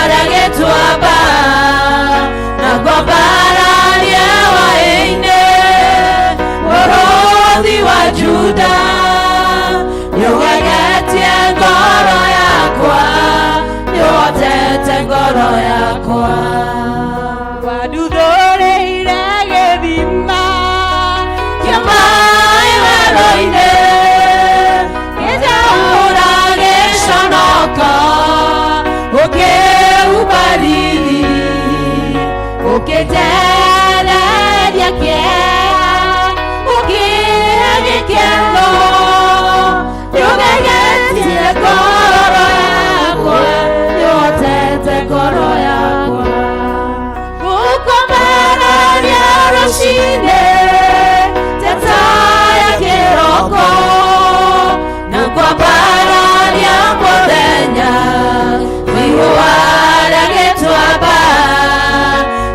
rĩa gĩtuamba na kwambararia hwaĩ-inĩ mũrũthi wa Juda nĩũgegetie ngoro yakwa nĩũhotete ngoro yakwa wanduthũrĩire gĩthima kĩa maĩ werũ-inĩ gĩtaũra gĩconoka ũkĩhumba riri ũkĩnjereria kĩeha ũkĩhe gĩkeno nĩũgegetie ngoro yakwa nĩũhotete ngoro yakwa ũkwambararia rũcinĩ teta ya kĩroko na kwambararia mũthenya wĩihũa rĩa gĩtuamba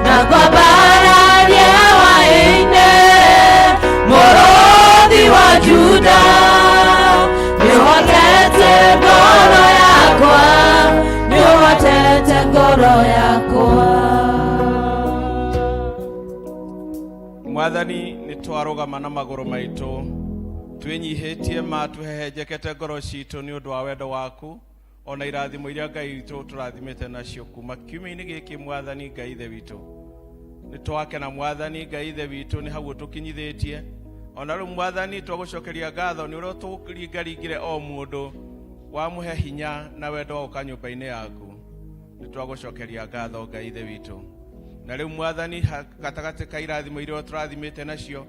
na kwambararia hwaĩ-inĩ mũrũthi wa Juda nĩũhotete ngoro yakwa nĩũhotete ngoro yakwa Mwathani nĩtwarũgama na magũrũ maitũ twĩnyihĩtie ma tũhehenjekete ngoro citũ nĩ ũndũ wa wendo waku ona irathimo iria Ngai witũ tũrathimĩte nacio kuma kiumia-inĩ gĩkĩ Mwathani Ngai ithe witũ nĩtwakena Mwathani Ngai ithe witũ nĩ hau tũkinyithĩtie ona rĩu Mwathani twagũcokeria ngatho nĩ ũrĩa tũringaringire o mũndũ wamũhe hinya na wendo wa gũka nyũmba-inĩ yaku nĩtwagũcokeria ngatho Ngai ithe witũ na rĩu Mwathani gatagatĩ ka irathimo iria tũrathimĩte nacio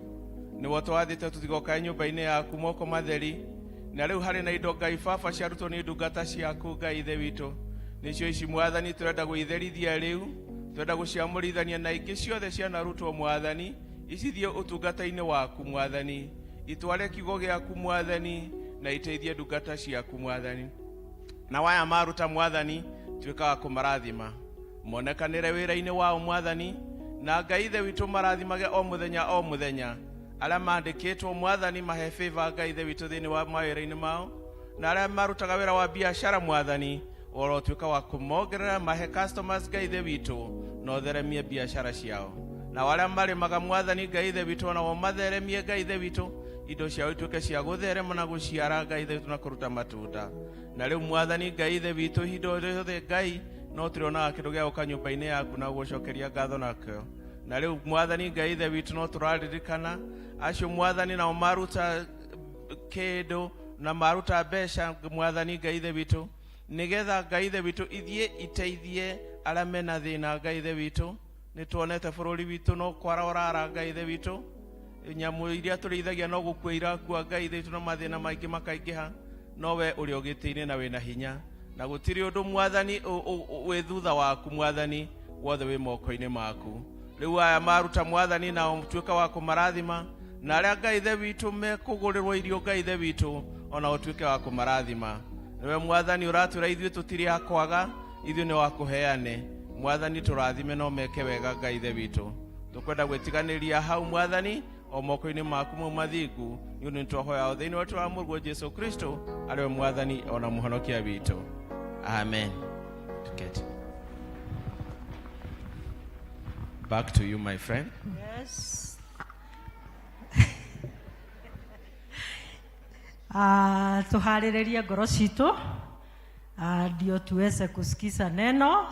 nĩguo twathĩte tũtigoka nyũmba-inĩ yaku moko matheri na rĩu harĩ na indo Ngai Baba ciarutwo nĩ ndungata ciaku Ngai ithe witũ nĩcio ici Mwathani tũrenda gwĩtherithia rĩu tũrenda gũciamũrithania na ingĩ ciothe cianarutwo Mwathani icithiĩ ũtungata-inĩ waku Mwathani itware kiugo gĩaku Mwathani na iteithie ndungata ciaku Mwathani na waya maruta Mwathani tuĩkaga kũmarathima monekanĩre wĩra-inĩ wao Mwathani na Ngai ithe witũ marathimage o mũthenya arĩa mandĩkĩtwo Mwathani mahe favor Ngai ithe witũ thĩinĩ wa mawĩra-inĩ mao na arĩa marutaga wĩra wa biacara Mwathani orotuĩka wa kũmongerera mahe customers Ngai ithe witũ na ũtheremie biacara ciao na arĩa marĩmaga Mwathani Ngai ithe witũ nao matheremie Ngai ithe witũ indo ciao ituĩke cia gũtherema na gũciara Ngai ithe witũ na kũruta matunda na rĩu Mwathani Ngai ithe witũ indo ciothe Ngai no tũrĩonaga kĩndũ gĩa gũka nyũmba-inĩ yaku na gũcokeria ngatho nakĩo na rĩu Mwathani Ngai ithe witũ no tũraririkana acio Mwathani nao maruta kĩndũ na maruta mbeca Mwathani Ngai ithe witũ nĩgetha Ngai ithe witũ ithiĩ iteithie arĩa mena thĩna Ngai ithe witũ nĩtuonete bũrũri witũ no kwara ũrara Ngai ithe witũ nyamũ iria tũrĩithagia no gũkua irakua Ngai ithe witũ na mathĩna maingĩ makaingĩha no we ũrĩ ũgĩtĩ-inĩ na wĩna hinya na gũtirĩ ũndũ Mwathani wĩ thutha waku Mwathani wothe wĩ moko-inĩ maku rĩu aya maruta Mwathani nao tuĩka wa kũmarathima na arĩa Ngai ithe witũ mekũgũrĩrwo irio Ngai ithe witũ ona ũtuĩke wa kũmarathima nĩwe Mwathani ũratwĩra ithuĩ tũtirĩ akwaga ithuĩ nĩ wa kũheane Mwathani tũrathime no meke wega Ngai ithe witũ tũkwenda gwĩtiganĩria hau Mwathani o moko-inĩ maku mau mathingu nĩ ũndũ nĩtwahoya o thĩinĩ wa mũrũ Jesũ Kristo arĩwe Mwathani ona mũhonokia witũ amen. Back to you my friend. Yes. Tuharĩrĩrie ngoro citũ ndio tuweze kusikiza neno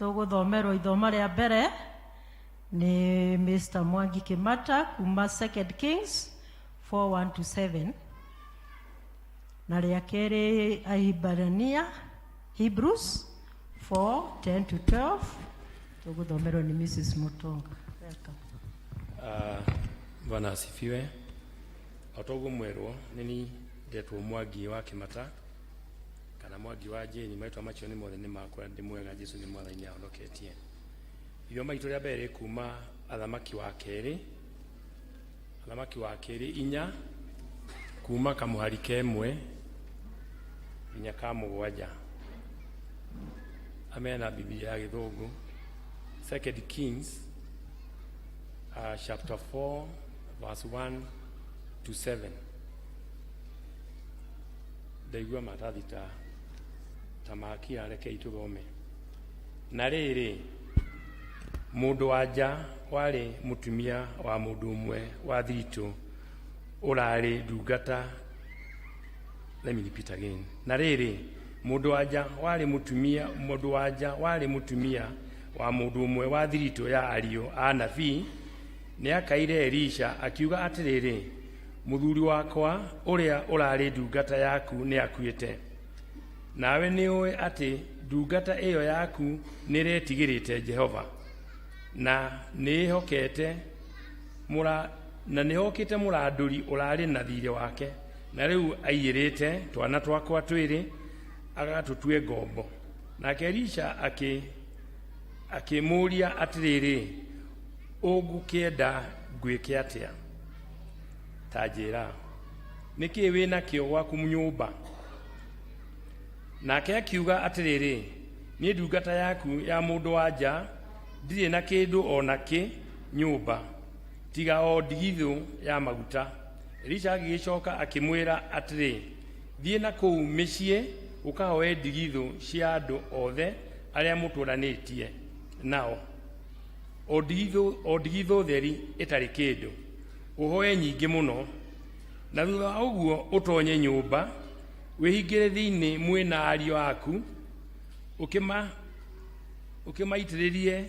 tũgũthomerwo ithoma rĩa mbere nĩ Mr. Mwangi Kimata kuma 2 Kings 4:1-7 na rĩa kerĩ Ahibarania Hebrews 4:10-12 tũgũthomerwo nĩ Mrs. Mutonga. Bwana asifiwe. Otogo mwerwo nini ndetwo Mwangi wa Kimata kana Mwangi wa Jeni maitwa macio ni mothe ni makwa ndi mwega Jesu ni mwathani ahonoketie. Iyo maitwa ya mbere kuma athamaki wa keri inya kuma kamuhari kemwe inya ka mugwanja. Amena Biblia ya Githungu 2 Kings chapter 4 verse 1 to 7. Ndaigua matathi tamakia reke ituthome. Na rĩrĩ mũndũ wanja warĩ mũtumia wa mũndũ ũmwe wa thiritũ ũrarĩ ndungata. Let me repeat again. Na rĩrĩ mũndũ wanja warĩ mũtumia wa mũndũ ũmwe wa thiritũ ya ariũ a anabii nĩ akaire Elisha akiuga atĩrĩrĩ, mũthuri wakwa ũrĩa ũrarĩ ndungata yaku nĩ akuĩte, nawe nĩ ũĩ atĩ ndungata ĩyo yaku nĩ retigĩrĩte Jehova na nĩ hokete mũrandũri ũrarĩ na thiirĩ wake, na rĩu aiyĩrĩte twana twakwa twĩrĩ agatũtue ngombo. Nake Elisha akĩmũria atĩrĩrĩ, ũngĩkĩenda ngwĩke atĩa? Ta njĩra, nĩkĩ wĩna kĩo gwaku nyũmba? Nake akiuga atĩrĩrĩ, niĩ ndungata yaku ya mũndũ wa nja ndirĩ na kĩndũ o nakĩ nyũmba tiga o ndigithũ ya maguta. Elisha agĩcoka akĩmwĩra atĩrĩ, thiĩ na kũu mĩciĩ ũkahoe ndigithũ cia andũ othe arĩa mũtũranĩtie nao, o ndigithũ theri ĩtarĩ kĩndũ, ũhoe nyingĩ mũno, na thutha wa ũguo ũtonye nyũmba, wĩhingĩre thĩinĩ mwĩna ariũ aku, ũkĩmaitĩrĩrie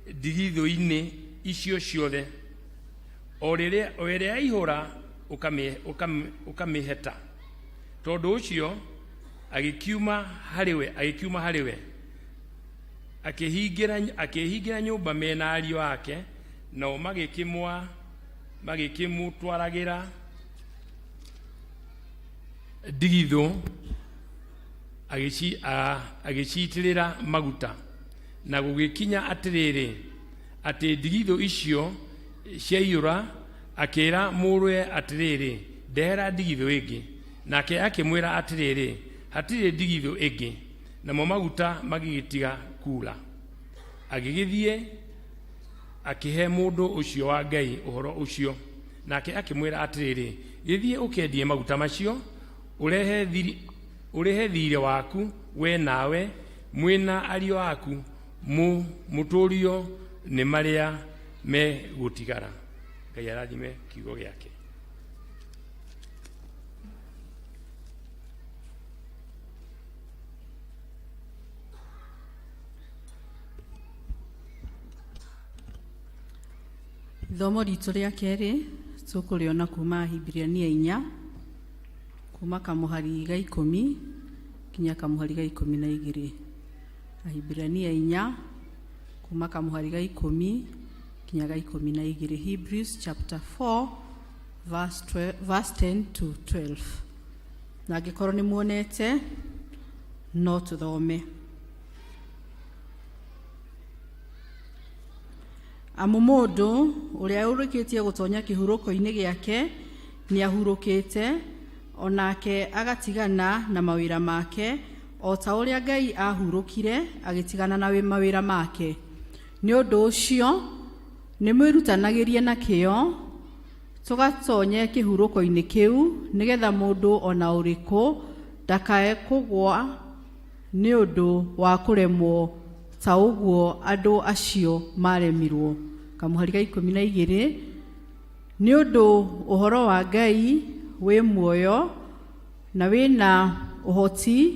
ndigithũ-inĩ icio ciothe, o rĩrĩa yaihũra ũkamĩheta. Tondũ ũcio agĩkiuma harĩwe akĩhingĩra nyũmba mena ariũ ake, nao magĩkĩmũtwaragĩra ndigithũ agĩciitĩrĩra maguta. Na gũgĩkinya atĩrĩrĩ atĩ ndigithũ icio ciaiyũra, akĩĩra mũrũwe atĩrĩrĩ, ndehera ndigithũ ĩngĩ. Nake akĩmwĩra atĩrĩrĩ, hatirĩ ndigithũ ĩngĩ. Namo maguta magĩgĩtiga kuura. Agĩgĩthiĩ akĩhe mũndũ ũcio wa Ngai ũhoro ũcio. Nake akĩmwĩra atĩrĩrĩ, gĩthiĩ ũkendie maguta macio, ũrehe thiirĩ waku we nawe mwĩna ariũ aku, mũtũũrio nĩ marĩa megũtigara. Ngai arathime kiugo gĩake. Ithomo ritũ rĩa kerĩ tũkũrĩona kuma Hibirania 4 kuma kamuhari ga 10 kinya kamuhari ga 12. Hibirania 4 kuma kamuhari ga 10 kinya ga 12. Hebrews chapter 4 verse 10 to 12. Na angĩkorwo nĩ muonete no tũthome. Amu mũndũ ũrĩa ũrĩkĩtie gũtonya kĩhurũko-inĩ gĩake nĩ ahurũkĩte, onake agatigana na mawĩra make, o ta ũrĩa Ngai ahurũkire agĩtigana na mawĩra make. Nĩ ũndũ ũcio nĩ mwĩrutanagĩrie na kĩo tũgatonye kĩhurũko-inĩ kĩu, nĩgetha mũndũ ona ũrĩkũ ndakae kũgwa nĩ ũndũ wa kũremwo ta ũguo andũ acio maremirwo. Kamuhari ga 12. Nĩ ũndũ ũhoro wa Ngai wĩ muoyo na wĩna ũhoti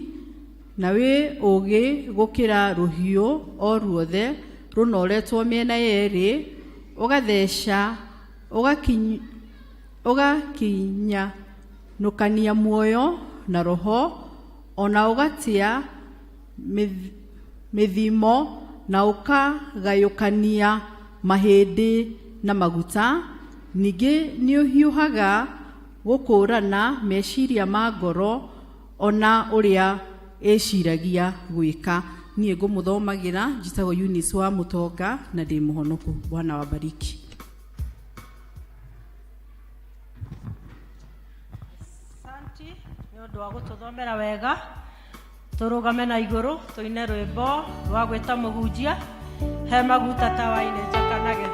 na wĩ ũgĩ gũkĩra rũhiũ o ruothe rũnoretwo mĩena yerĩ, ũgatheca ũgakinyanũkania muoyo na roho, ona ugatia mithimo na ukagayukania mahindi na maguta. Ningi ni uhiuhaga gukũrana meciria ma ngoro ona uria eciragia gwika. Niĩ ngũmũthomagira njitagwo Eunice wa Mutonga na ndĩ mũhonoku. Bwana wabariki. Santi nĩ ũndũ wa gũtũthomera wega. Tũrũgame na igũrũ tũine rwĩmbo rwa gwĩta mũhunjia he maguta tawa-inĩ njakanage.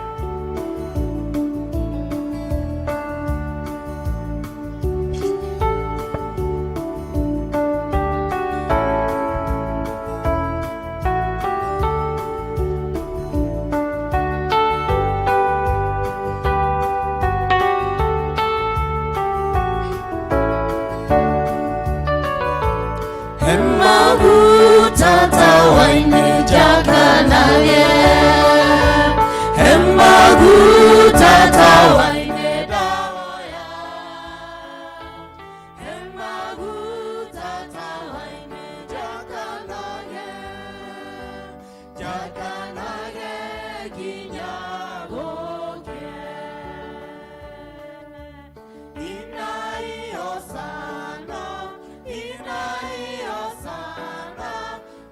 Tatawaine jakanage, hemagu tatawaine daoya, hemagu tatawaine jakanage, jakanage kinyagoke, inai osana, inai osana.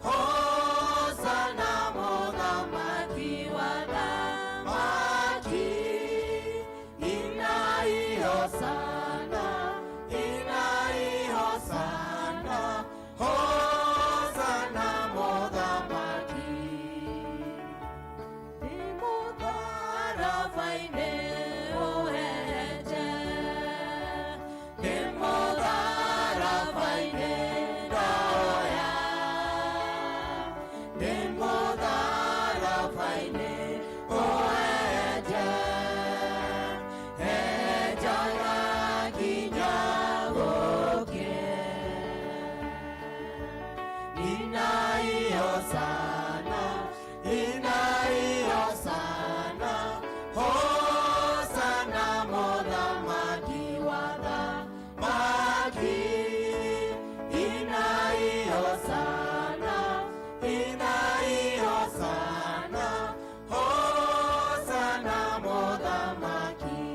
Hosanna, Modamaki, Wadamaki, Inai Hosanna, Inai Hosanna, Hosanna, Modamaki. Dimodara vaine oheje, Dimodara vaine daoya. Demodara vaine oeje, ejaya kinyagoke. Inai Hosanna, Inai Hosanna, Hosanna Modamaki Wadamaki. Inai Hosanna, Inai Hosanna, Hosanna Modamaki.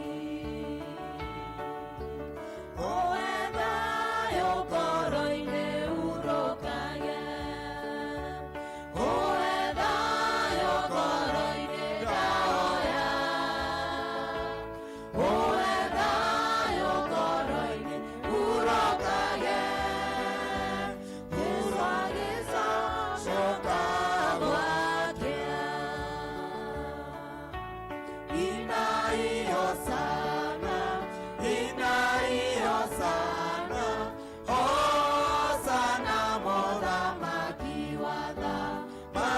Oeda yokoroine urokage, Oeda yokoroine daoya, Oeda yokoroine urokage. Usagiza shokagwakia, Inai Hosanna, Inai Hosanna, Hosanna Modamaki Wadamaki.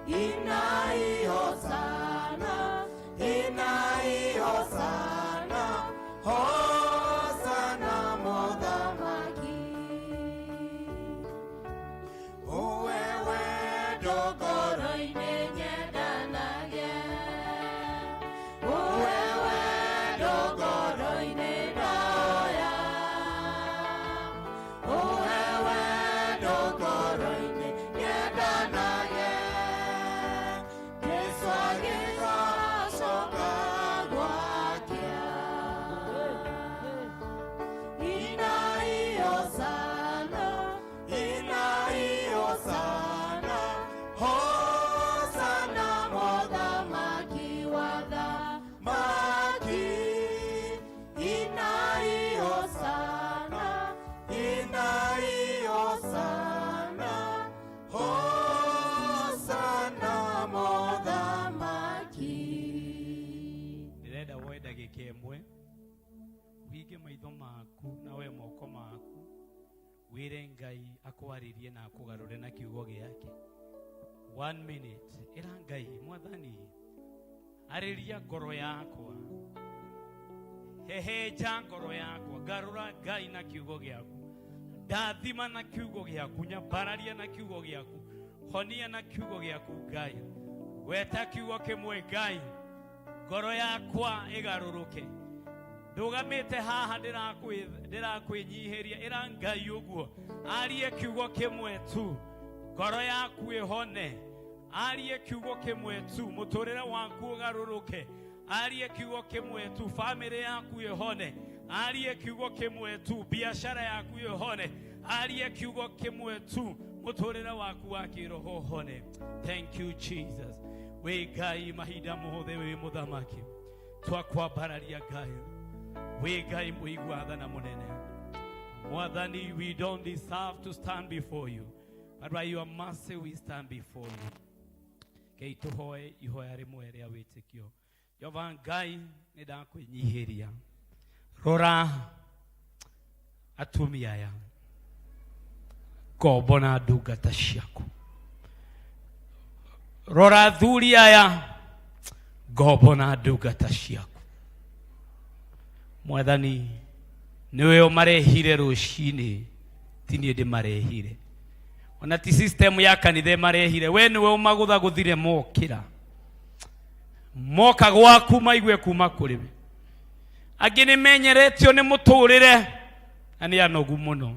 Inai Hosanna, Inai Hosanna, Hosanna Modamaki. Owewe dogoroine nyedanage, Owewe dogoroine daoya, Owewe dogoroine nyedanage, Keswagiza shokagwakia. Inai Hosanna, Inai Hosanna, Hosanna Modamaki Wadamaki. Inai Hosanna, Inai Hosanna, Hosanna Modamaki. Ndirenda woe ndagĩka ĩmwe ũhinge maitho maku na we moko maku wĩre Ngai akwarĩrie na akũgarũre na kiugo gĩake. 1 minute. Ĩra Ngai, Mwathani, arĩria ngoro yakwa, hehenja ngoro yakwa, garũra Ngai na kiugo gĩaku, ndathima na kiugo gĩaku, nyambararia na kiugo gĩaku, honia na kiugo gĩaku Ngai. Weta kiugo kĩmwe Ngai, ngoro yakwa ĩgarũrũke, ndugamite haha ndirakwinyihĩria ĩra Ngai ũguo arie kiugo kĩmwe tu, ngoro yaku ĩhone, arie kiugo kĩmwe tu, mũtũrĩre waku ũgarũrũke, arie kiugo kĩmwe tu, family yaku ĩhone, arie kiugo kĩmwe tu, biashara yaku ĩhone, arie kiugo kĩmwe tu, mũtũrĩre waku wa kĩroho ũhone. Thank you Jesus. We Ngai mahinda mothe we mũthamaki, twakwambararia Ngai, we Ngai mũigua tha na mũnene. Mwathani, we don't deserve to stand before you, but by your mercy we stand before you. Kei tuhoe ihoya rimwe ria witikio. Jehova Ngai nĩndakũnyihiria. Rora atumia aya, ngombo na ndungata ciaku. Rora athuri aya, ngombo na ndungata ciaku. Mwathani, niwe ũmarehire rũcinĩ, ti niĩ ndĩmarehire. Ona ti system ya kanitha marehire, we niwe ũmagũthagũthire mokĩra. Moka gwaku maigue kuma kũrĩ we. Angĩ nĩmenyeretio nĩ mũtũrĩre na nĩ anogu mũno.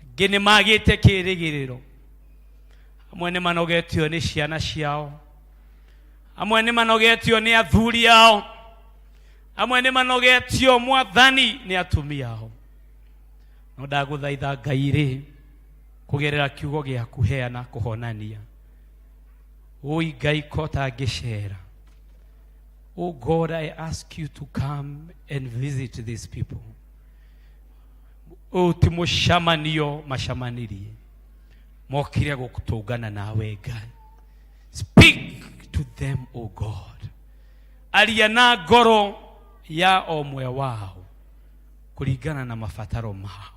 Angĩ nĩmagĩte kĩĩrĩgĩrĩro. Amwe nĩmanogetio nĩ ciana ciao. Amwe nĩmanogetio nĩ athuri ao. Amwe nĩmanogetio Mwathani nĩ atumia ao. No ndagũthaitha Ngai kugerera kiugo gĩaku heana kũhonania. Oi Ngai kota ngĩcera. Oh God, I ask you to come and visit these people. Oh, ti mũcamanio macamanirie, mokire gũtũngana nawe Ngai. Speak to them, oh God. Aria na ngoro ya omwe wao kũringana na mabataro mao.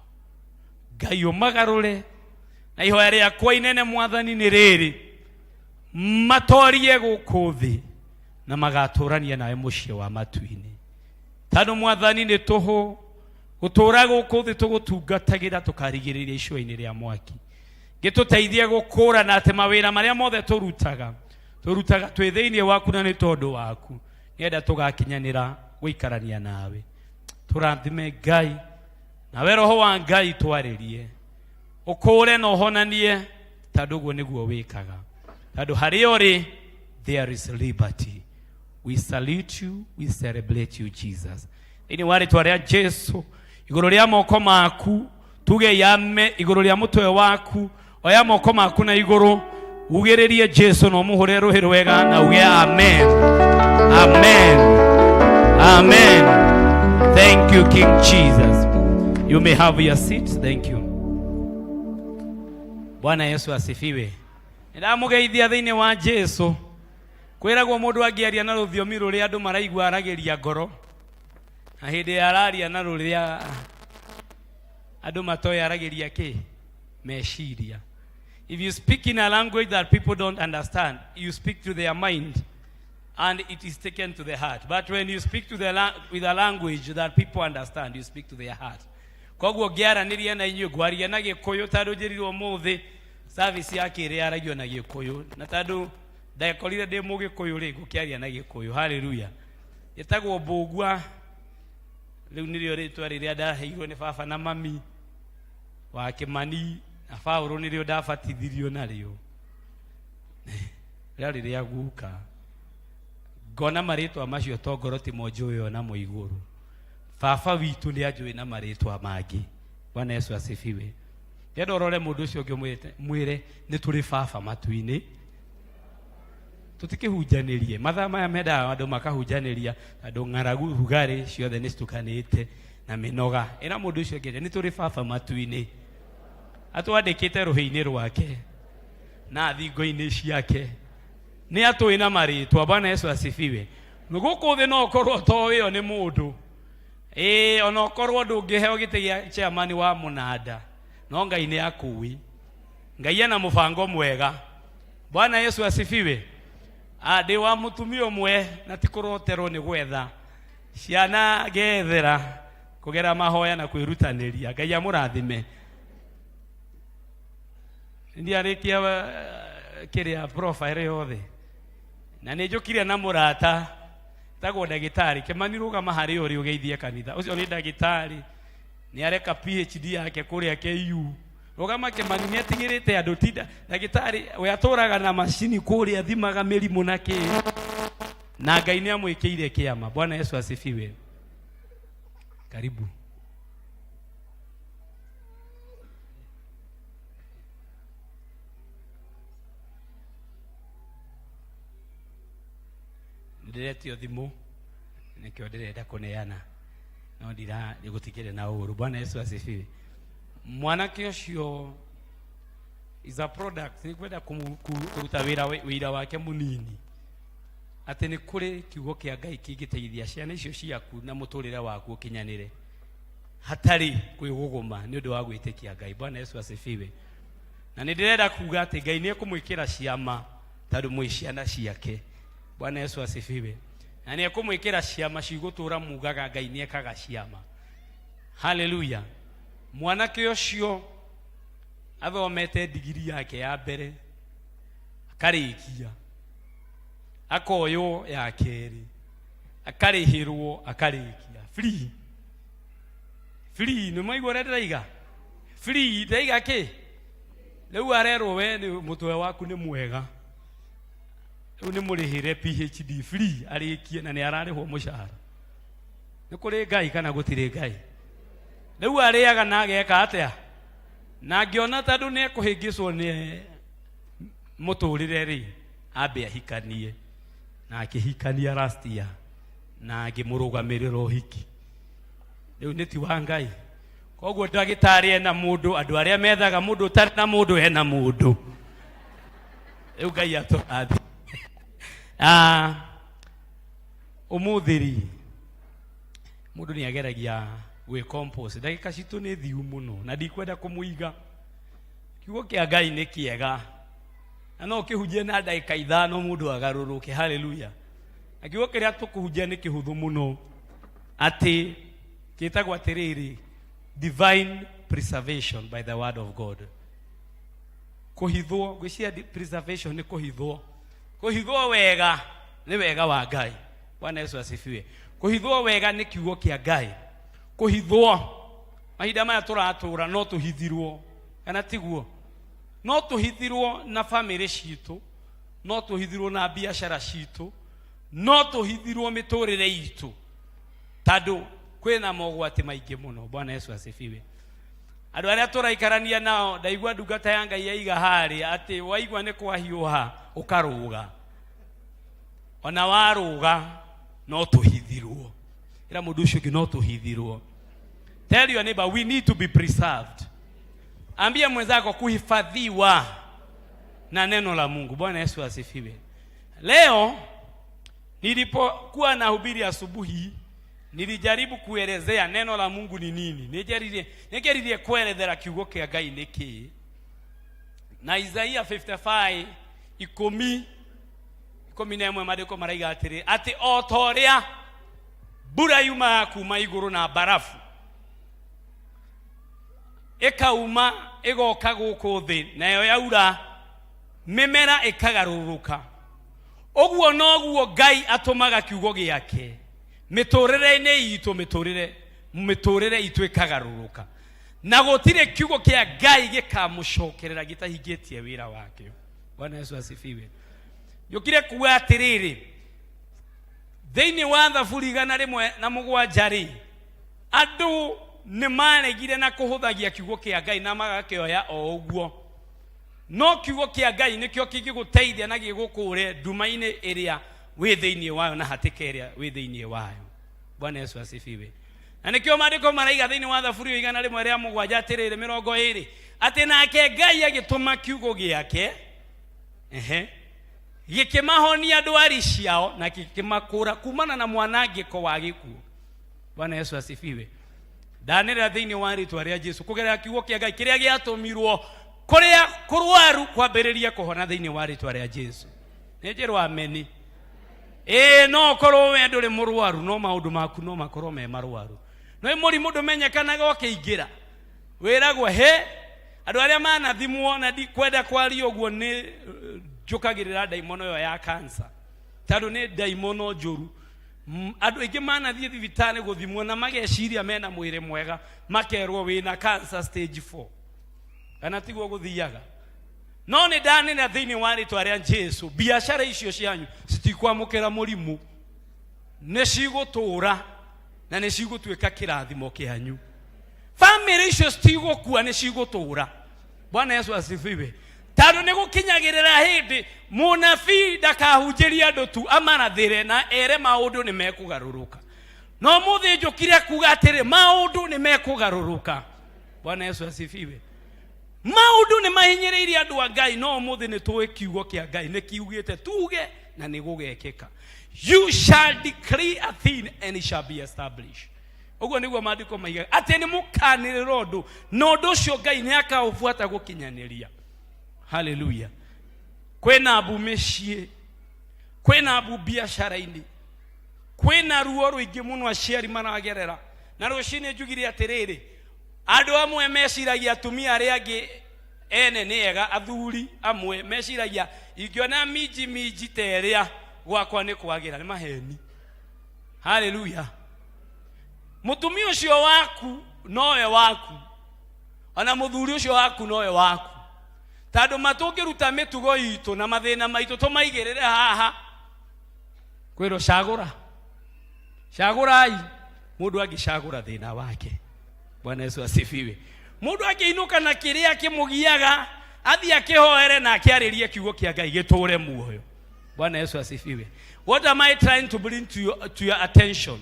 Ngai ũmagarũre, na ihoya rĩakwa inene Mwathani nĩ rĩrĩ, matorie gũkũ thĩ na magatũrania nawe mũciĩ wa matu-inĩ. Tondũ Mwathani nĩ tũhũ gũtũra gũkũ thĩ tũgũtungatagĩra tũkarigĩrĩria icua-inĩ rĩa mwaki. Gĩtũteithie gũkũrana atĩ mawĩra marĩa mothe tũrutaga twĩ thĩinĩ waku na nĩ tondũ waku, nĩenda tũgakinyanĩra gũikarania nawe. Tũrathime Ngai, nawe Roho wa Ngai twarĩrie, ũkũre na ũhonanie, tondũ ũguo nĩguo wĩkaga. Tondũ harĩa ũrĩ, there is liberty. We salute you, we celebrate you Jesus. Thĩinĩ wa rĩĩtwa rĩa Jesu, igũrũ rĩa moko maku tuge yame, igũrũ rĩa mũtwe waku oya moko maku na igũrũ ugĩrĩrie Jesu na ũmũhũre rũhĩ rwega na uge amen. Amen. Amen. Thank you King Jesus. You may have your seat. Thank you. Bwana Yesu asifiwe. Nĩndamũgeithia thĩinĩ wa Jesu. Kwĩragwo mũndũ angĩaria na rũthiomi rũrĩa andũ maraigua aragĩria ngoro, na hĩndĩ araria na rũrĩa andũ matoĩ aragĩria kĩ? Meciria. If you speak in a language that people don't understand, you speak to their mind and it is taken to the heart. But when you speak to with a language that people understand, you speak to their heart. Koguo ngĩaranĩria na inyuĩ ngwaria na Gĩkũyũ, tondũ njĩrirwo mũthĩ service yake ĩrĩa aragio na Gĩkũyũ, na tondũ ndakorire ndĩ Mũgĩkũyũ rĩ ngũkĩaria na Gĩkũyũ. Hallelujah. Yetagwo Mbũgua, rĩu nĩrĩo rĩtwa rĩrĩa ndaheirwo nĩ baba na mami wa Kĩmani, na Paũlũ nĩrĩo ndabatithirio narĩo. Rĩarĩ rĩa guka. Ngona marĩtwa macio to ngoro ti mo njũĩ na mo igũrũ. Baba witũ nĩ anjũĩ na marĩtwa mangĩ. Bwana Yesu asifiwe. Ngenda ũrore mũndũ ũcio ũngĩ mwĩre nĩ tũrĩ baba matu-inĩ. Tutikĩhunjanĩrie. Mathaa maya mendaga andũ makahunjanĩria, andũ ng'aragu rugarĩ ciothe nĩ citukanĩte na mĩnoga. Ĩra mũndũ ũcio ũngĩ nĩ tũrĩ baba matu-inĩ. Atwandĩkĩte rũhĩ-inĩ rwake na thingo-inĩ ciake. Nĩ atũĩ na marĩtwa. Bwana Yesu asifiwe. Gũkũ thĩ no ũkorwo toĩ yo nĩ mũndũ. Ona ũkorwo ndũngĩheo gĩtĩ gĩa chairman wa mũnanda, no Ngai nĩ akũĩ. Ngai ena mũbango mwega. Bwana Yesu asifiwe. Ndĩ wa mũtumia ũmwe na ti kũroterwo nĩ gwetha ciana ngethera kũgera mahoya na kwĩrutanĩria. Ngai amũrathime. Ndiarĩkia kĩrĩa profile yothe na nĩ njũkire na mũrata tago ndagitari Kimani rugama hari uri ugeithie kanitha ucio ni ndagitari ni areka PhD yake kuria KU rugama Kimani ni atigirite andu tinda ndagitari we aturaga na mashini kuria thimaga mirimu nake na Ngai ni amwikiire kiama. Bwana Yesu asifiwe. Karibu. Ndiretio thimu nikio ndirenda kuneana no ndira nigutikire na uru. Bwana Yesu asifiwe. Mwanake ucio is a product ni kwenda kuruta wira wake munini ati ni kuri kiugo kia Ngai kingiteithia ciana icio ciaku na muturire waku ukinyanire hatari kwiguguma ni undu wa gwitikia Ngai. Bwana Yesu asifiwe. Na ni ndirenda kuga ati Ngai ni ekumwikira ciama tandu mwi ciana ciake. Bwana Yesu asifiwe. Na ni ekumwikira ciama cigutura mugaga Ngai ni ekaga ciama. Hallelujah. Mwanake ucio athomete digiri yake ya mbere akarikia akoyo ya keri akarihirwo akarikia free no maigwa ndaiga free ndaiga ke leu arero we ni mutwe waku ni mwega leu ni murihire PhD free arikie na ni ararihwo mushahara ni kuri Ngai kana gutire Ngai leu ariaga na ageka atia na ngiona tandu ni kuhingiswo ni muturire ri ambe ahikanie na akihikania last year na agimurugamirira uhiki riu ni ti wa Ngai. Koguo ndagitari ena mundu andu aria methaga mundu tari na mundu ena mundu riu Ngai aturathi umuthiri mundu ni ageragia we compose ndagika citu ni thiu muno na ndikwenda kumuiga kiugo kia Ngai ni kiega na no kihunjie na ndagika 5 mundu agaruruke. Hallelujah. Akiugo kiria tukuhunjia ni kihuthu muno ati kitagwo atiriri divine preservation by the word of God. Kuhithwo gwisia preservation ni kuhithwo wega ni wega wa Ngai. Bwana Yesu asifiwe. Kuhithwo wega ni kiugo kia Ngai. Kuhithwo mahinda maya turatura no tuhithirwo kana tiguo no tuhithirwo na family citu no tuhithirwo na biashara citu no tuhithirwo miturire itu tadu kwina mogwati maingi muno. Bwana Yesu asifiwe. Andu aria turaikarania nao ndaigwa ndungata ya Ngai yaiga hari ati waigwa ni kwahiuha ukaruga ona waruga no tuhithirwo ira mundu ucio ki no tuhithirwo. Tell your neighbor we need to be preserved. Ambia mwenzako kuhifadhiwa na neno la Mungu. Bwana Yesu asifiwe. Leo nilipokuwa nahubiri asubuhi nilijaribu kuelezea neno la Mungu ni nini. Nijaririe kuelezea kiugo kia Ngai niki. Na Isaiah 55 ikomi na madeko maraiga atiri ati otoria bura yuma kuma iguru na barafu ekauma egoka guku thi nayo yaura mimera ikagaruruka oguo noguo Ngai atumaga kiugo giake miturire-ini itu miturire itu ikagaruruka na gutire kiugo kia Ngai gikamucokerera gitahingitie wira wake. Bwana Yesu asifiwe. Yukire kuwa atiriri thiini wa thaburi 107 andu ni maregire na kuhuthagia kiugo kia Ngai na magakioya o uguo. No kiugo kia Ngai nikio kingiguteithia na gigukure nduma-ini iria wi thiini wayo na hatika iria wi thiini wayo. Bwana Yesu asifiwe. Na nikio maandiko maraiga thiini wa thaburi 107 atiriri 20 ati nake Ngai agituma kiugo giake gikimahonia ndwari ciao na gikimakura kumana na mwanangiko wa gikuo. Bwana Yesu asifiwe. Danira thiini wa ritwa ria Jesu kugerera kiugo kia Ngai kiria giatumirwo kuria kurwaru kwambiriria kuhona thiini wa ritwa ria Jesu. Nejero ameni. No korwo we nduri murwaru no maundu maku no makorwo me marwaru. No murimu ndumenyekanaga ukiingira wiragwo andu aria manathimwo na ndikwenda kwaria uguo ni njukagirira daimono yo ya cancer tandu ni daimono njuru Andu aingi manathie thibitari guthimwo na mageciria mena mwire mwega makerwo wina cancer stage 4 kana tiguo guthiaga. No ni ndanena thiini wa ritwa ria Jesu biashara icio cianyu citikwamukira murimu, ni cigutura na ni cigutuika kirathimo kianyu. Family icio citigukua ni cigutura. Bwana Yesu asifiwe. Tando ni gukinyagirira hindi munabii ndakahunjiria andu tu amarathire na ere maundu ni mekugaruruka. No muthi njukire kuga atiri maundu ni mekugaruruka. Bwana Yesu asifiwe. Maundu ni mahinyiriire andu a Ngai, no muthi ni tuwe kiugo kia Ngai ni kiugite tuge na ni gugekeka. You shall decree a thing and it shall be established. Ugo niguo maandiko maiga ati ni mukanirira undu no undu ucio Ngai ni akaufuata gukinyaniria. Hallelujah. Kwena abu meshie, kwena abu biashara-ini, kwena ruo ruingi muno aciari maragerera. Na rucini njugire atiriri andu amwe meciragia atumia aria angi ene niega, athuri amwe meciragia ingiona miji teria gwakwa ni kwagira, ni maheni. Hallelujah. Mutumia ucio waku nowe waku, ona muthuri ucio waku nowe waku. Tando matungiruta mitugo itu na mathina maitu tumaigirire haha kwiro cagurai mundu agicagura thina wake. Bwana Yesu asifiwe. Mundu akiinuka na kiria kimugiaga athi akihoere na akiaririe kiugo kia Ngai giture muoyo. Bwana Yesu asifiwe. What am I trying to bring to your attention?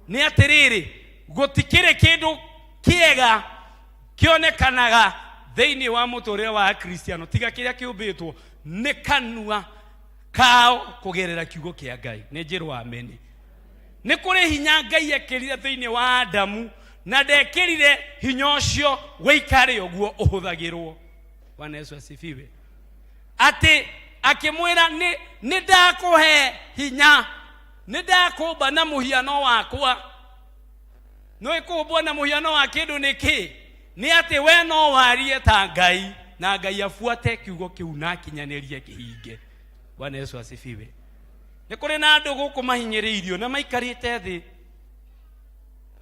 Ni atiriri gutikire kindu kiega kionekanaga thiini wa muturire wa Kristiano tiga kiria kiumbitwo ni kanua kao kugerera kiugo kia Ngai. Ni njirwa amen. Ni kuri hinya Ngai ekirire thiini wa Adamu na ndekirire hinya ucio weikare uguo uhuthagirwo. Bwana Yesu asifiwe. Ati akimwira ni ndakuhe hinya, ni ndakumba na muhiano wakwa. No ikumbwa na muhiano wa kindu niki ni ati we no warie ta Ngai na Ngai afuate kiugo kiu na kinyanirie kihinge. Bwana Yesu asifiwe. Ni kuri na andu guku mahinyiriirio na maikarite thi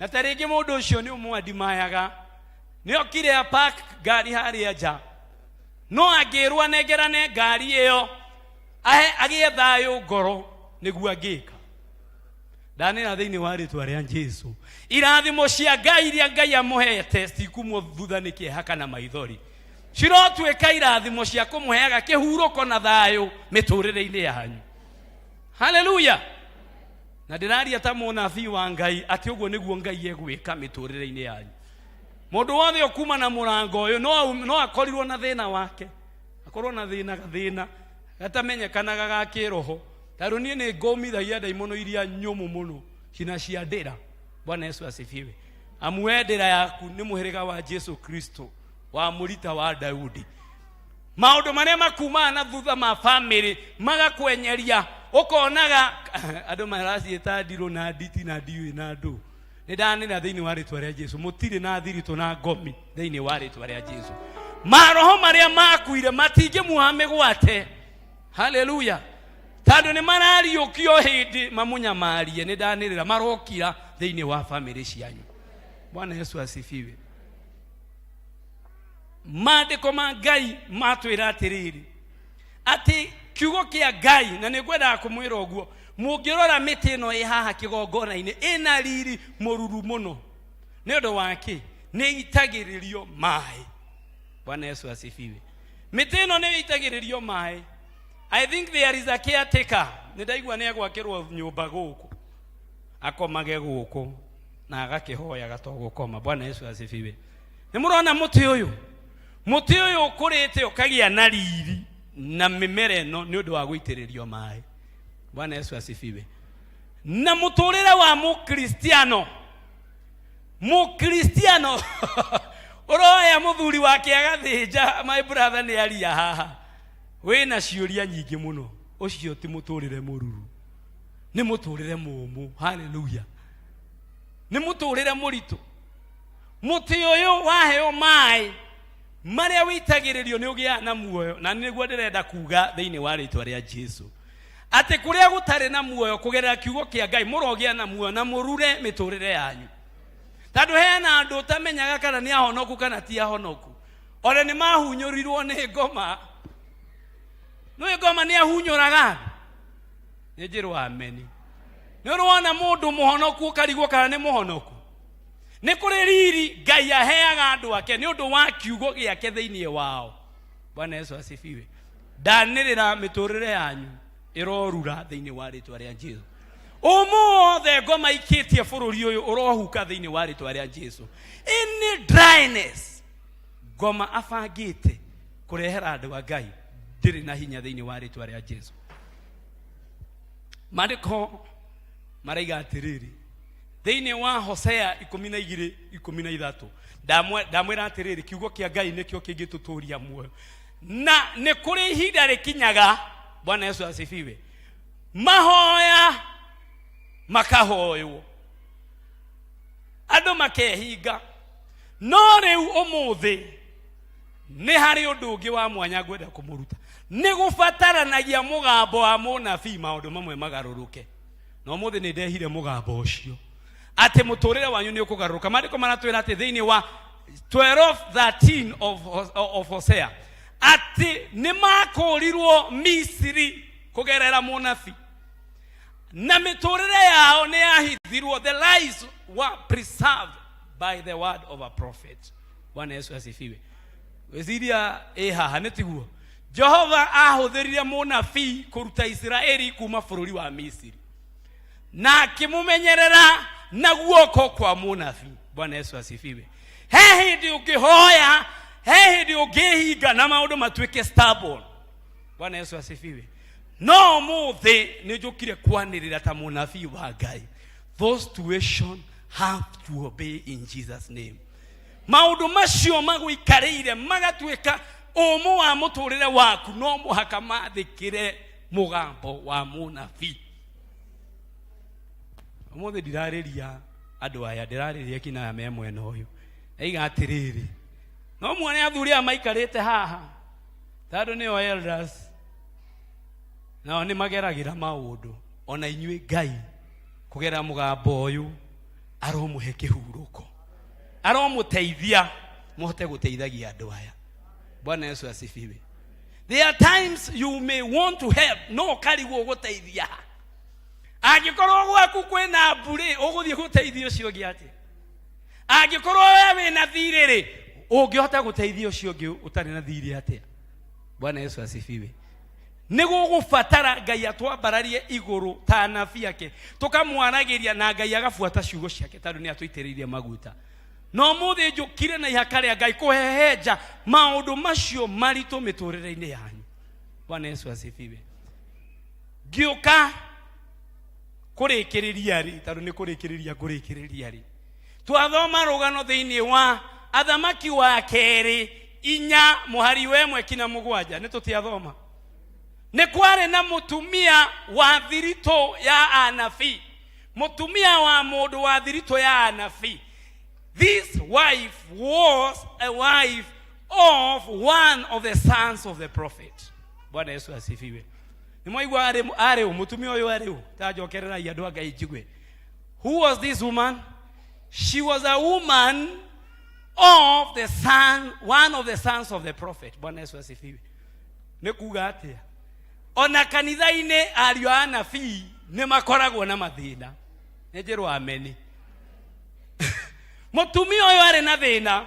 na taringi mundu ucio ni umwadimayaga ni okire a park gari haria nja, no agirwa negerane gari iyo agie thayo ngoro niguo angika. Ndani na thiini wa ritwa ria Jesu irathimo cia Ngai iria Ngai amuhete citikumwo thutha ni kiehaka na maithori, cirotuika irathimo cia kumuheaga kihuruko na thayo miturire-ini yanyu. Hallelujah. Na ndiraria ta munabii wa Ngai ati uguo niguo Ngai egwika miturire-ini yanyu. Mundu wothe okuma na murango uyu no akorirwo na thina wake, akorwo na thina gatamenyekanaga ga kiroho. Taro nie ni ngomithagia ndaimono iria nyumu muno cina ciandira. Bwana Yesu asifiwe. Amuendera yaku ni muhiriga wa Jesu Kristo wa murita wa Daudi. Maundu maria makuma na thutha ma family magakwenyeria ukonaga andu maracieta ndiro na nditi na ndiwi na ndu. Ni ndani na thiini wa ritwa ria Jesu mutiri na thirito na ngomi thiini wa ritwa ria Jesu. Maroho maria makuire matingi muhamegwate. Hallelujah. Tando ni marariukio hindi mamunyamarie ni ndanirira marokira thiini wa family cianyu. Bwana Yesu asifiwe. Maandiko ma Ngai matwira atiriri ati kiugo kia Ngai na nigwenda kumwira uguo mungirora miti ino ihaha kigongona-ini ina riri mururu muno ni undu wake ni itagiririo mai. Bwana Yesu asifiwe. Miti ino ni itagiririo mai. I think there is a caretaker. Nidaigwa ni agwakirwo nyumba guku akomage guku na agakihoya gatogukoma. Bwana Yesu asifiwe. Ni murona muti uyu ukurite ukagia na riri na mimere no ni undu wa guitiririo mai. Bwana Yesu asifiwe. Na muturire wa mukristiano uroya muthuri wake agathinja, my brother ni aria haha wina ciuria nyingi muno. Ucio ti muturire mururu, ni muturire mumu. Hallelujah. Ni muturire muritu. Muti uyu waheo mai maria witagiririo ni ugia na muoyo, na niguo ndirenda kuga thiini wa ritwa ria Jesu ate kuria gutare na muoyo kugerera kiugo kia Ngai murogia na muoyo na murure miturire yanyu tadu hena andu tamenyaga kana ni ahonoku kana ti ahonoku ore ni mahunyorirwo ni ngoma no ngoma ni ahunyuraga ni njirwa ameni ni urona mundu muhonoku karigwo kana ni muhonoku ni kuri riri Ngai aheaga andu ake ni undu wa kiugo giake thiini wao. Bwana Yesu asifiwe. Ndanirira miturire yanyu irorura thiini wa ritwa ria Jesu. Umuothe ngoma ikitie bururi uyu urohuka thiini wa ritwa ria Jesu. Any dryness ngoma afangite kurehera andu a Ngai ndiri na hinya thiini wa ritwa ria Jesu. Mariko maraiga atiriri thiini wa Hosea 12:13 ndamwira atiriri kiugo kia Ngai nikio kingituturia muoyo na ni kuri ihinda rikinyaga. Bwana Yesu asifiwe. Mahoya makahoywo andu makehinga no riu umuthi ni hari undu ungi wa mwanya gwenda kumuruta ni gubataranagia mugambo wa munabii maundu mamwe magaruruke no umuthi ni ndehire mugambo ucio ate muturire wanyu ni ukugaruruka. Mariko maratwira ati thiini wa 12:13 of Hosea ati ni makurirwo Misiri kugerera munabii na miturire yao ni ahithirwo. The lies were preserved by the word of a prophet. Bwana Yesu asifiwe. Weziria haha netiguo Jehova ahutherire munabii kuruta Israeli kuma bururi wa Misiri na kimumenyerera na guoko kwa munabii. Bwana Yesu asifiwe. He hindi ukihoya, he hindi ukihinga na maundu matwike stubborn. Bwana Yesu asifiwe. No muthi nijukire kwanirira ta munabii wa Ngai. Those situations have to obey in Jesus name. Maundu macio magwikarire magatwika umu wa muturire waku no muhaka mathikire mugambo wa munabii. Umuthi ndirariria andu aya ndirariria kina me mwena uyu eiga atiriri no muone athuri a maikarite haha tadu ni o elders na ni mageragira maundu ona inyui Ngai kugera mugambo uyu aromuhe kihuruko aromuteithia muhote guteithagia andu aya. Bwana Yesu asifiwe. There are times you may want to help no karigwo guteithia agikorwo gwaku kwina mburi uguthie guteithia ucio giati agikorwo wewe na thiriri ungihota guteithia ucio gi utari na thiri atia. Bwana Yesu asifiwe. Nigugubatara Ngai atwambararie iguru ta nabii yake tukamwaragiria na Ngai agafuata ciugo ciake tondu ni atwitiririe maguta no muthi njukire na ihaka ria Ngai kuhehenja maundu macio maritu miturire-ini yanyu. Bwana Yesu asifiwe. Giuka kurikiriria ri tondu ni kurikiriria kurikiriria ri twathoma rugano thiini wa athamaki wa keri 4 muhari wa 1-7 ni tutiathoma ni kware na mutumia wa thirito ya anabii mutumia wa mundu wa thirito ya anabii. This wife was a wife of one of the sons of the prophet. Bwana Yesu asifiwe. Ni moigwa are mutumia uyu are tajokerera yandu a Ngai jigwe. Who was this woman? She was a woman of the son, one of the sons of the prophet. Bwana Yesu asifiwe. Ne kuga atia ona kanitha-ini ario a anabii ni makoragwo na mathina. Nejirwo ameni. Mutumia uyu ari na thina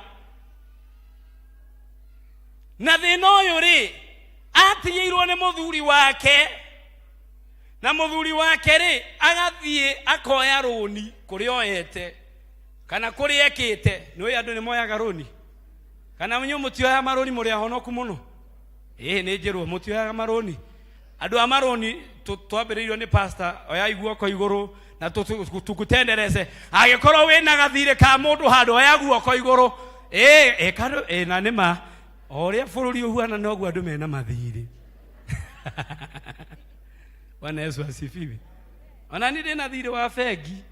na thina uyu ri atiirwo ni muthuri wake na muthuri wake ri agathie akoya roni kuri oyete kana kuri ekite ni andu ni moyaga roni kana mnyu mutioya maroni muri ahonoku muno ni njirwo mutioya maroni andu a maroni twambiriirio ni pastor oya iguoko iguru na tukutendereze agikorwo wina gathire ka mundu handu oya guoko iguru kando na nima oria bururi uhuana nogu andu mena mathiri. Bwana Yesu asifiwe. Ona ni ndina thiri wa fegi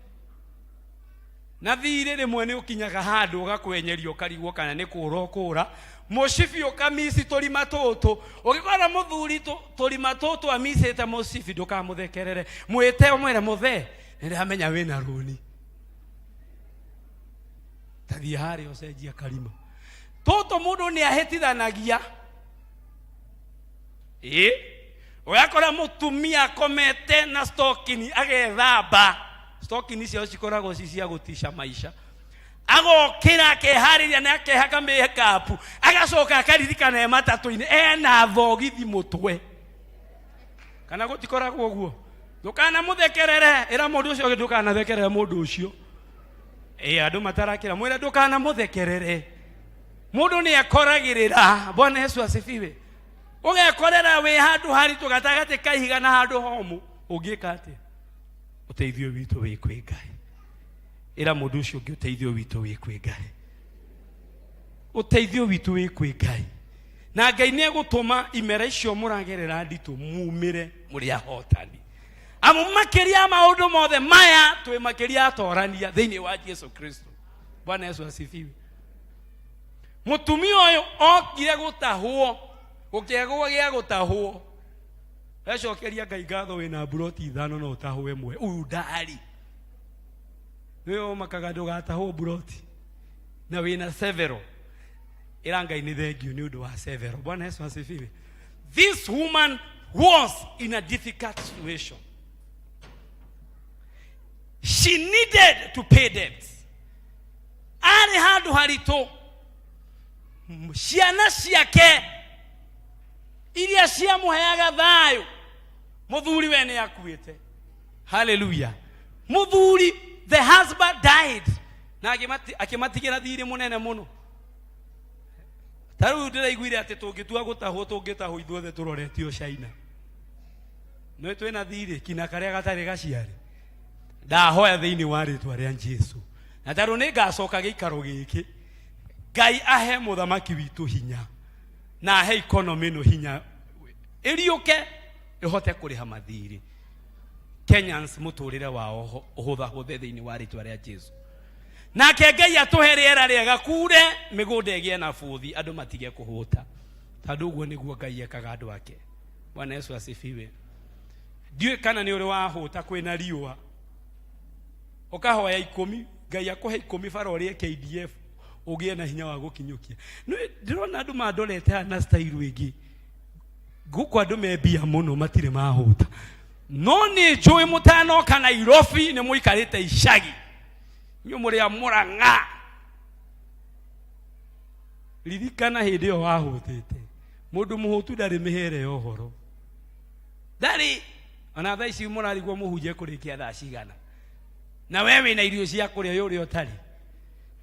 na thiri rimwe ni ukinyaga handu ugakwenyerio karigwo kana ni kura Mosifi okamisi tolima toto. Okikora muthuri tolima toto amisete mosifi ndukamuthekerere. Mwite omwere muthe. Ndiramenya wina runi. Tathi hari ocenjia karima. Toto mundu ni ahitithanagia. Oyakora mutumia komete na stokini agethamba. Stokini cio cikoragwo cia gutisha maisha. Agokira akehariria na akehaka makeup. Agacoka akaririkana matatu-ini ena thogithi mutwe. Kana gutikoragwo uguo. Ndukana muthekerere ira mundu ucio ndukana thekerere mundu ucio. Andu matarakira mwira ndukana muthekerere. Mundu ni akoragirira. Bwana Yesu asifiwe. Ugekorera we handu hari tugatagate kaihiga na handu homu ugika ati uteithio witu wi kwi Ngai. Ira mundu ucio ngi uteithio witu wi kwi Ngai. Uteithio witu wi kwi Ngai. Na Ngai ni egutuma imera icio muragerera nditu mumire muri ahotani. Amu makiria maundu mothe maya twi makiria atorania thiini wa Yesu Kristo. Bwana Yesu asifiwe. Mutumia uyu okire gutahwo. Ukiagwa gia gutahwo. Ecokeria Ngai ngatho wina buroti ithano no utahwe mwe. Uyu ndari. Wewe makaga ndugatahwo buroti. Na wina severo. Ira Ngai ni thengiu ni undu wa severo. Bwana Yesu asifiwe. This woman was in a difficult situation. She needed to pay debts. Ari handu harito. Ciana ciake iria cia muheaga thayo muthuri we ni akuite. Hallelujah. Muthuri, the husband died. Na akimatigira thiri munene muno. Taru ndiraiguire ati tungitua gutahwo tungitahwo ithuothe turoretio China. No twina thiri kina karia gatari gaciari. Ndahoya thiini wa ritwa ria Jesu. Na taru ni ngacoka giikaro giki. Ngai ahe muthamaki witu hinya. Na ahe economy no hinya. Iriuke ihote kuriha mathiri. Kenyans muturire wao uhutha thiini wa ritwa ria Jesu. Na Ngai atuheriera riega kure migude egie na futhi andu matige kuhuta. Tondu guo niguo Ngai ekaga andu ake. Bwana Yesu asifiwe. Ndiwe kana ni uri wahuta kwina riua. Ukahoya 10 Ngai akuhe 10 farori KDF ugie na hinya wa gukinyukia. No ndirona andu mandorete na style igi. Guko andu mebia muno matire mahuta. No ni joy mutano kana Nairobi ni muikarite icagi. Nyo muri amura nga. Ririkana hindi yo wahutite. Mundu muhutu ndari mihere yohoro. Ndari ona thaa ici murarigwo muhunje kurikia thaa cigana. Na wewe na irio cia kuria yuri otari.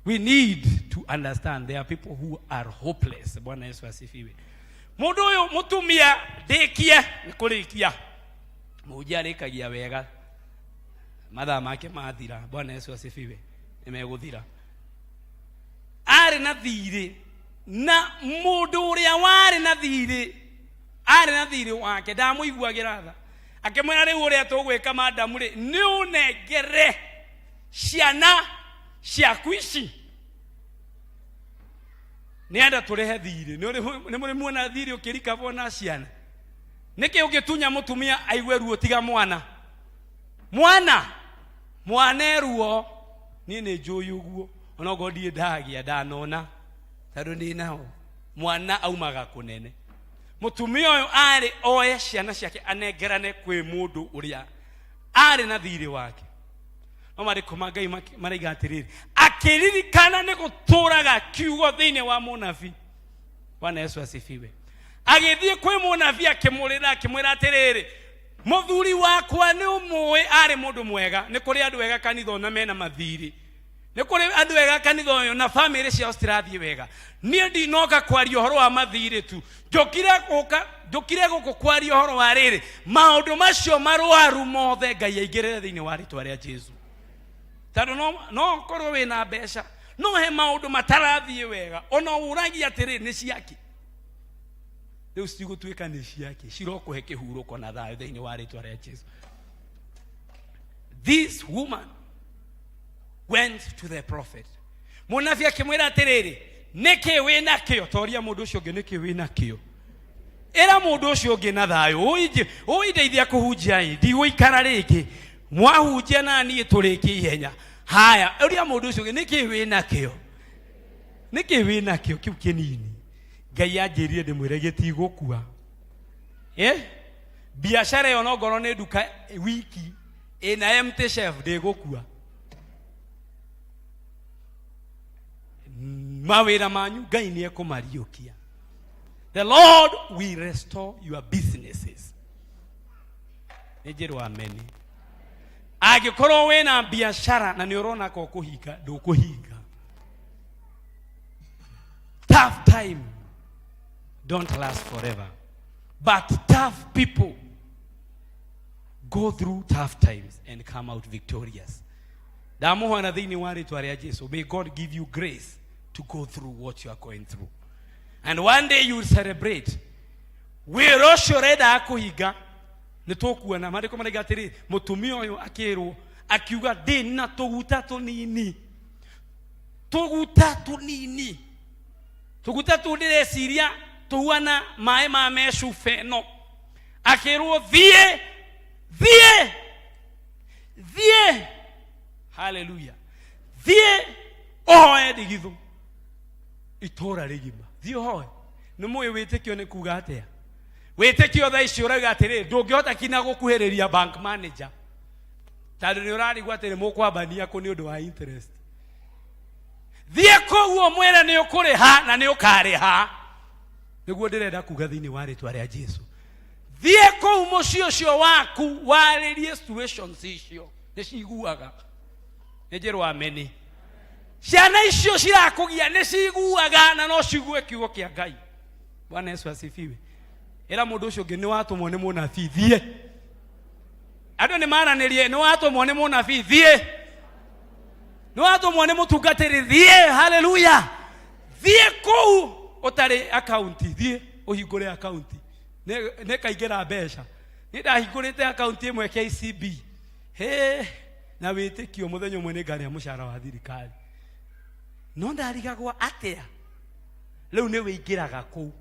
We need to understand there are people who are hopeless. Bwana Yesu asifiwe. Mundu uyu mutumia ndikie nikurikia. Muhunjia arikagia wega. Mathaa make mathira. Bwana Yesu asifiwe. Nimeguthira. Ari na thiri na mundu uria wari na thiri. Ari na thiri wake ndamuiguagira tha. Akimwira riu uria tugwika madamu ri ni unengere ciana ciaku ici. Nienda turehe thiri. Ni muri muona thiri ukirika bona ciana. Niki ugitunya mutumia aigwe ruo tiga mwana. Mwana ruo ni ne joyu guo. Ona godi ndagia ndanona. Tondu ni nao mwana aumaga kunene. Mutumia uyu ari oye ciana ciake anengerane kwi mundu uria ari na thiri wake. No marikoma Ngai mariga atiriri akiririkana ni guturaga kiugo thiini wa munabii. Bwana Yesu asifiwe. Agithie kwi munabii akimurira akimwira atiriri muthuri wakwa ni umwe ari mundu mwega. Ni kuri andu wega kanitha na mena mathiri. Ni kuri andu wega kanitha uyu na family cia Australia wega. Nie ndinoka kwaria horo wa mathiri tu. Njokire guku kwaria horo wa riri maundu macio marwaru mothe Ngai aigirire thiini wa ritwa ria Jesu. Tado no korwo wina mbeca no he maundu matarathie wega ona uragia atiri ni ciaki. Riu cigutwika ni ciaki cirokuhe kihuruko na thayo thiini wa ritwa ria Jesu. This woman went to the prophet. Munabii akimwira atiriri neke wena kio toria mundu ucio ngi neke wena kio era mundu ucio ngi na thayo uindeithia kuhunjia ndi guikara ringi mwahunjia nani turiki ihenya haya uria mundu ucio ngi neke wena kio kiu kinini Ngai anjirire ndimwire gitigukua biashara yo no ngoro ni duka wiki ina empty shelf ndigukua mawira manyu Ngai ni ekumariukia. The Lord will restore your businesses. Ejeru amen. Agikorwo wena biashara na ni urona ko kuhinga ndukuhinga. Tough time don't last forever, but tough people go through tough times and come out victorious. Damuhana thini wari twaria Jesu. May God give you grace to go through what you are going through. And one day you will celebrate. We rosho reda akuhiga nitokuwa na mariko manigatiri mutumia uyu akirwo akiuga dina tuguta tunini tuguta tundireciria tuwana mae ma meshu feno akirwo vie hallelujah vie oe digithu itora rigima thio hoe no moyo witekio ne kuga atia witekio tha icio uraga atiri ndungihota kina gukuhiriria bank manager tandu ni urarigwa atiri mukwambania ku ni undu wa interest thie koguo mwera ni ukuriha na ni ukariha niguo ndirenda kuga thini wa ritwa ria Jesu thie kou mucio cio waku waririe situations icio ni ciguaga nejeru ameni ciana icio cirakugia ni ciguaga na no cigue kiugo kia Ngai. Bwana Yesu asifiwe. Era mundu ucio ngi ni watumwo ni munabii thie andu ni maranirie ni watumwo ni munabii thie ni watumwo ni mutungatiri thie haleluya thie kou utari account thie uhingure account ne kaingira mbeca ni ndahingurite account imwe KCB na witikio muthenya umwe ni ngari ya mushara wa thirikari no ndarigagwa atia riu ni wingiraga ku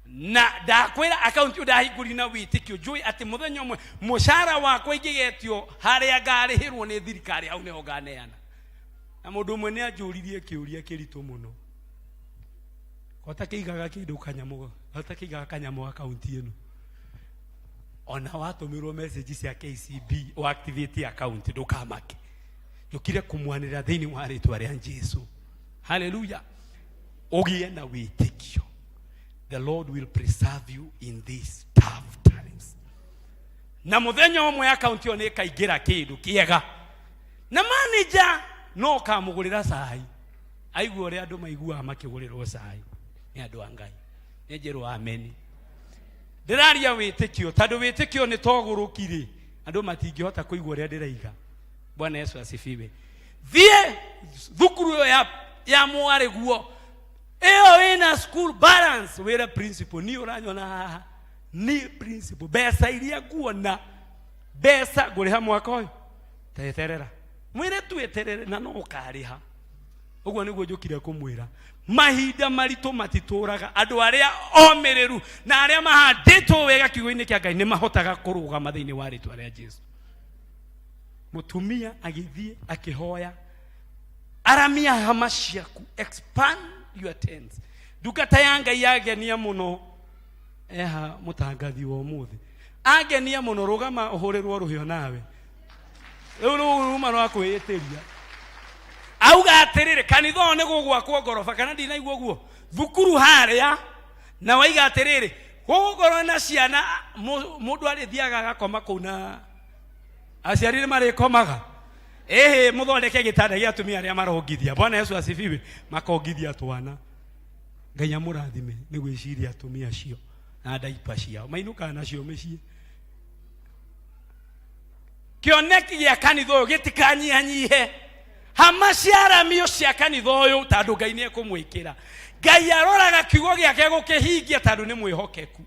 na ndakwira account yo ndahinguri na witikio njui ati muthenya umwe mushara wakwa ingigetio haria ngarihirwo ni thirikari au ne oganeana na mundu umwe ni anjuririe kiuria kirito muno kotakigaga kindu kanyamu kotakigaga kanyamu account ino ona watumirwo message cia KCB o activate account ndukamake yukire kumwanira thini wa ritwa ria Jesu hallelujah ogie na witikio. The Lord will preserve you in these tough times. Na muthenya umwe account yo ne kaigira kindu kiega na manager no kamugurira sai aigua ria andu maigua makigurirwo sai ni andu angai nejeru amen. Ndiraria witikio tandu witikio ni togurukire andu matingihota kuigua ria ndiraiga. Bwana Yesu asifiwe. Thie thukuru ya mware guo eo ina school balance wera principal ni uranyona ni principal besa iria guona besa guriha mwaka uyu teterera mwire tweterere na no ukariha uguo niguo njukire kumwira mahinda marito matituraga andu aria omereru na aria mahanditwo wega kiugo-ini kia Ngai ni mahotaga kurugama thiini wa ritwa ria Jesu. Mutumia agithie akihoya aramia hama ciaku expand your tents ndungata ya Ngai yagenia muno mutangathi wa muthi agenia muno rugama uhurirwo ruhio nawe riu ruma rwa kwiyitiria auga atirire kanitho ni gugwakwo ngorofa kana ndinaigua guo thukuru haria na waiga atirire gugoro na ciana mundu arithiaga agakoma kuna aciarire marikomaga muthondeke gitanda gia atumia aria marongithia. Bwana Yesu asifiwe. Makongithia twana Ngai amurathime ni gwiciria atumia cio na ndaipa ciao mainuka nacio micii kioneki gia kanitho gitikanyihanyihe hamaciara mio cia kanitho uyu tandu Ngai ni ekumwikira. Ngai aroraga kiugo giake gukihingia tandu ni mwihokeku.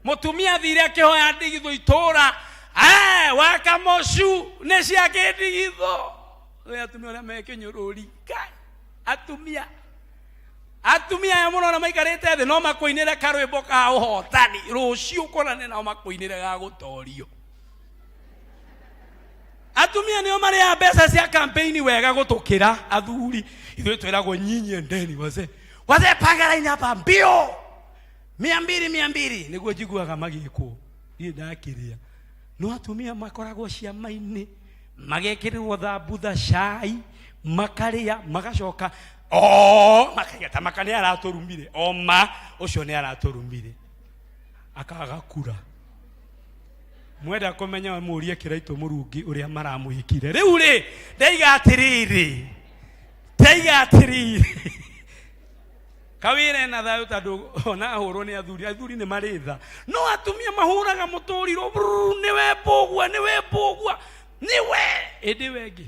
Mutumia thire akihoya ndigitho itura wakamoshu ne ciake ndigitho we atumia oria mekinyururi Ngai atumia ya muno na maikarete the no makoinira karwimbo ka uhotani rucio konane na makoinira ga gutorio. Atumia nio mari ya mbeca cia campaign wega gutukira athuri ithu twiragwo nyinyi endeni wase pagaraini hapa mbio 200 niguo njiguaga magikwo ii ndakiria. No atumia makoragwo ciama-ini magekirwo thambutha cai makaria magacoka makageta makane araturumire oma ucio ni araturumire akaga kura. Mwenda kumenya murie kiraito murungi uria maramuhikire riu ri ndaiga atiriri kawire na thayo tondu ona hurwo ni athuri ni maritha. No atumia mahuraga muturiro niwe mbugua niwe indi wengi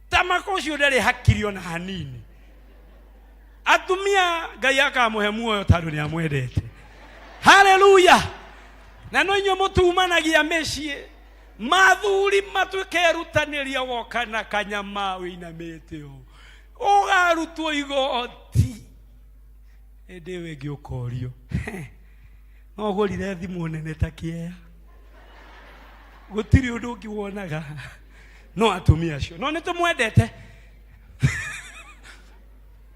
tamako ucio ndari hakiri ona hanini. Atumia Ngai akamuhe muoyo tondu ni amwendete. Haleluya. Na no inyo mutumanagia mecii mathuri matuke rutaniria woka na kanyama winamite ugarutwo igoti ende wengi ukorio no gurire thimu nene ta P.C.E.A gutiri undu ngiwonaga no atumia acio no nitumwendete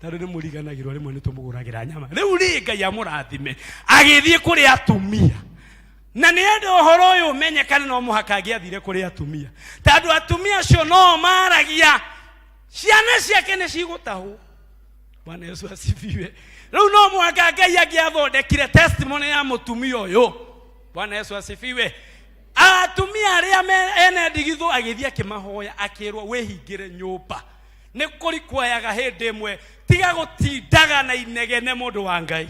tari ni muriganagirwo rimwe nitumuguragira nyama riu ri Ngai amurathime agithie kuri atumia. Na niende uhoro uyu umenyekane no muhaka agiathire kuri atumia tondu atumia cio no maragia ciana ciake ni cigutahu. Bwana Yesu asifiwe. Riu no muhaka Ngai agiathondekire testimony ya mutumia uyu. Bwana Yesu asifiwe. Atumia aria ene ndigithu agithia kimahoya akirwo wihingire nyumba ni kuri kwayaga hindi imwe tiga gutindaga na inegene mundu wa Ngai.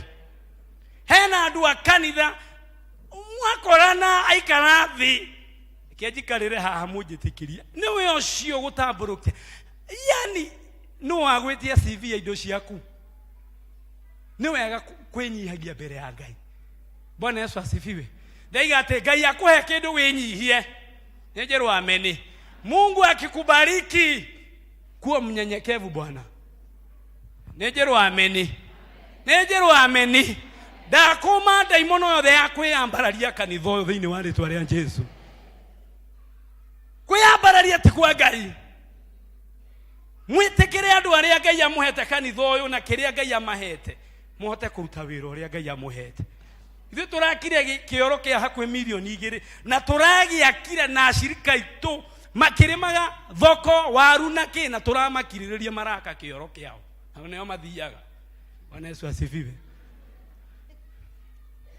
Hena andu a kanitha mwakorana aikara thi kiajikarire haha munjitikiria niwe ucio gutamburukia yani no agwetia CV ya indo ciaku ni wega kwinyihagia mbere ya Ngai. Bwana Yesu asifiwe. Ndaiga ate Ngai akuhe kindu winyihie njeru ameni. Mungu akikubariki kuwa mnyenyekevu Bwana. Njeru ameni. Ndakoma daimono yothe ya kwiyambararia kanitho thiini wa ritwa ria Jesu. Kwiyambararia ti kwa Ngai. Mwitikire andu aria Ngai amuhete kanitho uyu na kiria Ngai amahete muhote kuruta wira uria Ngai amuhete. Ithu turakire kioro kia hakwe milioni 2 na turagiakire na ashirika itu makirimaga thoko waru na kina turamakiririria maraka kioro kiao nao mathiaga. Bwana Yesu asifiwe.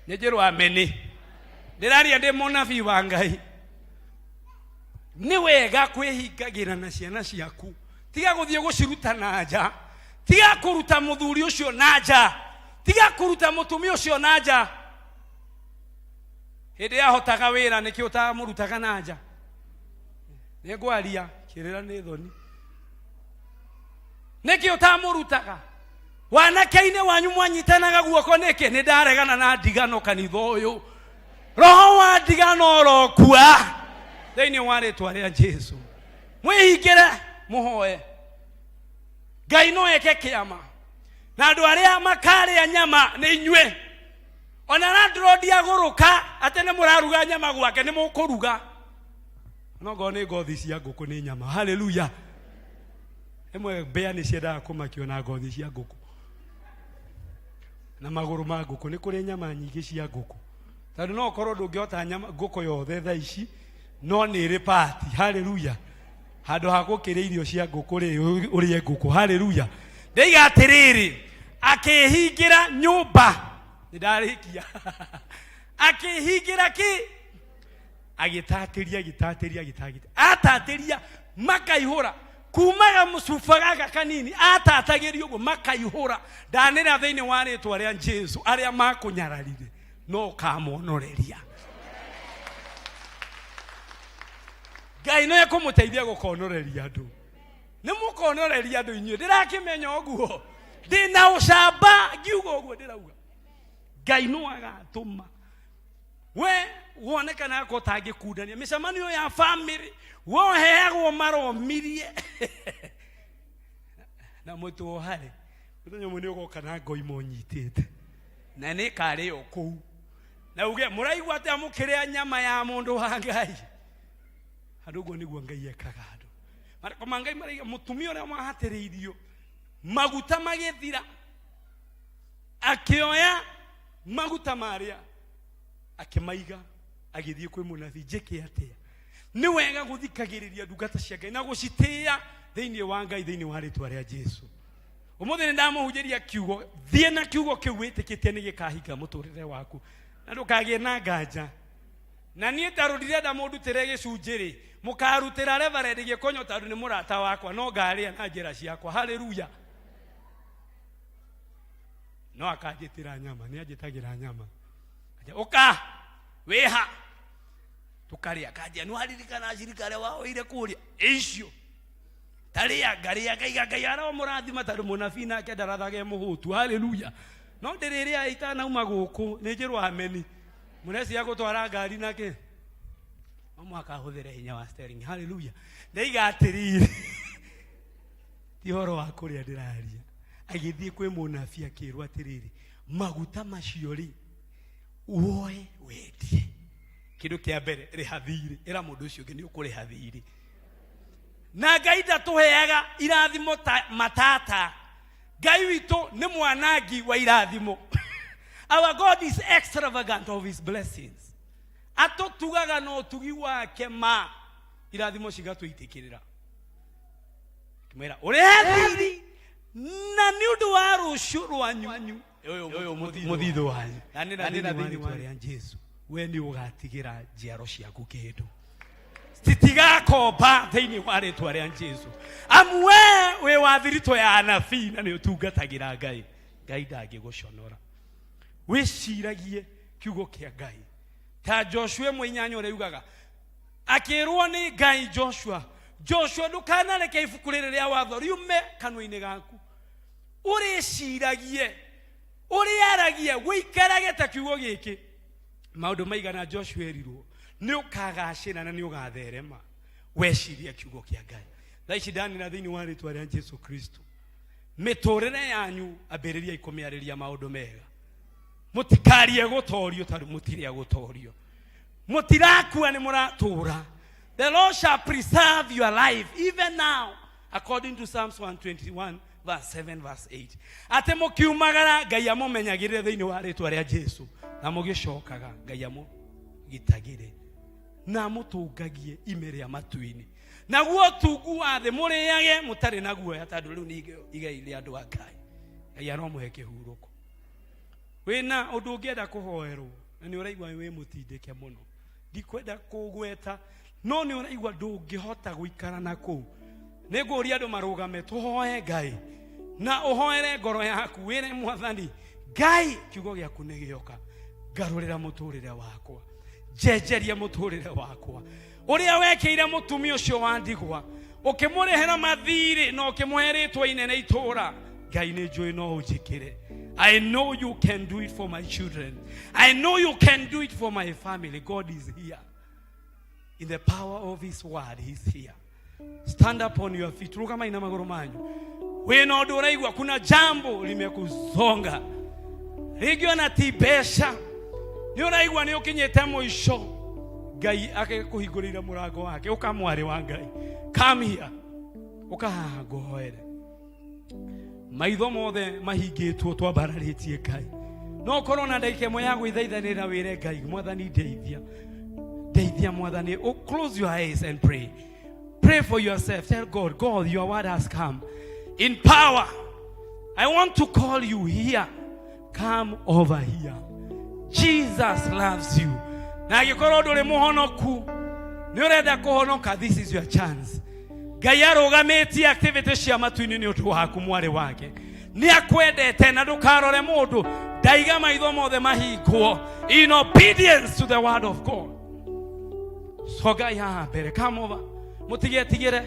Njeru ameni. Ndiraria ndi munabii wa Ngai ni wega kwihingagira na ciana ciaku tiga guthie guciruta nanja tiga kuruta muthuri ucio nanja tiga kuruta mutumia ucio nanja hindi yahotaga wira niki utamurutaga nanja ni ngwaria kirira ni thoni niki utamurutaga wanake-ini wanyu mwanyitanaga guoko niki ni ndaregana na ndigano kanitho uyu roho wa ndigano rokua thiini wa ritwa ria Jesu. Mwihingire muhoe Ngai no eke kiama na andu aria makaria nyama ni inywe ona landlord aguruka ate ni muraruga nyama gwake ni mukuruga no go ni ngothi cia nguku ni nyama. Haleluya. Emwe mbea ni ciendaga kumakio na ngothi cia nguku na maguru ma nguku ni kuri nyama nyingi cia nguku tondu no korwo ndungiota nyama nguku yothe tha ici no ni ri party. Haleluya. Handu ha gukire irio cia nguku ri urie nguku. Haleluya. Ndaiga atiriri akihingira nyumba ndarikia akihingira ki agitatiria atatiria makaihura kumaga musufaga kanini atatagirio go makaihura ndanira thiini wa ritwa ria Jesu aria makunyararire no kamonoreria. Ngai no ekumuteithia gukonoreria andu ni mukonoreria andu inywe ndirakimenya oguo ndina ucamba ngiuga oguo ndirauga Ngai no agatuma we wonekana ko tangikundania micemanio ya family woheagwo maromirie na mutu hare muthenya mwe ni ugoka na ngoi monyitite na ni kare oku na uge muraigwa ate amukiria nyama ya mundu wa Ngai adugo niguo Ngai ekaga andu marako mangai maraiga mutumia ora mahatiriirio maguta magithira akioya maguta maria akimaiga agithie kwi munabii njeke atia ni wega guthikagiriria ndungata cia Ngai na gucitia thiini wa Ngai thiini wa ritwa ria Jesu. Umuthi ndamuhunjiria kiugo thie na kiugo kiu witikitie ni gikahinga muturire waku na ndukagie na nganja na nie tarudire da mundu tere gicunjiri mukarutira reverend gikonyo tandu ni murata wakwa no ngaria na njira ciakwa. Haleluya. No akajitira nyama ni ajitagira nyama oka weha tukaria kaja no haririkana ashirikare wao ile kuria icio taria garia kaiga kayara murathima taru munafina ke darathage muhutu. Haleluya. No ndiriria itana uma guku ni njirwa ameni munesi yako twara ngari nake mama akahuthira hinya wa steering. Haleluya. Ndaiga atiriri ti horo wa kuria ndiraria agithie kwi munabii akirwa atiriri maguta macio ri uoe wedie kindu kia mbere rihathiri ira mundu ucio ngi ni ukurihathiri na Ngai ndatuheaga irathimo matata. Ngai witu ni mwanangi wa irathimo. Our God is extravagant of his blessings. Atotugaga no tugi wake ma irathimo cigatuitikirira kimera urehathiri na ni undu wa rucio rwanyu uyu muthithu wanyu na thiini wa ria Jesu we ni ugatigira njiaro ciaku kindu titigakomba thiini wa ritwa ria Jesu. Amwe we wathirito ya anabii na ni utungatagira Ngai. Ngai ndangiguconora wiciragie kiugo kia Ngai ta Joshua mwinyanya uri ugaga akirwo ni Ngai Joshua ndukanareke ibuku riri ria watho riume kanwa-ini gaku uriciragie uriaragie wikarage ta kiugo giki maundu maigana Joshua erirwo ni ukagacira na ni ugatherema weciria kiugo kia Ngai. Thaici ndani na thiini wa ritwa ria Jesu Kristo miturire yanyu ambiriria ikumiariria maundu mega mutikarie gutorio taru mutiria gutorio mutirakua ni muratura. The Lord shall preserve your life even now according to Psalms 121 verse 7 verse 8. Ate mukiumagara Ngai amumenyagirire thiini wa ritwa ria Jesu na mugicokaga Ngai amugitagire na mutungagie imere ya matuini na guo tungu wa the muriage mutari na guo tandu riu ni igai ria andu a Ngai. Ngai aromuhe kihuruko. Wina undu ungienda kuhoerwo na ni uraigwa we mutindike muno ndikwenda kugweta no ni uraigwa ndungihota guikara na ku ni nguri andu marugame tuhoe Ngai na uhoere ngoro yaku wire mwathani Ngai kiugo giaku ni gioka garurira muturire wakwa jejeria muturire wakwa uria wekeire mutumia ucio wa ndigwa ukimurehera mathiri no ukimuheritwo inene itura Ngai ni njui no unjikire. I know you can do it for my children. I know you can do it for my family. God is here. In the power of his word, he's here. Stand up on your feet. Ruka maina maguru manyu. Wena undu uraigwa kuna jambo limekuzonga. Rigyo na tibesha. Ni uraigwa ni ukinyete mwisho. Ngai akikuhingurira murango wake. Uka mwari wa Ngai. Come here. Uka gohoere. Maitho mothe mahingitwo twambararitie Ngai no korona ndaike mo yagu ithaithanira wire Ngai mwathani ndeithia mwathani. Oh, close your eyes and pray for yourself. Tell God your word has come in power. I want to call you here. Come over here. Jesus loves you. Na gikoro nduri muhonoku ni urenda kuhonoka, this is your chance. Ngai arugametie activity cia matuini ni undu waku mwari wake ni akwendete na ndukarore mundu ndaiga maitho mothe mahingwo in obedience to the word of God. So Ngai mbere come over mutigetigire.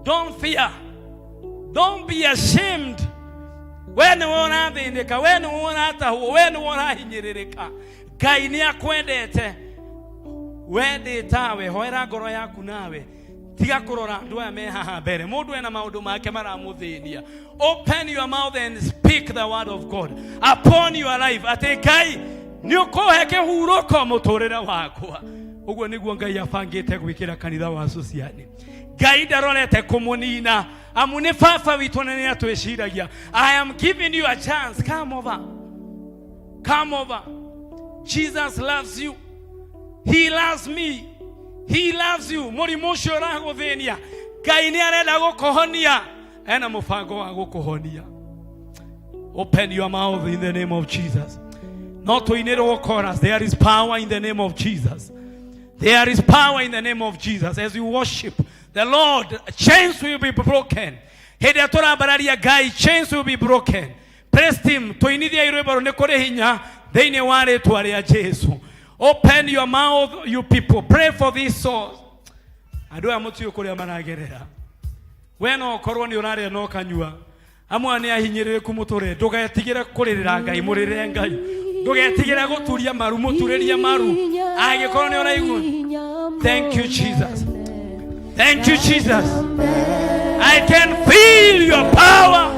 Don't fear, don't be ashamed. When wona thindika when wona tahu when wona hinyiririka Ngai ni akwendete wende tawe hoera ngoro yaku nawe tiga kurora andu aya me haha mbere mundu ena maundu make maramuthinia. Open your mouth and speak the word of God upon your life. Ati Ngai ni ukuhe kihuruko muturire wakwa. Uguo niguo Ngai abangite gwikira kanitha wa Sociani. Ngai ndarorete kumunina. Amune fafa witu nene atwiciragia. I am giving you a chance. Come over. Come over. Jesus loves you. He loves me. He loves you. Murimu ucio uraguthinia. Ngai ni arenda gukuhonia. Ena mubango wa gukuhonia. Open your mouth in the name of Jesus. Not to inero chorus. There is power in the name of Jesus. There is power in the name of Jesus. As you worship the Lord, chains will be broken. Hede atorabararia Ngai, chains will be broken. Praise him. To inidia irwebaro ne kore hinya. Deine ware tuaria Jesu. Open your mouth, you people. Pray for these souls. Adu amutu yokuria managerera. Weno korwo ni urare no kanyua. Amwe ni ahinyirire kumutore. Ndugetigire kuririra Ngai, murire Ngai. Ndugetigire guturia maru, muturiria maru. Agikorwo ni uraigua. Thank you Jesus. Thank you Jesus. I can feel your power.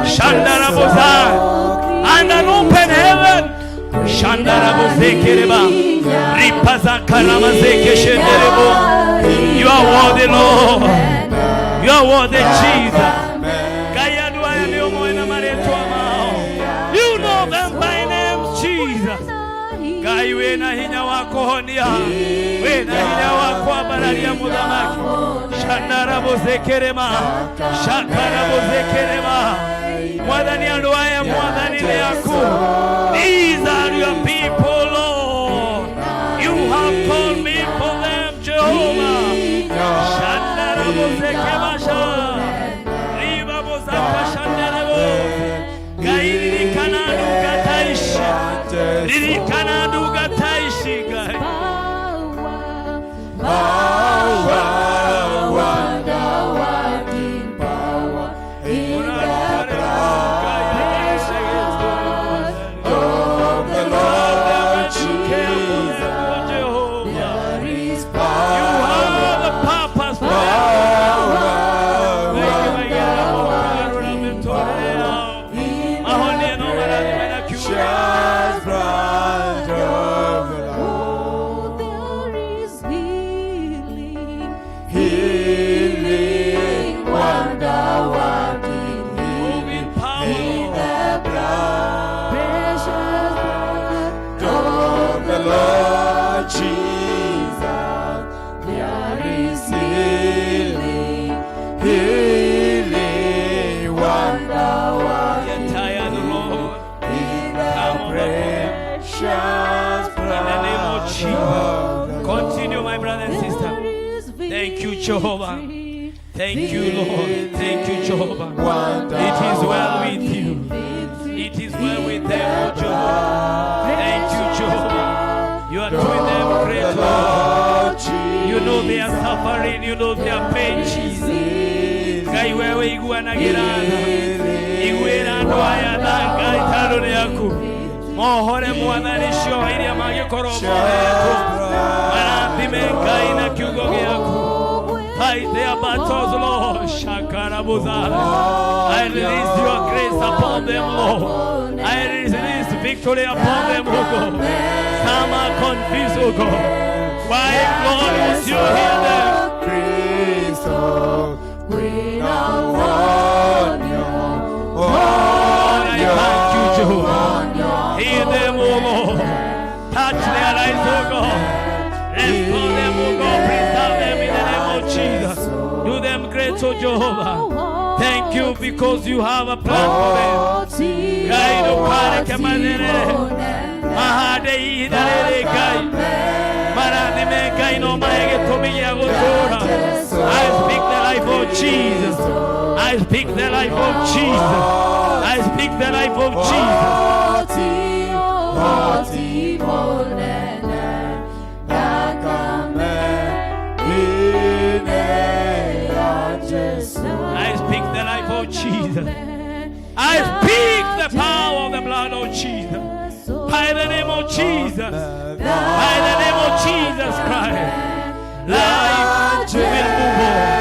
Shandaraboza. And an open heaven. Shandarabozekereba. Ripaza karamazeke shenderebo. You are worthy, Lord. You are worthy, Jesus. You know them by name, Jesus. Gai wena hinya wako honia. Wena hinya wako abararia mudamaki. Shandarabozekerema. Shakarabozekerema. Mwadani anduaya mwadani leaku. These are your people, Lord. You have called me for them, Jehovah. Shandarabozekebasha. Ribabozaka shandarabo. Gairi kanadu gataishi. Riri kanadu gataishi. Jehovah. Thank you, Lord. Thank you, Jehovah. It is well with you. It is well with them, Jehovah. Thank you, Jehovah. You are doing them great, Lord. You know they are suffering. You know they are pain, Jesus. Gai wewe iguana girana. Iguera ndoaya danga itarone yaku. Mohore mwadhani shio ili amage korobo yetu. Marandime gai na kiugo yaku. Fight their battles, Lord. Shakarabuza. I release your grace upon them, Lord. I release victory upon them, O God. Some are confused, O God. Why, Lord, would you hear them? Lord, I thank you, Jehovah. Hear them, O Lord. Touch their lives, O God. Restore them, O God. Preserve them in the name of Jesus. Do them great, O Jehovah. Thank you because you have a plan for them. Guide o kare kemanere. Mahade idare gai. Marani me gai no maege tomiya gotora. I speak the life of Jesus. I speak the life of Jesus. I speak the life of Jesus. I speak the life of Jesus. I speak the power of the blood of Jesus. By the name of Jesus. By the name of Jesus Christ. Life will move on.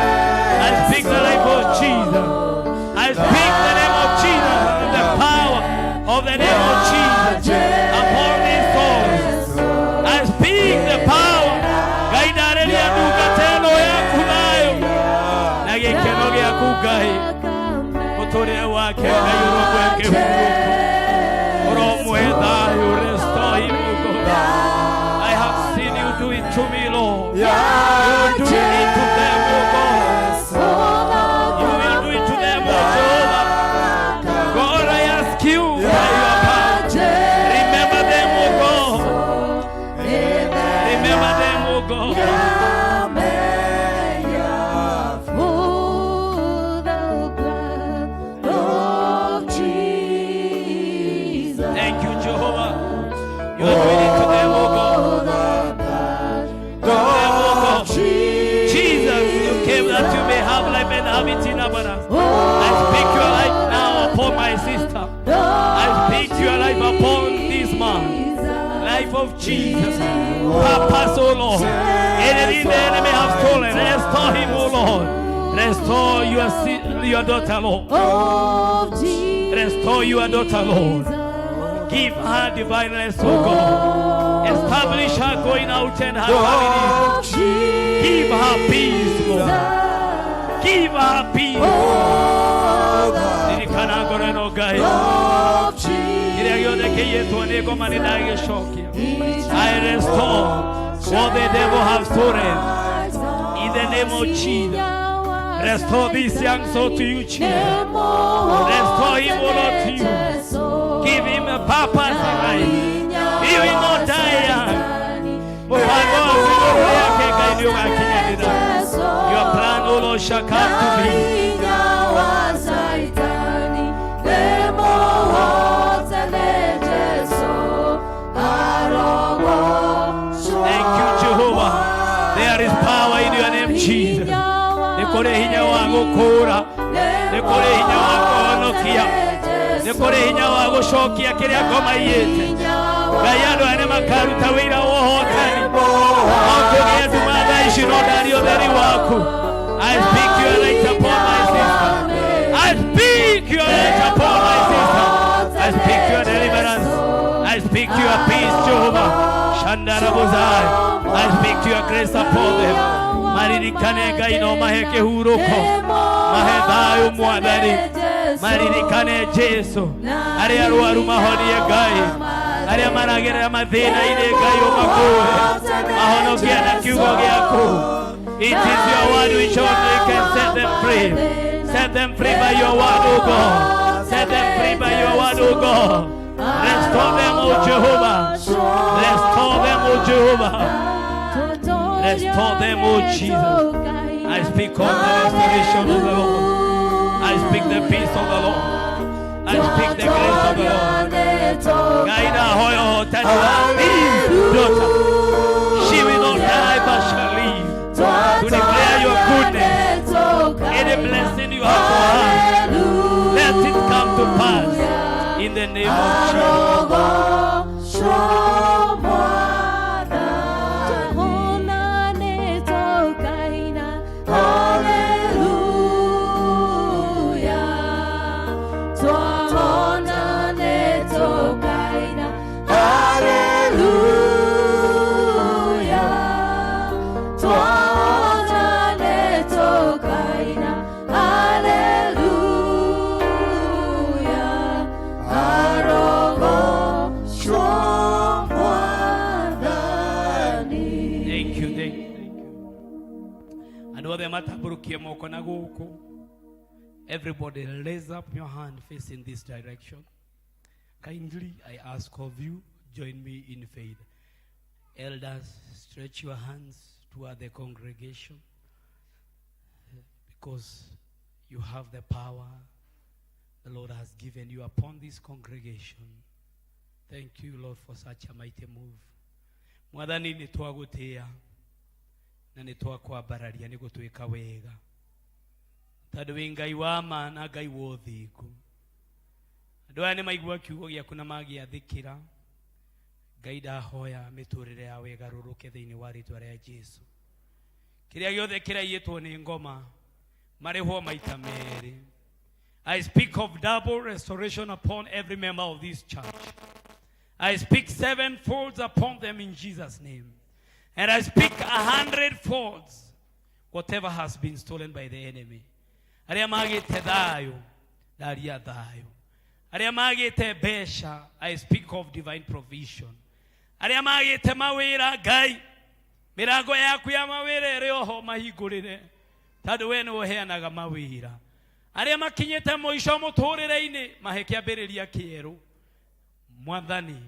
speak your life now upon my sister. I speak your life upon this man. Life of Jesus. Purpose, oh Lord. Anything the enemy has stolen, restore him, oh Lord. Restore your daughter, Lord. Restore your daughter, Lord. Give her divine rest, oh God. Establish her going out and her family. Give her peace, Lord. Give her peace. I restore what the devil has stolen. In the name of Jesus. Restore this young soul to you, Jesus. Restore him, O Lord, to you. Give him a purpose in life. He will not die young. Your plan, O Lord, shall come to me. Thank you, Jehovah. There is power in your name, Jesus. Nekore hinya wangu kura. Nekore hinya wangu onokia. Nekore hinya wangu shokia kiria ngoma yete. Gayado ane makaruta wira wohotani. Ongoge dumada ishino dari odari waku. I speak your light upon my sister. I speak your light upon my sister. I speak your deliverance. I speak your peace, Jehovah. Shandara Bozai. I speak to your grace upon them. Maririkane gaino maheke huruko. Mahedayo muadari. Maririkane Jesu. Ari aruaru mahoni ye gai. Ari amaragere madina ine gai omakure. Mahono giana kiugo giaku. It is your word which only can set them free. Set them free by your word, O God. Set them free by your word, O God. Restore them, O Jehovah. Restore them, O Jehovah. Restore them, O Jesus. I speak of the restoration of the Lord. I speak the peace of the Lord. I speak the grace of the Lord. Gaida hoyo tanwa daughter. She will not die but shall live to declare your goodness. Any blessing you have for her, let it come to pass in the name of Jesus. Everybody raise up your hand facing this direction. Kindly, I ask of you, join me in faith. Elders, stretch your hands toward the congregation because you have the power the Lord has given you upon this congregation. Thank you, Lord, for such a mighty move. Mwadhani nitwagutia na nitwakwabararia nigutwika wega. Tadu ngai wa mana ngai wothiku. Andu aya ni maigua kiugo giaku na magiathikira. Ngai ndahoya miturire ya wegaruruke thiini wa ritwa ria Jesu. Kiria giothe kiraiyitwo ni ngoma marihwo maita meri. I speak of double restoration upon every member of this church. I speak 7-fold upon them in Jesus' name. And I speak 100-fold whatever has been stolen by the enemy. Aria magite thayo, daria thayo. Aria magite besha, I speak of divine provision. Aria magite mawira gai, mirago yaku ya mawira ere oho mahigurire. Tadu we ni woheanaga mawira. Aria makinyete moisho muturire-ini mahekiambiriria kieru. Mwathani,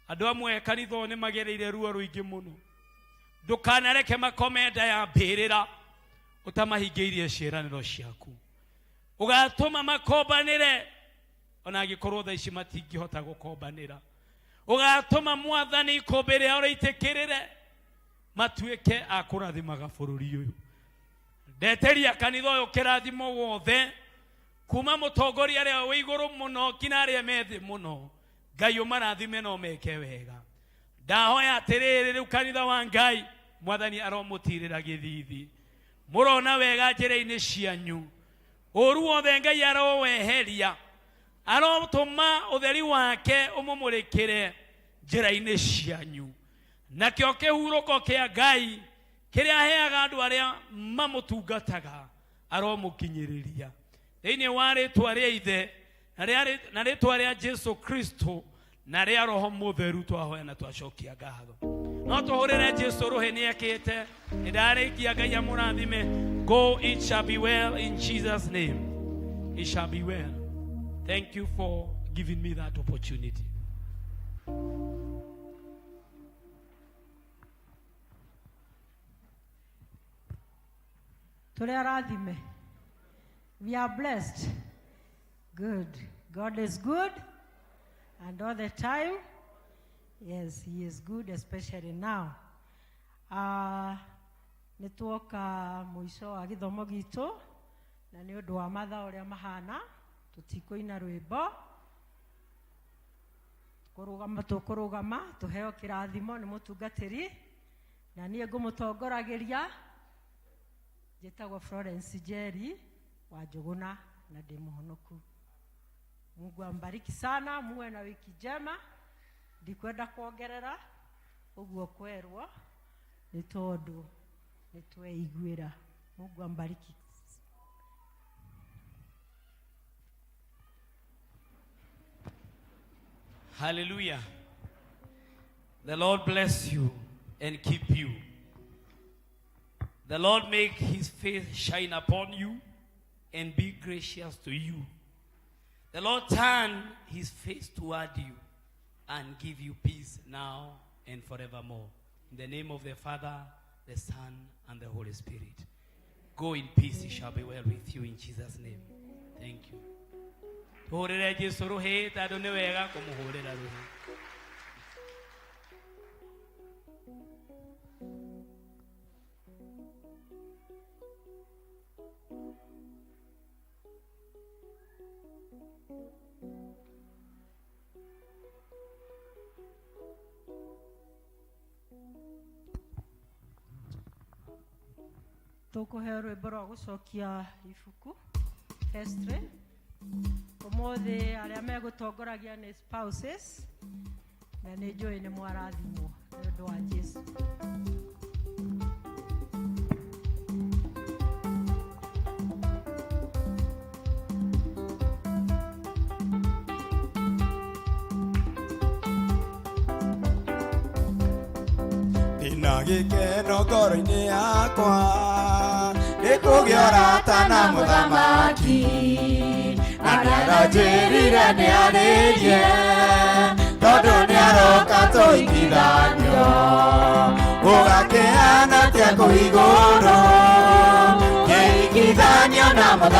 andu amwe kanitha ni magereire ruo ruingi muno. Ndukanareke makomenda ya mbirira utamahingĩirie ciĩranĩro ciaku. Ugatũma makombanĩre ona angĩkorwo thaa ici matingĩhota gũkombanĩra. Ugatũma Mwathani ikũmbĩ rĩao rĩitĩkĩrĩre matuĩke a kũrathimaga bũrũri ũyũ. ndeteria kanitha uyu kirathimo wothe kuma mutongoria ria wi iguru muno kina ria methi muno Ngai umarathime no meke wega ndahoya atiriri riu kanitha wa Ngai mwathani aromutirira githithi murona wega njira-ini cianyu uru wothe Ngai aroweheria arotuma utheri wake umumurikire njira-ini cianyu nakio kihuruko kia Ngai kiria heaga andu aria mamutungataga aromukinyiriria thiini wa ritwa ria Ithe na ritwa ria Jesu Kristo na ria Roho Mutheru twahoya na twacokia ngatho no tuhurire Jesu ruhe ni ekite ndarikia Ngai amurathime. Go, it shall be well in Jesus' name. It shall be well. Thank you for giving me that opportunity. We are blessed. Good. God is good. And all the time, yes, He is good, especially now. Nituoka mwisho wa githomo gitu na ni undu wa matha uria mahana tutikoina rwimbo tukurugama tuheo kirathimo ni mutungatiri na nie ngumutongoragiria njitagwo Florence Jerry wa Njuguna na ndi muhonoku. Mungu ambariki sana, muwe na wiki njema. Ndikwenda kuongerera uguo kwerwo ni tondu nitweiguira. Mungu ambariki. Hallelujah. The Lord bless you and keep you. The Lord make His face shine upon you and be gracious to you. The Lord turn His face toward you and give you peace now and forevermore. In the name of the Father, the Son, and the Holy Spirit. Go in peace, it shall be well with you in Jesus' name. Thank you. Tuhurire Jesu ruhi tadu ni wega kumuhurira ruhi. Tukuheo rwimbo rwa gucokia ibuku history. Umuthi aria megutongoragia ni spouses na ni njui ni mwarathimwo ni undu wa Jesu. Ndina gikeno ngoro-ini yakwa nikugiora tana muthamaki na niaranjirire niaririe tondu niaroka tuigithanio ugakiana tia kuiguru kiigithanio na muthamaki.